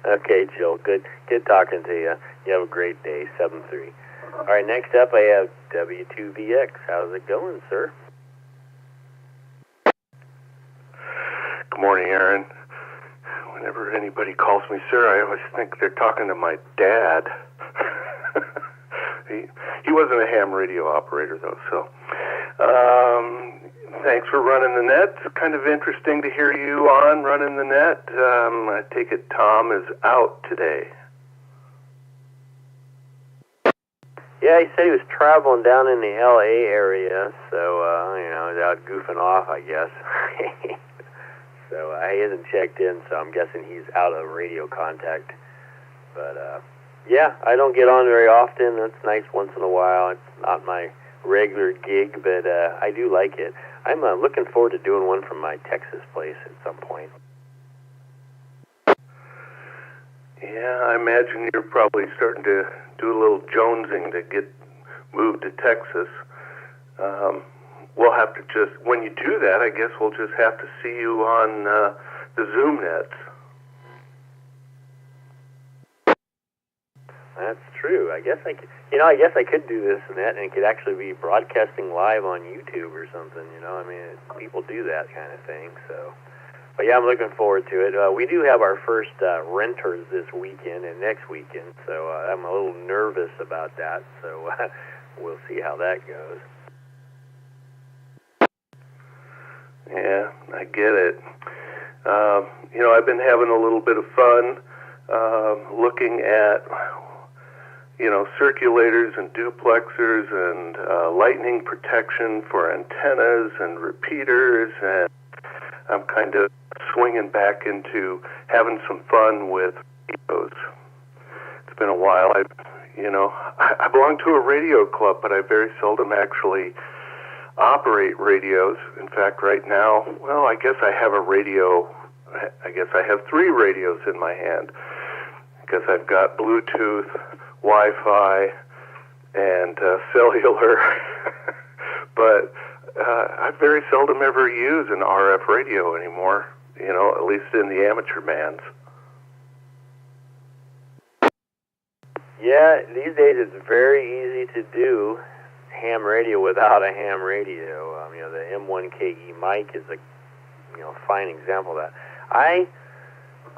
Okay, Jill. Good talking to you. You have a great day. 7-3. All right, next up I have W2VX. How's it going, sir? Good morning, Aaron. Whenever anybody calls me sir, I always think they're talking to my dad. He wasn't a ham radio operator, though, so... thanks for running the net. It's kind of interesting to hear you on running the net. I take it Tom is out today. Yeah, he said he was traveling down in the L.A. area, so, he's out goofing off, I guess. So he hasn't checked in, so I'm guessing he's out of radio contact. But, yeah, I don't get on very often. It's nice once in a while. It's not my regular gig, but I do like it. I'm looking forward to doing one from my Texas place at some point. Yeah, I imagine you're probably starting to do a little jonesing to get moved to Texas. We'll have to when you do that, I guess we'll just have to see you on the Zoom nets. That's true. I guess I could do this and that, and it could actually be broadcasting live on YouTube or something. People do that kind of thing. So, but yeah, I'm looking forward to it. We do have our first renters this weekend and next weekend, so I'm a little nervous about that. So we'll see how that goes. Yeah, I get it. I've been having a little bit of fun looking at, circulators and duplexers and lightning protection for antennas and repeaters, and I'm kind of swinging back into having some fun with radios. It's been a while. I belong to a radio club, but I very seldom actually operate radios. In fact, right now, I guess I have a radio. I guess I have 3 radios in my hand, because I've got Bluetooth, Wi-Fi, and cellular. But I very seldom ever use an RF radio anymore, at least in the amateur bands. Yeah, these days it's very easy to do ham radio without a ham radio. The M1KE mic is a fine example of that.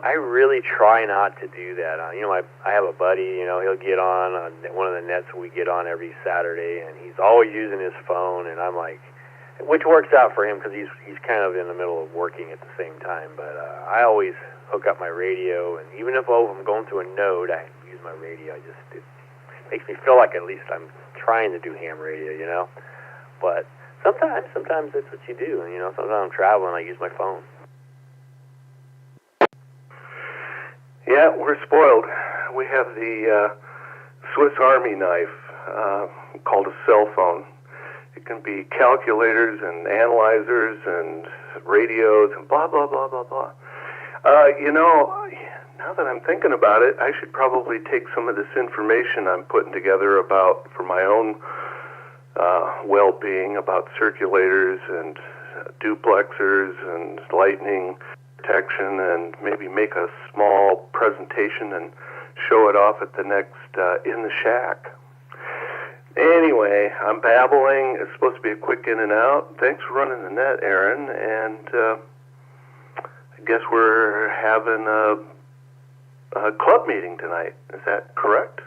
I really try not to do that. I have a buddy, he'll get on one of the nets we get on every Saturday, and he's always using his phone, and I'm like, which works out for him because he's kind of in the middle of working at the same time. But I always hook up my radio, and even if I'm going through a node, I use my radio. It makes me feel like at least I'm trying to do ham radio, But sometimes that's what you do. Sometimes I'm traveling, I use my phone. Yeah, we're spoiled. We have the Swiss Army knife called a cell phone. It can be calculators and analyzers and radios and blah, blah, blah, blah, blah. Now that I'm thinking about it, I should probably take some of this information I'm putting together for my own well-being, about circulators and duplexers and lightning protection, and maybe make a small presentation and show it off at the next In the Shack. Anyway, I'm babbling. It's supposed to be a quick in and out. Thanks for running the net, Aaron. And I guess we're having a club meeting tonight. Is that correct?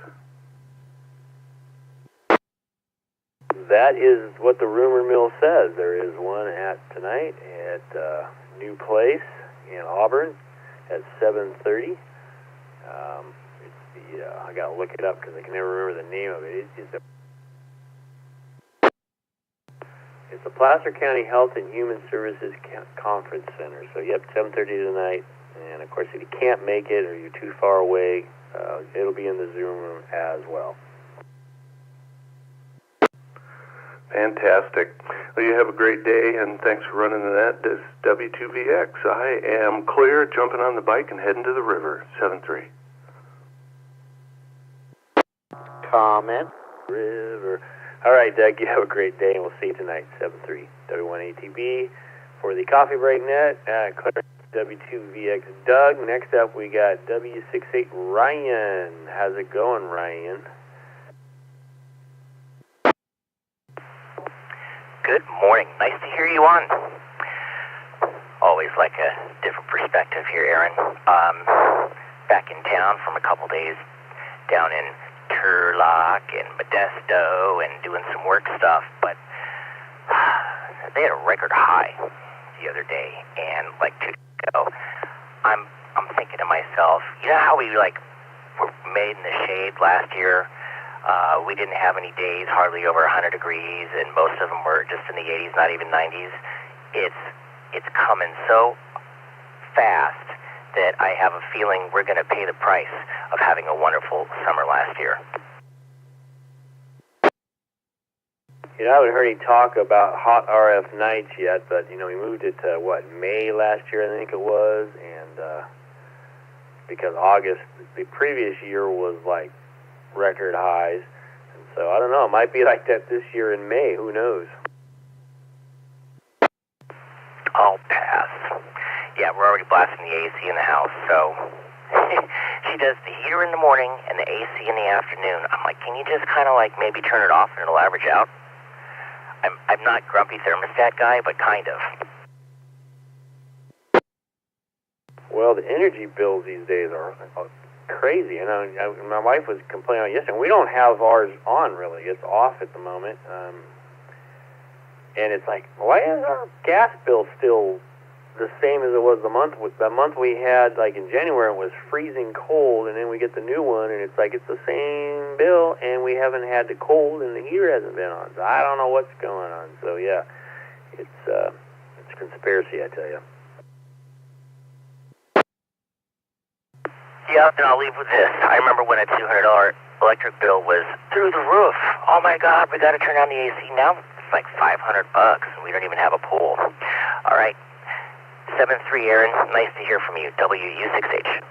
That is what the rumor mill says. There is one tonight at New Place in Auburn at 7:30. I got to look it up because I can never remember the name of it. It's the Placer County Health and Human Services Conference Center. So, 7:30 tonight. And, of course, if you can't make it or you're too far away, it'll be in the Zoom room as well. Fantastic. Well, you have a great day, and thanks for running the net. This is W2VX. I am clear, jumping on the bike and heading to the river, 7-3. Comment. River. All right, Doug, you have a great day, and we'll see you tonight, 7-3, W1ATB. For the Coffee Break Net, W2VX Doug. Next up, we got W6EK Ryan. How's it going, Ryan? Good morning. Nice to hear you on. Always like a different perspective here, Aaron. Back in town from a couple days down in Turlock and Modesto and doing some work stuff, but they had a record high the other day, and like 2 days ago, I'm thinking to myself, how we were made in the shade last year? We didn't have any days hardly over 100 degrees, and most of them were just in the 80s, not even 90s. It's coming so fast that I have a feeling we're going to pay the price of having a wonderful summer last year. I haven't heard any talk about hot RF nights yet, but, we moved it to, May last year, I think it was, and because August, the previous year was, record highs. And so, I don't know, it might be like that this year in May, who knows? I'll pass. Yeah, we're already blasting the AC in the house, so she does the heater in the morning and the AC in the afternoon. I'm like, can you just kind of maybe turn it off and it'll average out? I'm not grumpy thermostat guy, but kind of. Well, the energy bills these days are crazy. My wife was complaining yesterday. We don't have ours on, really. It's off at the moment. And it's like, why is our gas bill still the same as it was the month we had, in January, it was freezing cold, and then we get the new one, and it's it's the same bill, and we haven't had the cold, and the heater hasn't been on. So I don't know what's going on. So, yeah, it's a conspiracy, I tell you. Yeah, and I'll leave with this. I remember when a $200 electric bill was through the roof. Oh, my God, we got to turn on the AC. Now it's $500, and we don't even have a pool. All right. 7-3, Aaron. Nice to hear from you. WU6H.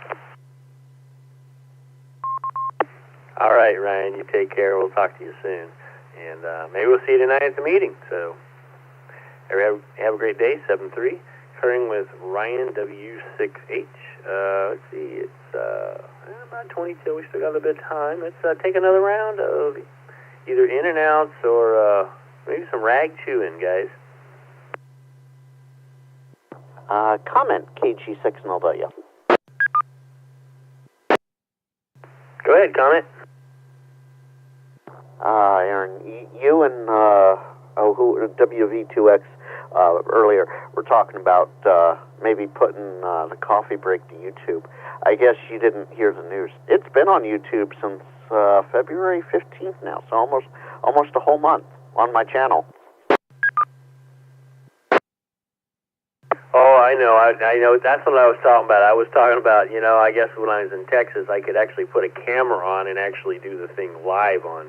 All right, Ryan. You take care. We'll talk to you soon. And maybe we'll see you tonight at the meeting. So have a great day. 7-3. Curring with Ryan, W6H. Let's see. It's about 22. We still got a bit of time. Let's take another round of either in and outs or maybe some rag chewing, guys. Comment, KG6 Nova, yeah. Go ahead, comment. Aaron, you and WV2X earlier were talking about maybe putting the coffee break to YouTube. I guess you didn't hear the news. It's been on YouTube since February 15th now, so almost a whole month on my channel. Oh, I know. I know. That's what I was talking about. I was talking about, I guess when I was in Texas, I could actually put a camera on and actually do the thing live on,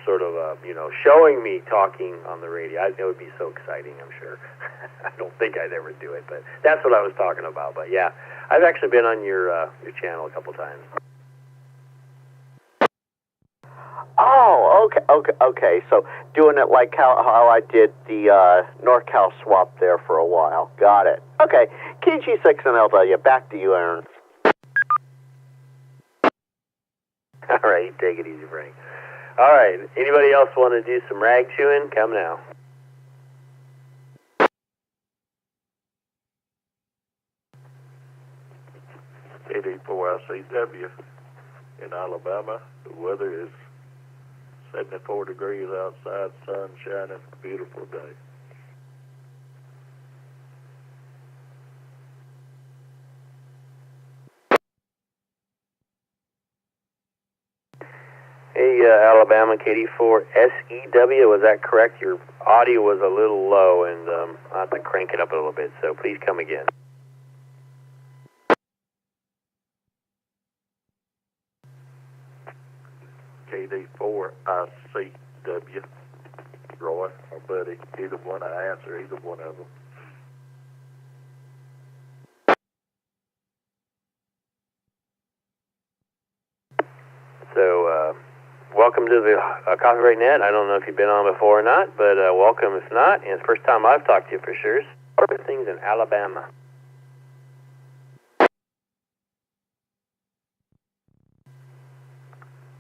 sort of, showing me talking on the radio. It would be so exciting, I'm sure. I don't think I'd ever do it, but that's what I was talking about. But yeah, I've actually been on your channel a couple times. Oh, okay. So doing it like how I did the NorCal swap there for a while. Got it. Okay. KG6 and LW, back to you, Aaron. All right, take it easy, Frank. All right, anybody else want to do some rag chewing? Come now. KD4ICW in Alabama. The weather is 74 degrees outside, sun shining, beautiful day. Hey, Alabama, KD4SEW, was that correct? Your audio was a little low, and I'll have to crank it up a little bit, so please come again. KD4ICW, Roy, or Buddy, either one, I answer either one of them. So, welcome to the Coffee Break Net. I don't know if you've been on before or not, but welcome if not. And it's the first time I've talked to you for sure. Things in Alabama.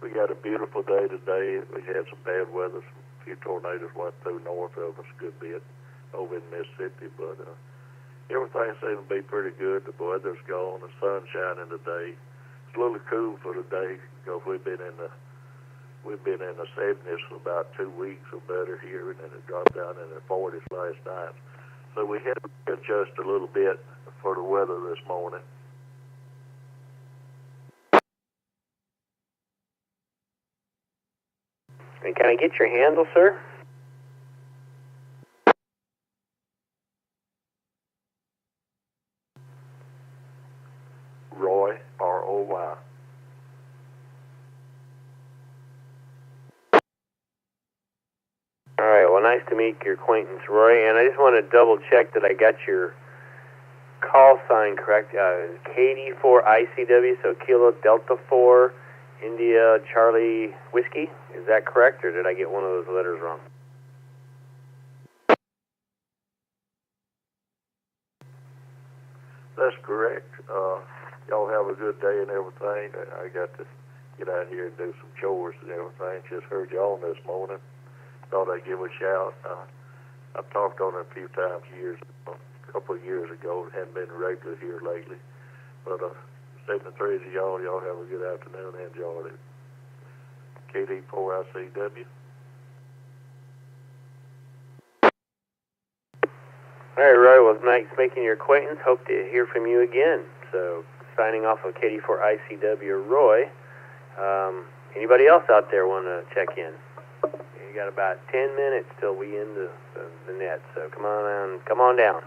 We got a beautiful day today. We had some bad weather. A few tornadoes went through north of us a good bit over in Mississippi, but everything seems to be pretty good. The weather's gone. The sun's shining today. It's a little cool for the day because we've been in the 70s for about 2 weeks or better here, and then it dropped down in the 40s last night. So we had to adjust a little bit for the weather this morning. And can I get your handle, sir? Roy, R-O-Y. All right, well, nice to meet your acquaintance, Roy. And I just want to double check that I got your call sign correct. KD4ICW, so Kilo Delta 4, India Charlie Whiskey. Is that correct, or did I get one of those letters wrong? That's correct. Y'all have a good day and everything. I got to get out here and do some chores and everything. Just heard y'all this morning. Thought I'd give a shout. I've talked on it a few times a couple of years ago. Hadn't been regular here lately. But 73 to y'all. Y'all have a good afternoon. Enjoy it. KD4ICW. All right, Roy. Well, nice making your acquaintance. Hope to hear from you again. So, signing off of KD4ICW, Roy. Anybody else out there want to check in? You got about 10 minutes till we end the net. So come on down.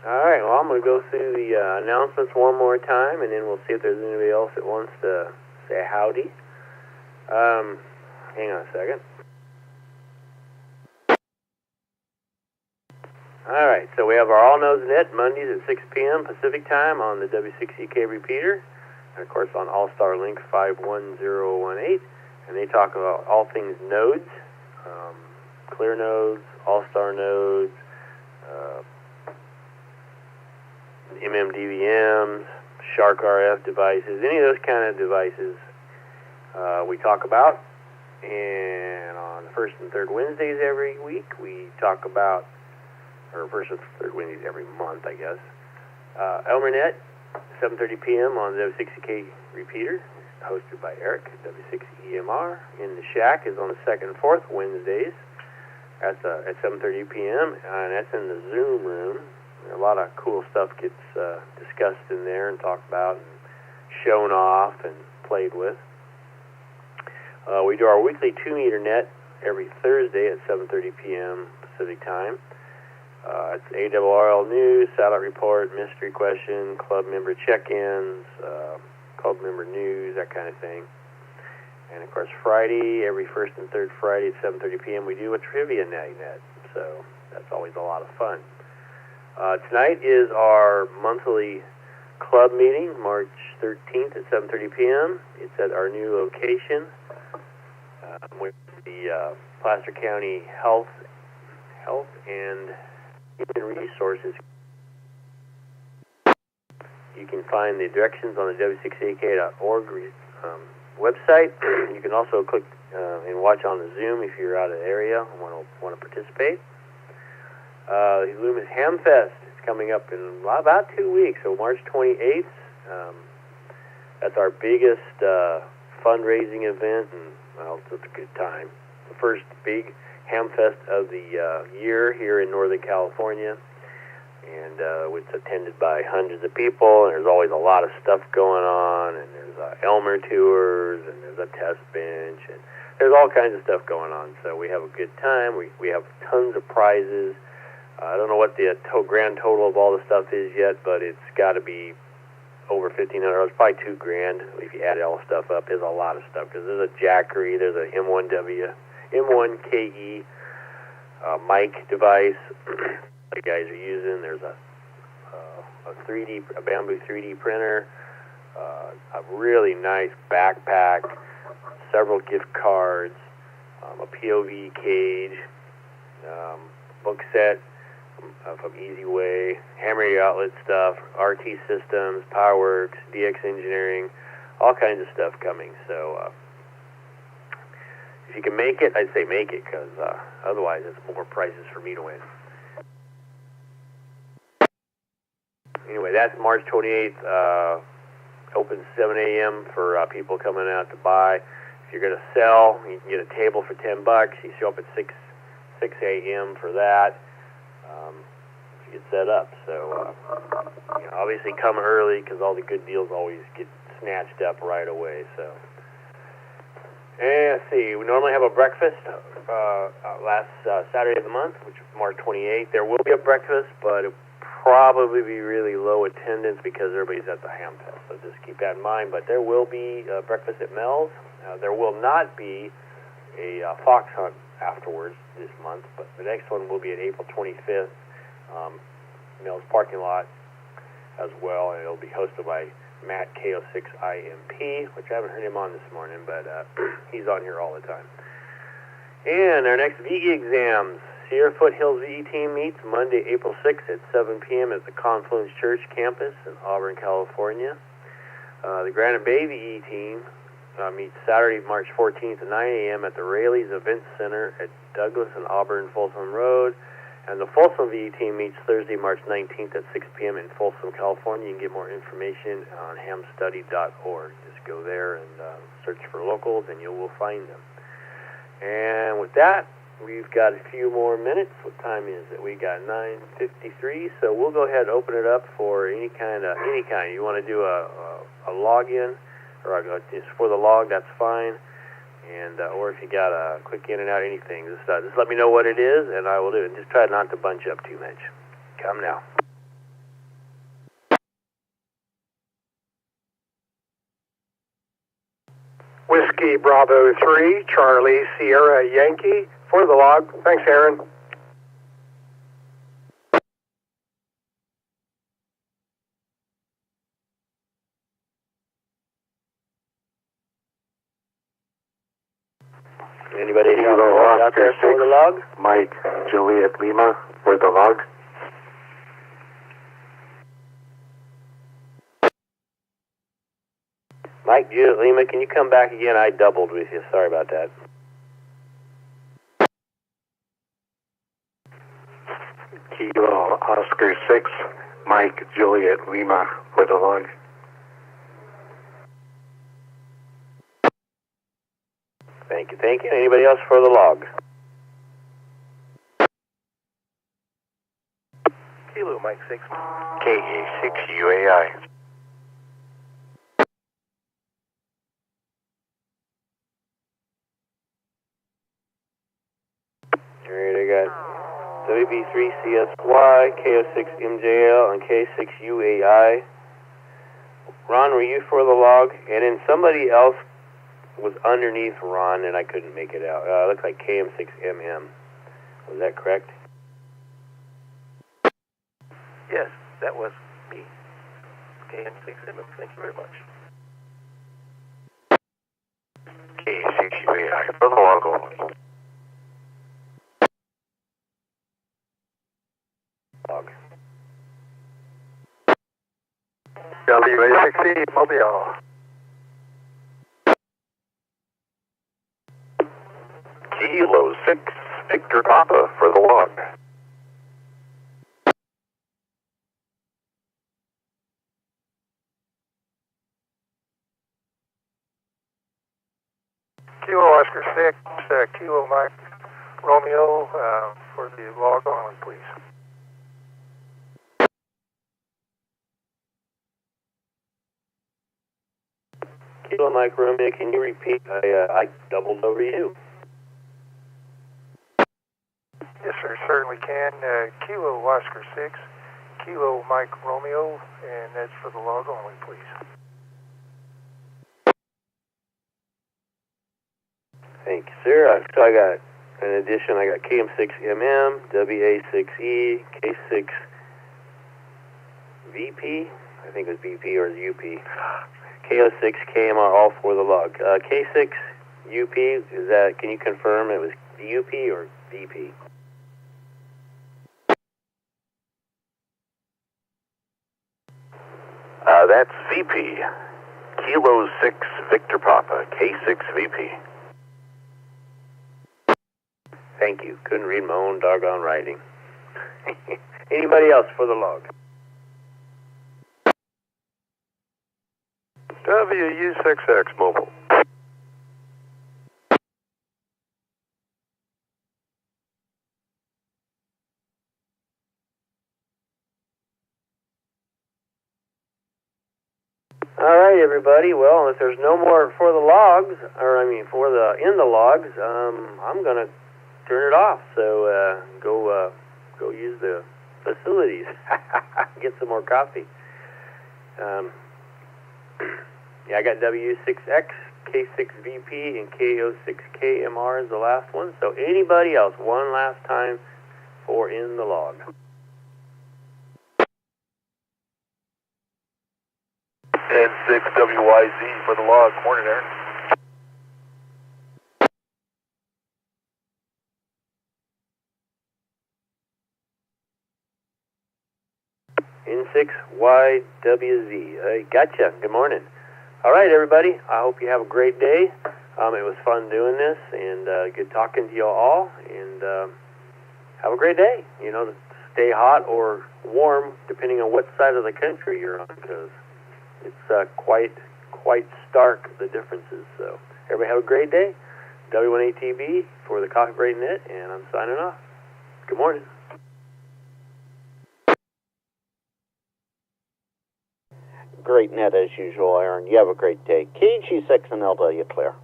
All right, well, I'm going to go through the announcements one more time, and then we'll see if there's anybody else that wants to say howdy. Hang on a second. All right, so we have our All Knows Net Mondays at 6 p.m. Pacific Time on the W6EK Repeater, and of course on AllStarLink 51018, and they talk about all things nodes, clear nodes, all-star nodes, MMDVMs, Shark RF devices, any of those kind of devices we talk about. And on the first and third Wednesdays every week, we talk about, or first and third Wednesdays every month, I guess. ElmerNet, 7:30 p.m. on the W6EK Repeater, hosted by Eric, W6EMR. In the Shack is on the second and fourth Wednesdays. That's at 7:30 p.m. and that's in the Zoom room. A lot of cool stuff gets discussed in there and talked about and shown off and played with. We do our weekly 2-meter net every Thursday at 7:30 p.m. Pacific time. It's ARRL news, satellite report, mystery question, club member check-ins, club member news, that kind of thing. And of course, Friday, every first and third Friday at 7:30 p.m. we do a trivia net. So that's always a lot of fun. Tonight is our monthly club meeting, March 13th at 7:30 p.m. It's at our new location with the Placer County Health and Human Resources. You can find the directions on the W6EK.org website. You can also click and watch on the Zoom if you're out of the area and want to participate. The Loomis Hamfest is coming up in about 2 weeks, so March 28th. That's our biggest fundraising event, and well, it's a good time. The first big Hamfest of the year here in Northern California, and it's attended by hundreds of people, and there's always a lot of stuff going on, and there's Elmer tours, and there's a test bench, and there's all kinds of stuff going on, so we have a good time. We have tons of prizes. I don't know what the grand total of all the stuff is yet, but it's got to be over $1,500. It's probably $2,000 if you add all the stuff up. There's a lot of stuff because there's a Jackery, there's a M1KE mic device the guys are using. There's a bamboo 3D printer, a really nice backpack, several gift cards, a POV cage, book set from Easy Way, Hammer Your Outlet stuff, RT Systems, Powerworks, DX Engineering, all kinds of stuff coming. So if you can make it, I'd say make it, because otherwise it's more prizes for me to win. Anyway, that's March 28th. Open 7 a.m. for people coming out to buy. If you're going to sell, you can get a table for $10. You show up at 6 a.m. for that. To get set up. So obviously come early, because all the good deals always get snatched up right away. So, and let's see, we normally have a breakfast last Saturday of the month, which is March 28th. There will be a breakfast, but it'll probably be really low attendance because everybody's at the Hamfest. So just keep that in mind. But there will be breakfast at Mel's. There will not be a fox hunt afterwards this month, but the next one will be at April 25th. Mel's parking lot as well, and it'll be hosted by Matt K06IMP, which I haven't heard him on this morning, but he's on here all the time. And our next VE exams, Sierra Foothills VE team meets Monday, April 6th at 7 p.m. at the Confluence Church campus in Auburn, California. The Granite Bay VE team meets Saturday, March 14th at 9 a.m. at the Raley's Event Center at Douglas and Auburn Folsom Road. And the Folsom VE team meets Thursday, March 19th at 6 p.m. in Folsom, California. You can get more information on hamstudy.org. Just go there and search for locals, and you will find them. And with that, we've got a few more minutes. What time is it? We got 9:53, so we'll go ahead and open it up for any kind. You want to do a login, or just for the log, that's fine. And or if you got a quick in and out, anything, just let me know what it is, and I will do it. Just try not to bunch up too much. Come now. Whiskey Bravo 3, Charlie Sierra Yankee, for the log. Thanks, Aaron. Anybody out there for the log? Mike, Juliet Lima, for the log. Mike, Juliet Lima, can you come back again? I doubled with you. Sorry about that. Kilo Oscar 6, Mike Juliet Lima for the log. Thank you, thank you. Anybody else for the log? Kilo Mike 6. KA6UAI. Alright, I got WB3CSY, KO6MJL, and K6UAI. Ron, were you for the log? And then somebody else was underneath Ron, and I couldn't make it out. It looks like KM6MM. Was that correct? Yes, that was me. KM6MM. Thank you very much. KA6UAI for the log only. Log. W6EK Mobile. Kilo 6 Victor Papa for the log. Kilo Oscar 6, Kilo Mike Romeo for the log on, please. Kilo Mike Romeo, can you repeat? I doubled over you. Yes, sir, certainly can. Kilo Oscar 6, Kilo Mike Romeo, and that's for the log only, please. Thank you, sir. So I got, in addition, I got KM6MM, WA6E, K6VP, I think it was BP or UP, KO6, KMR, all for the log. K6UP, is that, can you confirm it was UP or VP? That's VP. Kilo 6 Victor Papa, K6 VP. Thank you. Couldn't read my own doggone writing. Anybody else for the log? WU6X Mobile. All right, everybody. Well, if there's no more for the logs, or I mean for the in the logs, I'm gonna turn it off. So go use the facilities. Get some more coffee. Yeah, I got W6X, K6VP, and KO6KMR is the last one. So anybody else, one last time for in the log. N6WYZ for the log. Morning, Aaron. N6YWZ. Gotcha. Good morning. All right, everybody. I hope you have a great day. It was fun doing this, and good talking to you all. And have a great day. You know, stay hot or warm, depending on what side of the country you're on, because it's quite stark, the differences. So everybody have a great day. W1ATB for the Coffee Break Net, and I'm signing off. Good morning. Great net as usual, Aaron. You have a great day. KG6 and LW Clear.